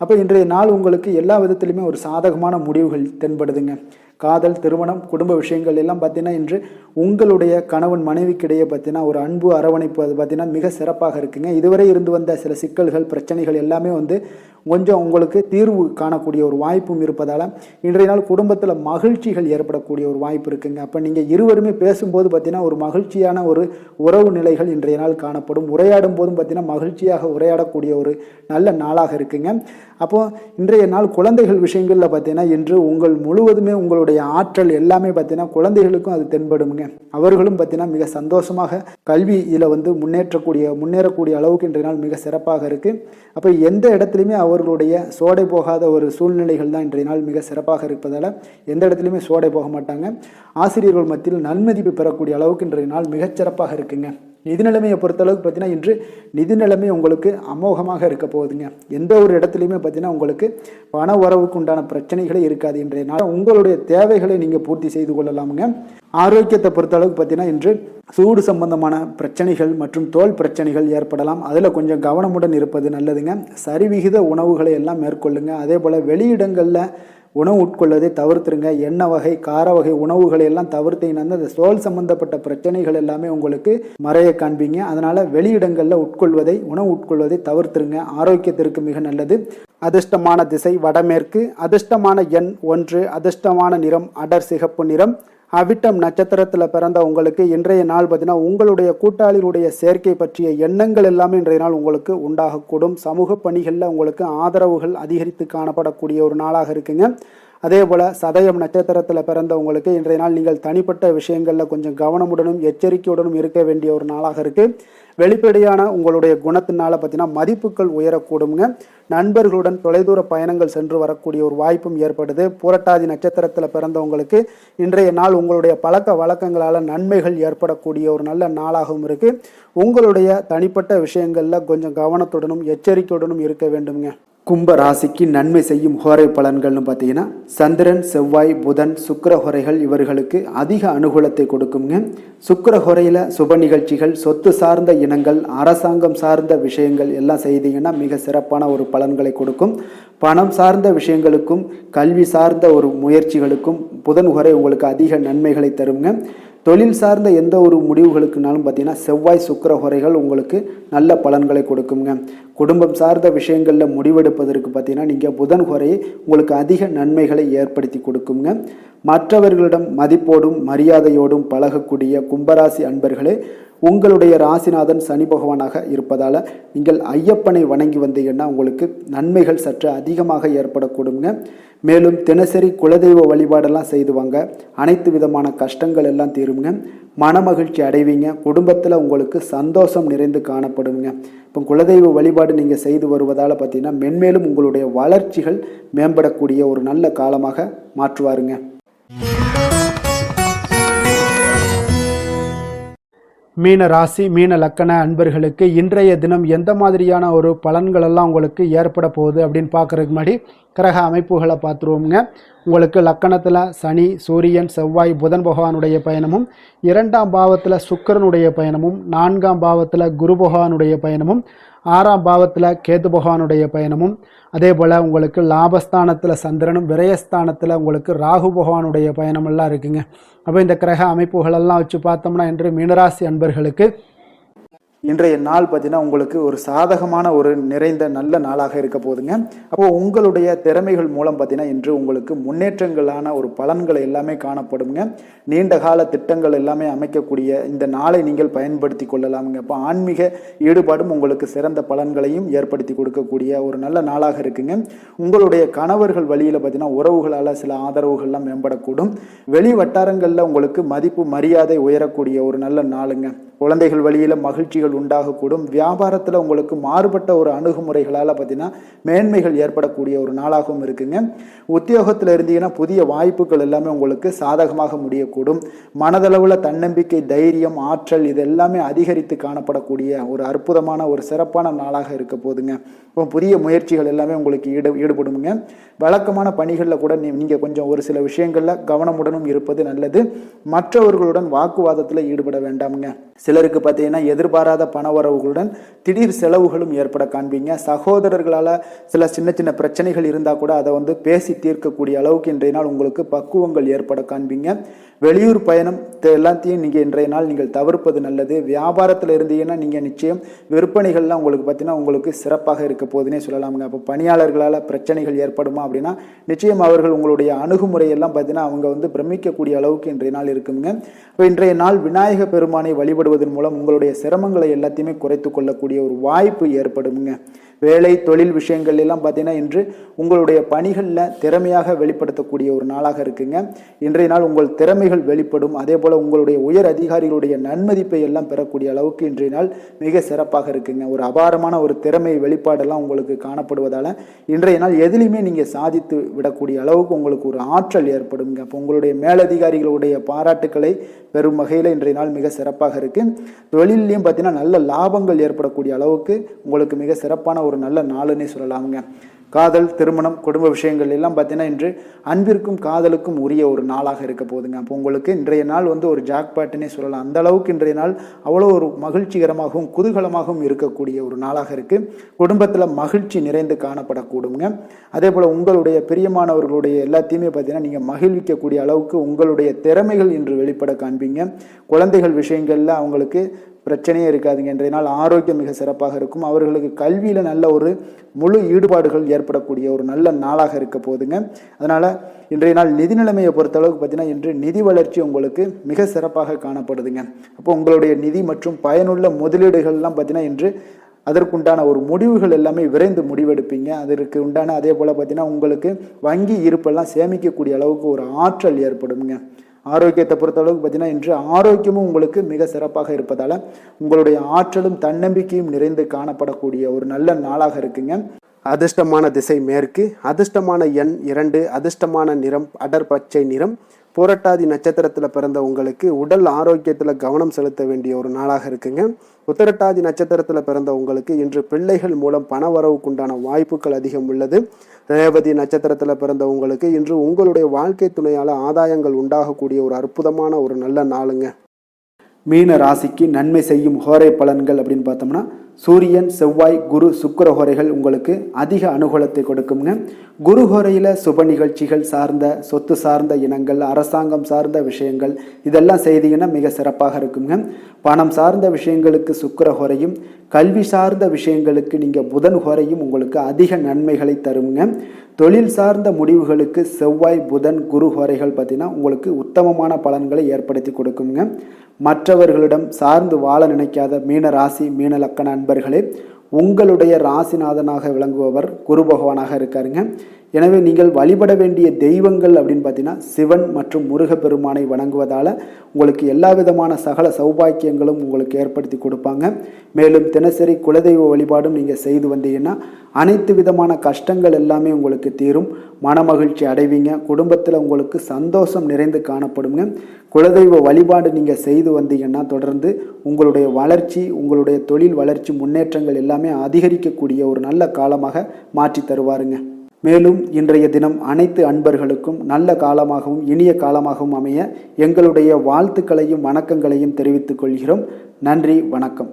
அப்போ இன்றைய நாள் உங்களுக்கு எல்லா விதத்திலுமே ஒரு சாதகமான முடிவுகள் தென்படுதுங்க. காதல், திருமணம், குடும்ப விஷயங்கள் எல்லாம் பார்த்தீங்கன்னா இன்று உங்களுடைய கணவன் மனைவிக்கிடையே பார்த்தீங்கன்னா ஒரு அன்பு அரவணைப்பு அது பார்த்தீங்கன்னா மிக சிறப்பாக இருக்குங்க. இதுவரை இருந்து வந்த சில சிக்கல்கள், பிரச்சனைகள் எல்லாமே கொஞ்சம் உங்களுக்கு தீர்வு காணக்கூடிய ஒரு வாய்ப்பும் இருப்பதால் இன்றைய நாள் குடும்பத்தில் மகிழ்ச்சிகள் ஏற்படக்கூடிய ஒரு வாய்ப்பு இருக்குங்க. அப்போ நீங்கள் இருவருமே பேசும்போது பார்த்தீங்கன்னா ஒரு மகிழ்ச்சியான ஒரு உறவு நிலைகள் இன்றைய நாள் காணப்படும். உரையாடும் போதும் பார்த்தீங்கன்னா மகிழ்ச்சியாக உரையாடக்கூடிய ஒரு நல்ல நாளாக இருக்குங்க. அப்போது இன்றைய நாள் குழந்தைகள் விஷயங்களில் பார்த்தீங்கன்னா இன்று முழுவதுமே உங்களுடைய ஆற்றல் எல்லாமே பார்த்தீங்கன்னா குழந்தைகளுக்கும் அது தென்படுங்க. அவர்களும் பார்த்தீங்கன்னா மிக சந்தோஷமாக கல்வியில் முன்னேறக்கூடிய அளவுக்கு இன்றைய நாள் மிக சிறப்பாக இருக்குது. அப்போ எந்த இடத்துலையுமே அவர்களுடைய சோடை போகாத ஒரு சூழ்நிலைகள் தான் இன்றைய நாள் மிக சிறப்பாக இருப்பதால் எந்த இடத்துலையுமே சோடை போக மாட்டாங்க. ஆசிரியர்கள் மத்தியில் நன்மதிப்பு பெறக்கூடிய அளவுக்கு இன்றைய நாள் மிகச்சிறப்பாக இருக்குங்க. நிதி நிலைமையை பொறுத்தளவுக்கு பார்த்தீங்கன்னா இன்று நிதி நிலைமை உங்களுக்கு அமோகமாக இருக்க போகுதுங்க. எந்த ஒரு இடத்துலையுமே பார்த்தீங்கன்னா உங்களுக்கு பண வரவுக்கு உண்டான பிரச்சனைகளே இருக்காது. இன்றைய நாள் உங்களுடைய தேவைகளை நீங்கள் பூர்த்தி செய்து கொள்ளலாமுங்க. ஆரோக்கியத்தை பொறுத்தளவுக்கு பார்த்தீங்கன்னா இன்று சூடு சம்பந்தமான பிரச்சனைகள் மற்றும் தோல் பிரச்சனைகள் ஏற்படலாம். அதில் கொஞ்சம் கவனமுடன் இருப்பது நல்லதுங்க. சரிவிகித உணவுகளை எல்லாம் மேற்கொள்ளுங்க. அதே போல் வெளியிடங்களில் உணவு உட்கொள்வதை தவிர்த்துருங்க. எண்ணெய் வகை கார வகை உணவுகளை எல்லாம் தவிர்த்தீங்கன்னா அந்த தோல் சம்பந்தப்பட்ட பிரச்சனைகள் எல்லாமே உங்களுக்கு மறைய காண்பீங்க. அதனால் வெளியிடங்களில் உணவு உட்கொள்வதை தவிர்த்துருங்க. ஆரோக்கியத்திற்கு மிக நல்லது. அதிர்ஷ்டமான திசை வடமேற்கு. அதிர்ஷ்டமான எண் 1. அதிர்ஷ்டமான நிறம் அடர் சிகப்பு நிறம். அவிட்டம் நட்சத்திரத்தில் பிறந்த உங்களுக்கு இன்றைய நாள் பார்த்தீங்கன்னா உங்களுடைய கூட்டாளிகளுடைய சேர்க்கை பற்றிய எண்ணங்கள் எல்லாமே இன்றைய நாள் உங்களுக்கு உண்டாகக்கூடும். சமூக பணிகளில் உங்களுக்கு ஆதரவுகள் அதிகரித்து காணப்படக்கூடிய ஒரு நாளாக இருக்குங்க. அதே போல் சதயம் நட்சத்திரத்தில் பிறந்த உங்களுக்கு இன்றைய நாள் நீங்கள் தனிப்பட்ட விஷயங்களில் கொஞ்சம் கவனமுடனும் எச்சரிக்கையுடனும் இருக்க வேண்டிய ஒரு நாளாக இருக்குது. வெளிப்படையான உங்களுடைய குணத்தினால பார்த்தீங்கன்னா மதிப்புகள் உயரக்கூடுங்க. நண்பர்களுடன் தொலைதூர பயணங்கள் சென்று வரக்கூடிய ஒரு வாய்ப்பும் ஏற்படுது. புரட்டாதி நட்சத்திரத்தில் பிறந்தவங்களுக்கு இன்றைய நாள் உங்களுடைய பழக்க வழக்கங்களால் நன்மைகள் ஏற்படக்கூடிய ஒரு நல்ல நாளாகவும் இருக்குது. உங்களுடைய தனிப்பட்ட விஷயங்களில் கொஞ்சம் கவனத்துடனும் எச்சரிக்கையுடனும் இருக்க வேண்டுங்க. கும்ப ராசிக்கு நன்மை செய்யும் ஹோரை பலன்கள்னு பார்த்தீங்கன்னா சந்திரன் செவ்வாய் புதன் சுக்கிர ஹோரைகள் இவர்களுக்கு அதிக அனுகூலத்தை கொடுக்குங்க. சுக்கிர ஹோரையில் சுப நிகழ்ச்சிகள் சொத்து சார்ந்த இனங்கள் அரசாங்கம் சார்ந்த விஷயங்கள் எல்லாம் செய்தீங்கன்னா மிக சிறப்பான ஒரு பலன்களை கொடுக்கும். பணம் சார்ந்த விஷயங்களுக்கும் கல்வி சார்ந்த ஒரு முயற்சிகளுக்கும் புதன் ஹோரை உங்களுக்கு அதிக நன்மைகளை தருங்க. தொழில் சார்ந்த எந்த ஒரு முடிவுகளுக்குனாலும் பார்த்தீங்கன்னா செவ்வாய் சுக்கிர ஹோரைகள் உங்களுக்கு நல்ல பலன்களை கொடுக்குங்க. குடும்பம் சார்ந்த விஷயங்களில் முடிவெடுப்பதற்கு பார்த்தீங்கன்னா நீங்கள் புதன் ஹோரையை உங்களுக்கு அதிக நன்மைகளை ஏற்படுத்தி கொடுக்குங்க. மற்றவர்களிடம் மதிப்போடும் மரியாதையோடும் பழகக்கூடிய கும்பராசி அன்பர்களே, உங்களுடைய ராசிநாதன் சனி பகவானாக இருப்பதால் நீங்கள் ஐயப்பனை வணங்கி வந்தீங்கன்னா உங்களுக்கு நன்மைகள் சற்று அதிகமாக ஏற்படக்கூடுங்க. மேலும் தினசரி குலதெய்வ வழிபாடெல்லாம் செய்துவாங்க. அனைத்து விதமான கஷ்டங்கள் எல்லாம் தீருங்க. மனமகிழ்ச்சி அடைவீங்க. குடும்பத்தில் உங்களுக்கு சந்தோஷம் நிறைந்து காணப்படுங்க. இப்போ குலதெய்வ வழிபாடு நீங்கள் செய்து வருவதால் பார்த்தீங்கன்னா மென்மேலும் உங்களுடைய வளர்ச்சிகள் மேம்படக்கூடிய ஒரு நல்ல காலமாக மாற்றுவாருங்க. மீன ராசி மீன லக்கண அன்பர்களுக்கு இன்றைய தினம் எந்த மாதிரியான ஒரு பலன்களெல்லாம் உங்களுக்கு ஏற்பட போகுது அப்படின்னு பார்க்குறதுக்கு முன்னாடி கிரக அமைப்புகளை பார்த்துருவோங்க. உங்களுக்கு லக்கணத்தில் சனி சூரியன் செவ்வாய் புதன் பகவானுடைய பயணமும், 2ஆம் பாவத்தில் சுக்கிரனுடைய பயணமும், 4ஆம் பாவத்தில் குரு பகவானுடைய பயணமும், 6ஆம் பாவத்தில் கேது பகவானுடைய பயணமும், அதே போல் உங்களுக்கு லாபஸ்தானத்தில் சந்திரனும் விரயஸ்தானத்தில் உங்களுக்கு ராகு பகவானுடைய பயணமெல்லாம் இருக்குங்க. அப்போ இந்த கிரக அமைப்புகளெல்லாம் வச்சு பார்த்தோம்னா இன்று மீனராசி அன்பர்களுக்கு இன்றைய நாள் பார்த்தீங்கன்னா உங்களுக்கு ஒரு சாதகமான ஒரு நிறைந்த நல்ல நாளாக இருக்க போகுதுங்க. அப்போது உங்களுடைய திறமைகள் மூலம் பார்த்தீங்கன்னா இன்று உங்களுக்கு முன்னேற்றங்களான ஒரு பலன்களை எல்லாமே காணப்படுங்க. நீண்ட கால திட்டங்கள் எல்லாமே அமைக்கக்கூடிய இந்த நாளை நீங்கள் பயன்படுத்தி கொள்ளலாமுங்க. அப்போ ஆன்மீக ஈடுபாடும் உங்களுக்கு சிறந்த பலன்களையும் ஏற்படுத்தி கொடுக்கக்கூடிய ஒரு நல்ல நாளாக இருக்குங்க. உங்களுடைய கணவர்கள் வழியில் பார்த்தீங்கன்னா உறவுகளால் சில ஆதரவுகள்லாம் மேம்படக்கூடும். வெளி வட்டாரங்களில் உங்களுக்கு மதிப்பு மரியாதை உயரக்கூடிய ஒரு நல்ல நாளுங்க. குழந்தைகள் வழியில் மகிழ்ச்சிகள் உண்டாகக்கூடும். வியாபாரத்தில் உங்களுக்கு மாறுபட்ட ஒரு அணுகுமுறைகளால் பார்த்தீங்கன்னா மேன்மைகள் ஏற்படக்கூடிய ஒரு நாளாகவும் இருக்குங்க. உத்தியோகத்தில் இருந்தீங்கன்னா புதிய வாய்ப்புகள் எல்லாமே உங்களுக்கு சாதகமாக முடியக்கூடும். மனதளவில் தன்னம்பிக்கை தைரியம் ஆற்றல் இது எல்லாமே அதிகரித்து காணப்படக்கூடிய ஒரு அற்புதமான ஒரு சிறப்பான நாளாக இருக்க போதுங்க. இப்போ புதிய முயற்சிகள் எல்லாமே உங்களுக்கு ஈடுபடுங்க. வழக்கமான பணிகளில் கூட நீங்கள் கொஞ்சம் ஒரு சில விஷயங்களில் கவனமுடனும் இருப்பது நல்லது. மற்றவர்களுடன் வாக்குவாதத்தில் ஈடுபட வேண்டாமுங்க. சிலருக்கு பார்த்தீங்கன்னா எதிர்பாராத பணவரவுகளுடன் திடீர் செலவுகளும் ஏற்பட காண்பீங்க. சகோதரர்களால் சில சின்ன சின்ன பிரச்சனைகள் இருந்தால் கூட அதை பேசி தீர்க்கக்கூடிய அளவுக்கு இன்றைய நாள் உங்களுக்கு பக்குவங்கள் ஏற்பட காண்பீங்க. வெளியூர் பயணம் எல்லாத்தையும் நீங்கள் இன்றைய நாள் நீங்கள் தவிர்ப்பது நல்லது. வியாபாரத்தில் இருந்தீங்கன்னா நீங்கள் நிச்சயம் விற்பனைகள்லாம் உங்களுக்கு பார்த்தீங்கன்னா உங்களுக்கு சிறப்பாக இருக்க போதுன்னே சொல்லலாமுங்க. அப்போ பணியாளர்களால் பிரச்சனைகள் ஏற்படுமா அப்படின்னா நிச்சயம் அவர்கள் உங்களுடைய அணுகுமுறையெல்லாம் பார்த்தீங்கன்னா அவங்க பிரமிக்கக்கூடிய அளவுக்கு இன்றைய நாள் இருக்குங்க. இப்போ இன்றைய நாள் விநாயக பெருமானை வழிபடுவதன் மூலம் உங்களுடைய சிரமங்களை எல்லாத்தையுமே குறைத்து கொள்ளக்கூடிய ஒரு வாய்ப்பு ஏற்படுங்க. வேலை தொழில் விஷயங்கள் எல்லாம் பார்த்தீங்கன்னா இன்று உங்களுடைய பணிகளில் திறமையாக வெளிப்படுத்தக்கூடிய ஒரு நாளாக இருக்குங்க. இன்றைய நாள் உங்கள் திறமைகள் வெளிப்படும். அதே போல் உங்களுடைய உயர் அதிகாரிகளுடைய நன்மதிப்பை எல்லாம் பெறக்கூடிய அளவுக்கு இன்றைய நாள் மிக சிறப்பாக இருக்குங்க. ஒரு அபாரமான ஒரு திறமை வெளிப்பாடெல்லாம் உங்களுக்கு காணப்படுவதால் இன்றைய நாள் எதிலையுமே நீங்கள் சாதித்து விடக்கூடிய அளவுக்கு உங்களுக்கு ஒரு ஆற்றல் ஏற்படுங்க. அப்போ உங்களுடைய மேலதிகாரிகளுடைய பாராட்டுக்களை பெறும் வகையில் இன்றைய நாள் மிக சிறப்பாக இருக்கு. தொழிலையும் பார்த்தீங்கன்னா நல்ல லாபங்கள் ஏற்படக்கூடிய அளவுக்கு உங்களுக்கு மிக சிறப்பான ஒரு நல்ல நாளுன்னே சொல்லலாமுங்க. காதல், திருமணம், குடும்ப விஷயங்கள் எல்லாம் பார்த்தீங்கன்னா இன்று அன்பிற்கும் காதலுக்கும் உரிய ஒரு நாளாக இருக்க போகுதுங்க. அப்போ உங்களுக்கு இன்றைய நாள் ஒரு ஜாக்பாட்டுன்னே சொல்லலாம். அந்த அளவுக்கு இன்றைய நாள் அவ்வளோ ஒரு மகிழ்ச்சிகரமாகவும் குதூகலமாகவும் இருக்கக்கூடிய ஒரு நாளாக இருக்கு. குடும்பத்தில் மகிழ்ச்சி நிறைந்து காணப்படக்கூடுங்க. அதே போல் உங்களுடைய பிரியமானவர்களுடைய எல்லாத்தையுமே பார்த்தீங்கன்னா நீங்கள் மகிழ்விக்கக்கூடிய அளவுக்கு உங்களுடைய திறமைகள் இன்று வெளிப்பட காண்பீங்க. குழந்தைகள் விஷயங்களில் அவங்களுக்கு பிரச்சனையே இருக்காதுங்க. இன்றைய நாள் ஆரோக்கியம் மிக சிறப்பாக இருக்கும். அவர்களுக்கு கல்வியில் நல்ல ஒரு முழு ஈடுபாடுகள் ஏற்படக்கூடிய ஒரு நல்ல நாளாக இருக்க போகுதுங்க. அதனால் இன்றைய நாள் நிதி நிலைமையை பொறுத்தளவுக்கு பார்த்தீங்கன்னா இன்று நிதி வளர்ச்சி உங்களுக்கு மிக சிறப்பாக காணப்படுதுங்க. அப்போ உங்களுடைய நிதி மற்றும் பயனுள்ள முதலீடுகள்லாம் பார்த்தீங்கன்னா இன்று அதற்குண்டான ஒரு முடிவுகள் எல்லாமே விரைந்து முடிவெடுப்பீங்க. அதற்கு உண்டான அதே போல் பார்த்தீங்கன்னா உங்களுக்கு வங்கி இருப்பெல்லாம் சேமிக்கக்கூடிய அளவுக்கு ஒரு ஆற்றல் ஏற்படுங்க. ஆரோக்கியத்தை பொறுத்தளவுக்கு பார்த்தீங்கன்னா இன்று ஆரோக்கியமும் உங்களுக்கு மிக சிறப்பாக இருப்பதால் உங்களுடைய ஆற்றலும் தன்னம்பிக்கையும் நிறைந்து காணப்படக்கூடிய ஒரு நல்ல நாளாக இருக்குங்க. அதிர்ஷ்டமான திசை மேற்கு, அதிர்ஷ்டமான எண் 2, அதிர்ஷ்டமான நிறம் அடர் பச்சை நிறம். புரட்டாதி நட்சத்திரத்தில் பிறந்த உங்களுக்கு உடல் ஆரோக்கியத்தில் கவனம் செலுத்த வேண்டிய ஒரு நாளாக இருக்குங்க. உத்திரட்டாதி நட்சத்திரத்தில் பிறந்த உங்களுக்கு இன்று பிள்ளைகள் மூலம் பண வரவுக்குண்டான வாய்ப்புகள் அதிகம் உள்ளது. ரேவதி நட்சத்திரத்தில் பிறந்த உங்களுக்கு இன்று உங்களுடைய வாழ்க்கை துணையால் ஆதாயங்கள் உண்டாகக்கூடிய ஒரு அற்புதமான ஒரு நல்ல நாளுங்க. மீன ராசிக்கு நன்மை செய்யும் ஹோரை பலன்கள் அப்படின்னு பார்த்தோம்னா சூரியன், செவ்வாய், குரு, சுக்கிர ஹோரைகள் உங்களுக்கு அதிக அனுகூலத்தை கொடுக்குங்க. குரு ஹோரையில் சுப நிகழ்ச்சிகள் சார்ந்த சொத்து சார்ந்த இனங்கள், அரசாங்கம் சார்ந்த விஷயங்கள் இதெல்லாம் செய்தீங்கன்னா மிக சிறப்பாக இருக்குங்க. பணம் சார்ந்த விஷயங்களுக்கு சுக்கிர ஹோரையும், கல்வி சார்ந்த விஷயங்களுக்கு நீங்கள் புதன் ஹோரையும் உங்களுக்கு அதிக நன்மைகளை தருங்க. தொழில் சார்ந்த முடிவுகளுக்கு செவ்வாய், புதன், குரு ஹோரைகள் பார்த்தீங்கன்னா உங்களுக்கு உத்தமமான பலன்களை ஏற்படுத்தி கொடுக்குங்க. மற்றவர்களிடம் சார்ந்து வாழ நினைக்காத மீன ராசி, மீன லக்கண அன்பர்களே, உங்களுடைய ராசிநாதனாக விளங்குபவர் குரு பகவானாக இருக்காருங்க. எனவே நீங்கள் வழிபட வேண்டிய தெய்வங்கள் அப்படின்னு பார்த்தீங்கன்னா சிவன் மற்றும் முருகப்பெருமானை வணங்குவதால் உங்களுக்கு எல்லா விதமான சகல சௌபாக்கியங்களும் உங்களுக்கு ஏற்படுத்தி கொடுப்பாங்க. மேலும் தினசரி குலதெய்வ வழிபாடும் நீங்கள் செய்து வந்தீங்கன்னா அனைத்து விதமான கஷ்டங்கள் எல்லாமே உங்களுக்கு தீரும். மனமகிழ்ச்சி அடைவீங்க. குடும்பத்தில் உங்களுக்கு சந்தோஷம் நிறைந்து காணப்படுங்க. குலதெய்வ வழிபாடு நீங்கள் செய்து வந்தீங்கன்னா தொடர்ந்து உங்களுடைய வளர்ச்சி, உங்களுடைய தொழில் வளர்ச்சி, முன்னேற்றங்கள் எல்லாமே அதிகரிக்கக்கூடிய ஒரு நல்ல காலமாக மாற்றி தருவாருங்க. மேலும் இன்றைய தினம் அனைத்து அன்பர்களுக்கும் நல்ல காலமாகவும் இனிய காலமாகவும் அமைய எங்களுடைய வாழ்த்துக்களையும் வணக்கங்களையும் தெரிவித்துக் கொள்கிறோம். நன்றி, வணக்கம்.